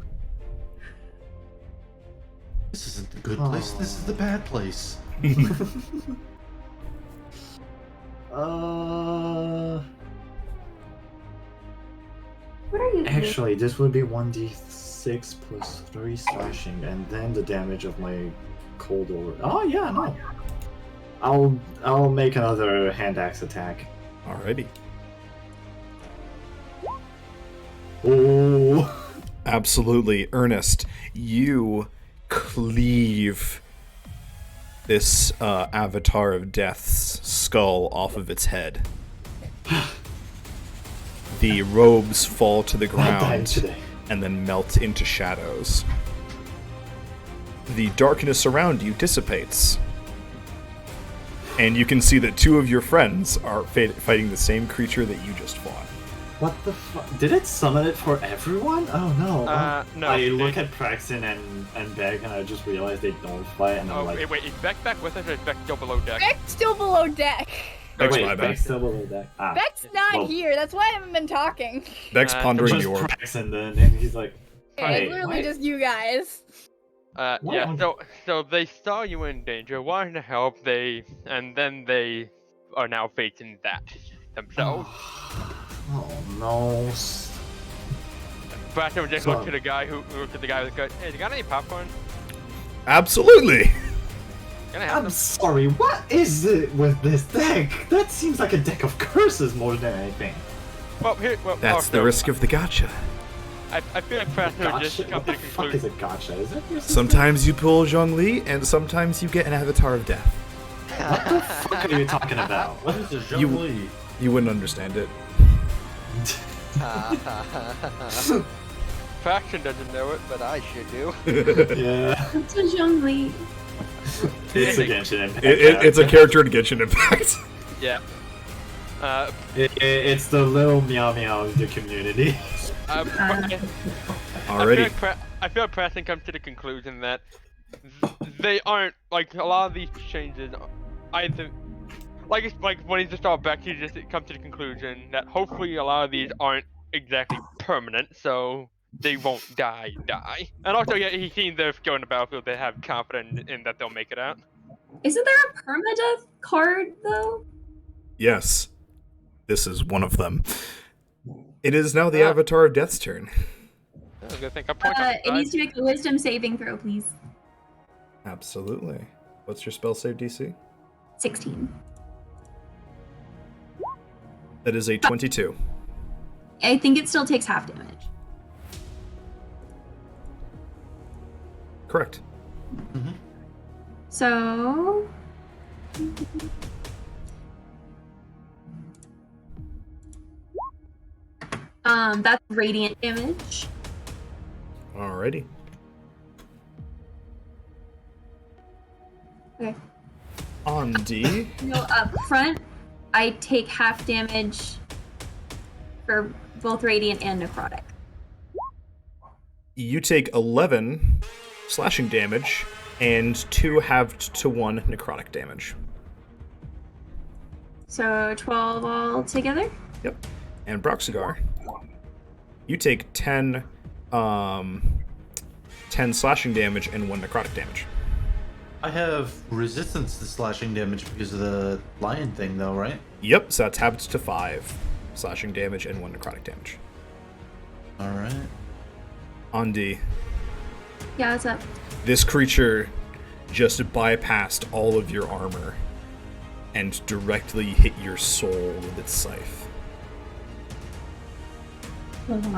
This isn't the good place. This is the bad place. What are you doing? Actually, this would be 1d6 plus 3 slashing, and then the damage of my cold over. Oh yeah, no. I'll make another hand axe attack. Alrighty. Oh. Absolutely, Ernest. You cleave this avatar of death's skull off of its head. The robes fall to the I died ground today. and then melt into shadows. The darkness around you dissipates. And you can see that two of your friends are fighting the same creature that you just fought. What the fuck? Did it summon it for everyone? Oh no. No. I look at Praxton and Beck and I just realize they don't fight and I'm Oh, like... wait, is Beck back with us or is Beck still below deck? Beck's still below deck. Beck's Wait, my bad. Beck's still below deck. Ah. Beck's not well, here. That's why I haven't been talking. Beck's pondering Just the orb. Praxton then, and he's like... Yeah, Hey, it's literally why- just you guys. Yeah, so they saw you in danger, wanted to help, and then they are now facing that themselves. Oh no. But I just So- looked to the guy who looked at the guy with the gun. Hey, you got any popcorn? Absolutely! Can I have I'm some? sorry, what is it with this deck? That seems like a deck of curses more than anything. Well, That's the risk of the gotcha. I feel like Preston would just Gotcha? come What to the the fuck is conclusion. a gotcha? Is it your sister? Sometimes you pull Zhongli, and sometimes you get an avatar of death. What the fuck are you talking about? What is a You- Zhongli? You wouldn't understand it. Faction doesn't know it, but I should do. Yeah. It's a Zhongli. It's a Genshin Impact. It's a character in Genshin Impact. Yeah. It's the little meow meow of the community. Alrighty. I feel like Preston comes to the conclusion that they aren't like a lot of these changes. Either like when he just started back, he just come to the conclusion that hopefully a lot of these aren't exactly permanent, so they won't die. And also, yeah, he's seen them go in the battlefield. They have confidence in that they'll make it out. Isn't there a permadeath card, though? Yes. This is one of them. It is now the Avatar of Death's turn. Oh, good thing I point out It needs to make a wisdom saving throw, please. Absolutely. What's your spell save DC? 16. That is a 22. I think it still takes half damage. Correct. So... that's radiant damage. Alrighty. Okay. On D. No, up front, I take half damage for both radiant and necrotic. You take 11 slashing damage and 2 halved to 1 necrotic damage. So 12 all together? Yep. And Broxigar, you take 10 slashing damage and 1 necrotic damage. I have resistance to slashing damage because of the lion thing, though, right? Yep, so that's halved to 5 slashing damage and 1 necrotic damage. All right. Andi, Yeah, what's up? this creature just bypassed all of your armor and directly hit your soul with its scythe. Oh, And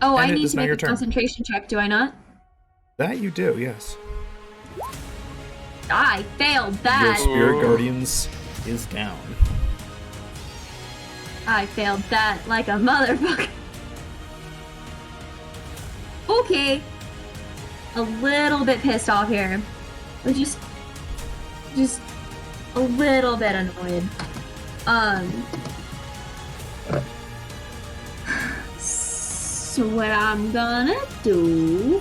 I it need is to now make your a turn. concentration check, do I not? That you do, yes. I failed Your that. Spirit Guardians is down. I failed that like a motherfucker. Okay. A little bit pissed off here. We're just a little bit annoyed. So what I'm gonna do,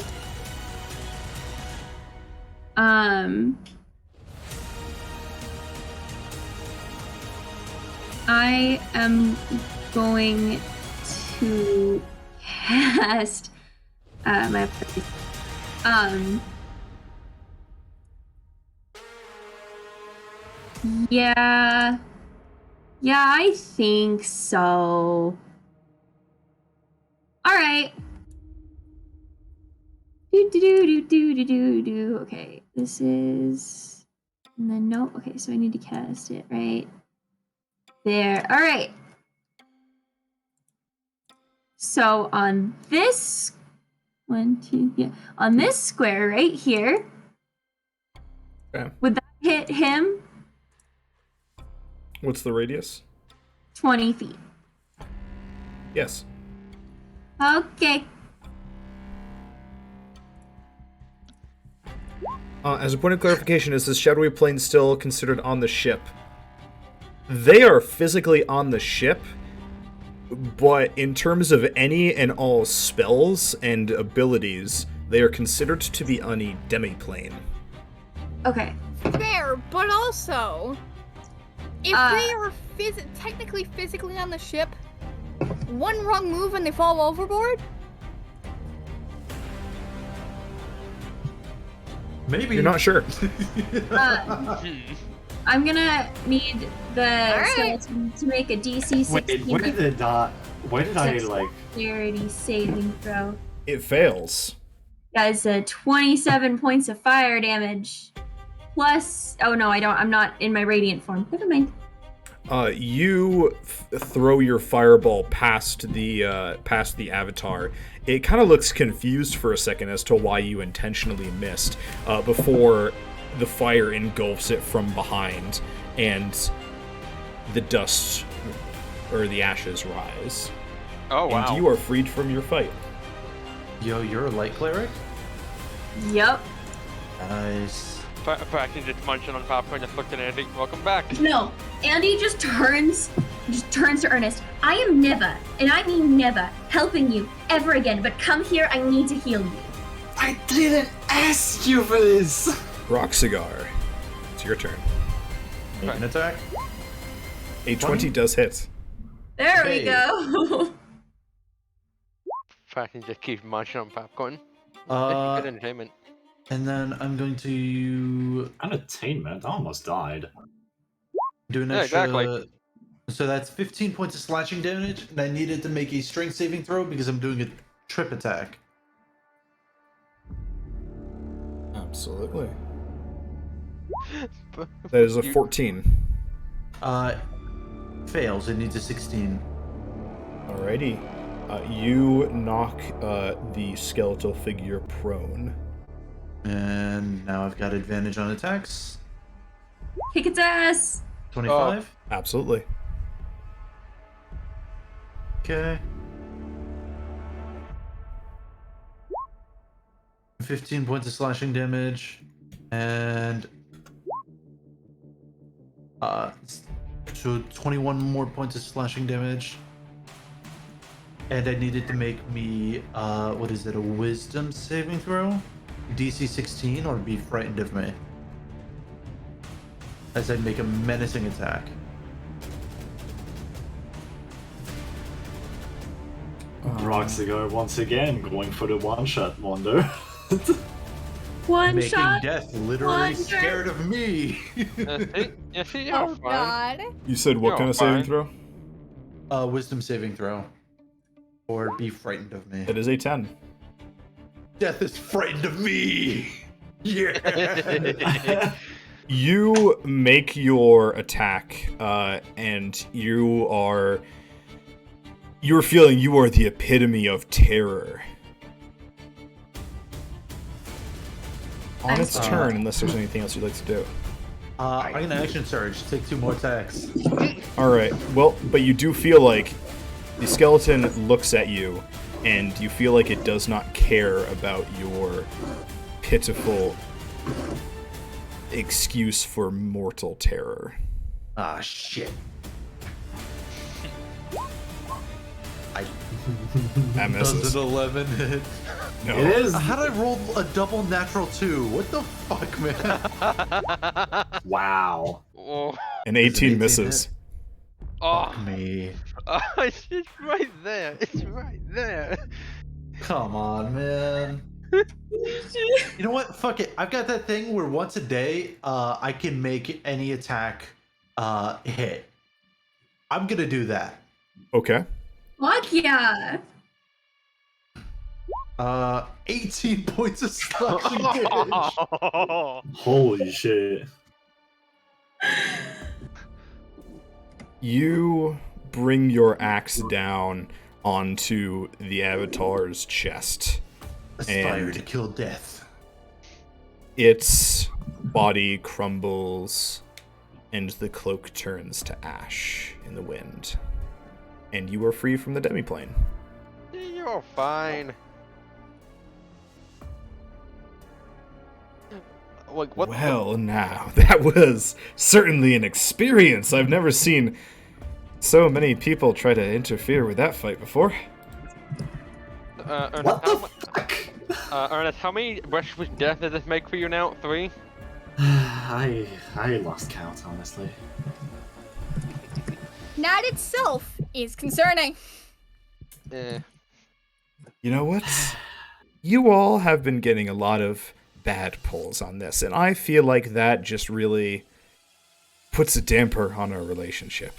I am going to cast my yeah, I think so. All right. Do. Okay, this is, and then no. Okay, so I need to cast it right there. All right. So on this on this square right here, Okay. would that hit him? What's the radius? 20 feet. Yes. Okay. As a point of clarification, is this shadowy plane still considered on the ship? They are physically on the ship, but in terms of any and all spells and abilities, they are considered to be on a demi-plane. Okay. Fair, but also, if they are technically physically on the ship, one wrong move and they fall overboard? Maybe. You're not sure. I'm gonna need the right. skeleton to make a DC 16 Wait, where did I like? dexterity saving throw. It fails. Guys, 27 points of fire damage. Plus, oh no, I don't. I'm not in my radiant form. Never mind. You throw your fireball past the avatar. It kind of looks confused for a second as to why you intentionally missed before the fire engulfs it from behind and the dust or the ashes rise. Oh wow. And you are freed from your fight. Yo, you're a light cleric? Yep. Nice. Practicing just munching on popcorn, just looking at it. Welcome back. No, Andy just turns to Ernest. I am never, and I mean never, helping you ever again. But come here, I need to heal you. I didn't ask you for this. Rock Cigar. It's your turn. Make an attack. A 20 does hit. There Okay. we go. Practicing just keep munching on popcorn. Good Uh, entertainment. and then I'm going to An attainment. I almost died. do an Yeah, extra. exactly. So that's 15 points of slashing damage, and I needed to make a strength saving throw because I'm doing a trip attack. Absolutely. That is a 14. Fails. It needs a 16. Alrighty. You knock the skeletal figure prone. And now I've got advantage on attacks. Kick its ass. 25. Absolutely. Okay. 15 points of slashing damage. And so 21 more points of slashing damage. And I needed to make me what is it, a wisdom saving throw? DC 16 or be frightened of me? As I make a menacing attack. Rock Cigar once again going for the one-shot wonder. One Making shot. death literally wonder. scared of me. See, you're Oh fine. god. You said what You're kind of saving fine. throw? Wisdom saving throw. Or be frightened of me. It is a 10. Death is frightened of me. Yeah. You make your attack, and you're feeling you are the epitome of terror. On I'm its sorry. turn, unless there's anything else you'd like to do. I'm gonna action surge. Take 2 more attacks. All right. Well, but you do feel like the skeleton looks at you, and you feel like it does not care about your pitiful excuse for mortal terror. Ah, shit. That Does misses. an 11 hit? No. It is. How'd I roll a double natural 2? What the fuck, man? Wow. Oh, An Does 18 an 18 misses. hit? oh, Fuck me. it's right there. It's right there. Come on, man. You know what? Fuck it. I've got that thing where once a day, I can make any attack hit. I'm gonna do that. Okay. Fuck yeah. 18 points of slashing damage. Holy shit. You bring your axe down onto the avatar's chest. Aspire And- to kill death. Its body crumbles, and the cloak turns to ash in the wind. And you are free from the demiplane. You're fine. Like what? Well, now, that was certainly an experience. I've never seen so many people try to interfere with that fight before. Ernest, What the how, fuck? Ernest, how many brushes with death does this make for you now? 3? I lost count, honestly. That itself is concerning. Eh. You know what? You all have been getting a lot of bad pulls on this, and I feel like that just really puts a damper on our relationship.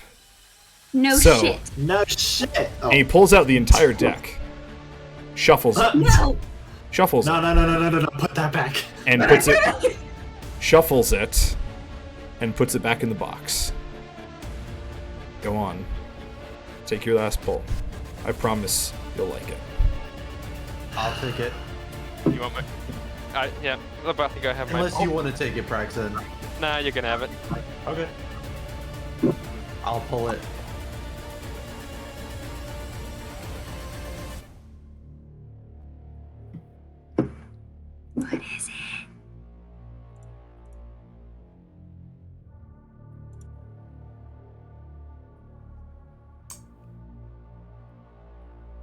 No So- shit. No shit. Oh. And he pulls out the entire deck, shuffles it, No. shuffles No, it, no, no, no, no, no, no. Put that back. and puts it, shuffles it, and puts it back in the box. Go on. Take your last pull. I promise you'll like it. I'll take it. You want me? Yeah, I'm about to go have my. Unless you want to take it, Praxton. Nah, you can have it. Okay. I'll pull it. What is it?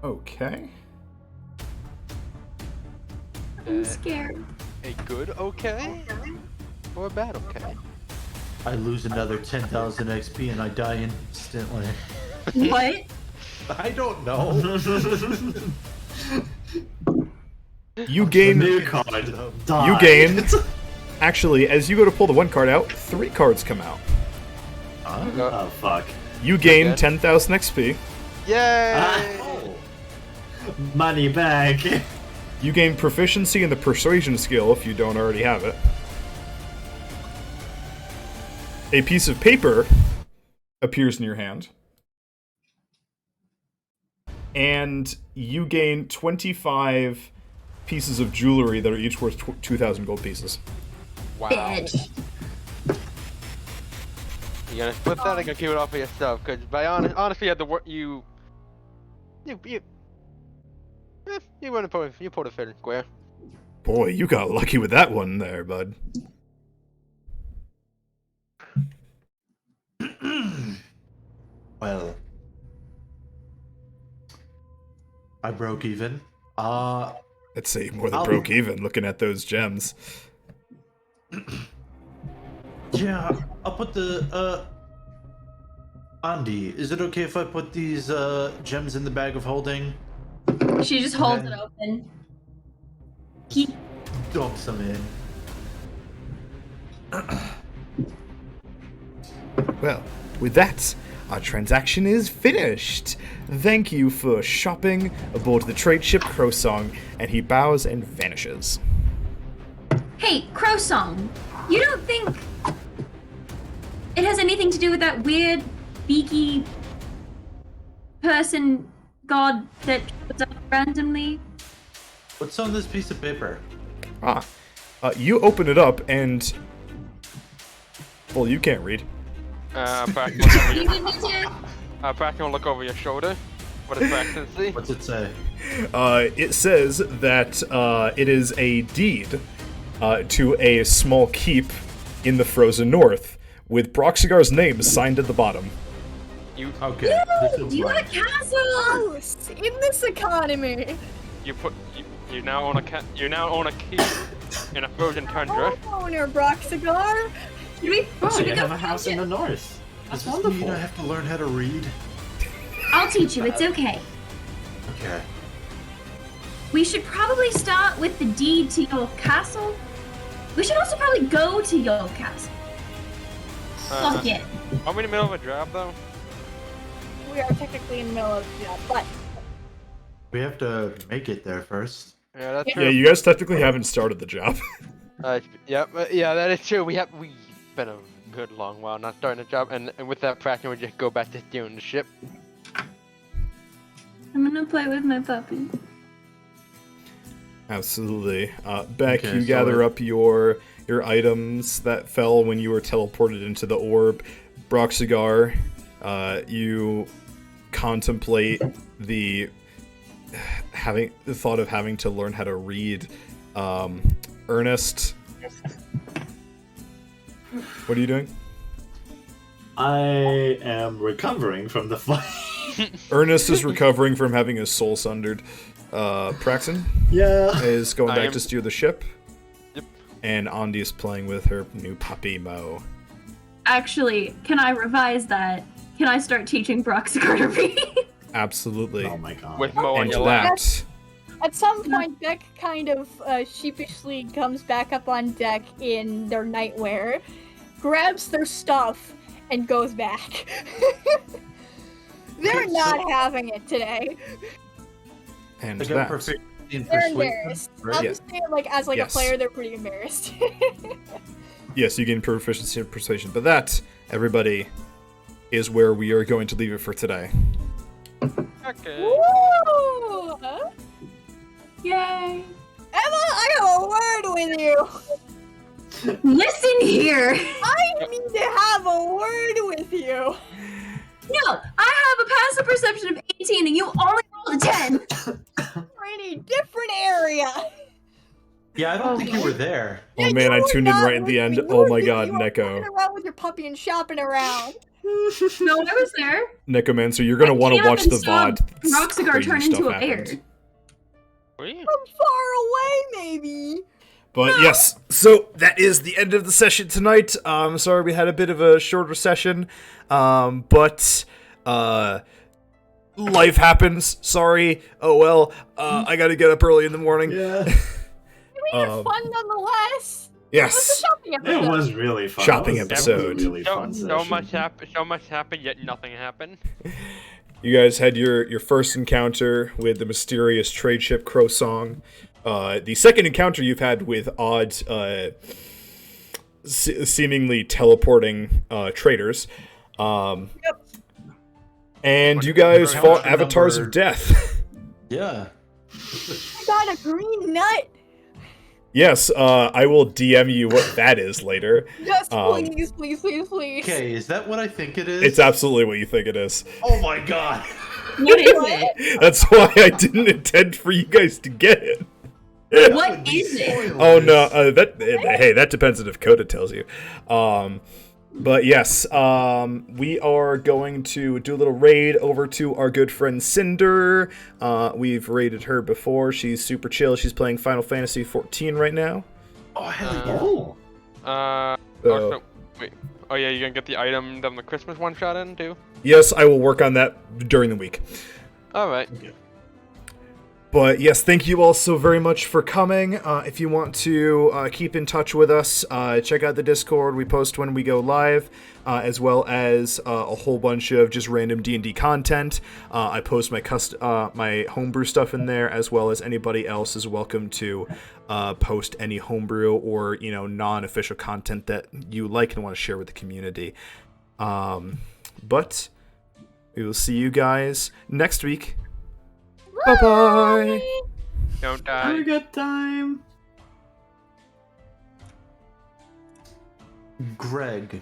Okay. I'm scared. A good okay? Or a bad okay? I lose another 10,000 XP and I die instantly. What? I don't know. You gain. New card. Die. You gain. Actually, as you go to pull the one card out, 3 cards come out. Oh fuck. You gain Okay. 10,000 XP. Yay! Oh. Money back. You gain proficiency in the persuasion skill if you don't already have it. A piece of paper appears in your hand. And you gain 25 pieces of jewelry that are each worth 2,000 gold pieces. Wow. Bitch. You gonna put that? I gotta keep it all for yourself. Cause by honestly, the work you wanna you pulled a fair and square. Boy, you got lucky with that one there, bud. Well, I broke even. I'd say more than broke even looking at those gems. Yeah, I'll put the Andy, is it okay if I put these gems in the bag of holding? She just holds it open. He Dump some in. Well, with that, our transaction is finished. Thank you for shopping aboard the trade ship Crowsong, and he bows and vanishes. Hey, Crowsong, you don't think it has anything to do with that weird, beaky person god that shows up randomly? What's on this piece of paper? You open it up and... Well, you can't read. Bracken, You need me to... Bracken will look over your shoulder. What does Bracken see? What's it say? It says that it is a deed to a small keep in the frozen north, with Broxigar's name signed at the bottom. You Okay. this looks You have a right. castle! House in this economy. you now own a keep in a frozen tundra. Owner Broxigar. Should we I go have a house in the north. Does That's this mean wonderful. I have to learn how to read? I'll teach you, it's okay. Okay. We should probably start with the deed to your castle. We should also probably go to your castle. Fuck it. Are we in the middle of a job though? We are technically in the middle of the job, but We have to make it there first. Yeah, that's Yeah, true. you guys technically haven't started the job. Yeah, that is true. We've been a good long while not starting the job, and with that Bracken we just go back to steering the ship. I'm gonna play with my puppy. Absolutely. Beck, Okay, you so gather it- up your items that fell when you were teleported into the orb. Broxigar, you contemplate the thought of having to learn how to read. Ernest, what are you doing? I am recovering from the fight. Ernest is recovering from having his soul sundered. Praxton Yeah. is going I back am- to steer the ship. Yep. And Andi is playing with her new puppy, Mo. Actually, can I revise that? Can I start teaching Broxigar to read? Absolutely. Oh my god. With Mo on And your to lap. that, at some point, Beck kind of sheepishly comes back up on deck in their nightwear, grabs their stuff, and goes back. They're not having it today. and I to got that. perfect in They're persuasion, embarrassed. right? I'm Yeah. just saying, like, as like Yes. a player, they're pretty embarrassed. Yes, you gain proficiency in persuasion. But that, everybody, is where we are going to leave it for today. Okay. Woo! Yay! Emma, I have a word with you. Listen here! I need to have a word with you. No, I have a passive perception of 18 and you only rolled a 10! We're in a different area. Yeah, I don't think you were there. Oh man, I You were tuned in not right at the with end. me. You Oh were my busy. god, You were Neko. running around with your puppy and shopping around. No, I was there. Nekomancer, you're gonna I want to came up watch and the saw VOD. Broxigar Crazy turn into stuff a bear. happened. Were you? From far away, maybe. But yes, so that is the end of the session tonight. Sorry we had a bit of a shorter session, but life happens. Sorry. Oh well. I got to get up early in the morning. Yeah. We had fun nonetheless. It was a Yes. shopping episode. It was really fun. Shopping That was episode. a really fun So session. much happened, yet nothing happened. You guys had your first encounter with the mysterious trade ship Crowsong. The second encounter you've had with odd, seemingly teleporting traders. And you guys Encounter fought avatars of number- death. Yeah. I got a green nut. Yes, I will DM you what that is later. Yes, Um, please, please, please, please. Okay, is that what I think it is? It's absolutely what you think it is. Oh my god. What is it? That's why I didn't intend for you guys to get it. What is it? Oh no, hey, that depends on if Coda tells you. But yes, we are going to do a little raid over to our good friend Cinder. We've raided her before. She's super chill. She's playing Final Fantasy XIV right now. Oh, hell yeah. Oh. Also, wait. Oh yeah, you gonna get the item on the Christmas one shot in too? Yes, I will work on that during the week. All right. Okay. But yes, thank you all so very much for coming. If you want to keep in touch with us, check out the Discord. We post when we go live, as well as a whole bunch of just random D&D content. I post my homebrew stuff in there, as well as anybody else is welcome to post any homebrew or non-official content that you like and want to share with the community. But we will see you guys next week. Bye-bye! Don't Have die. a good time. Greg.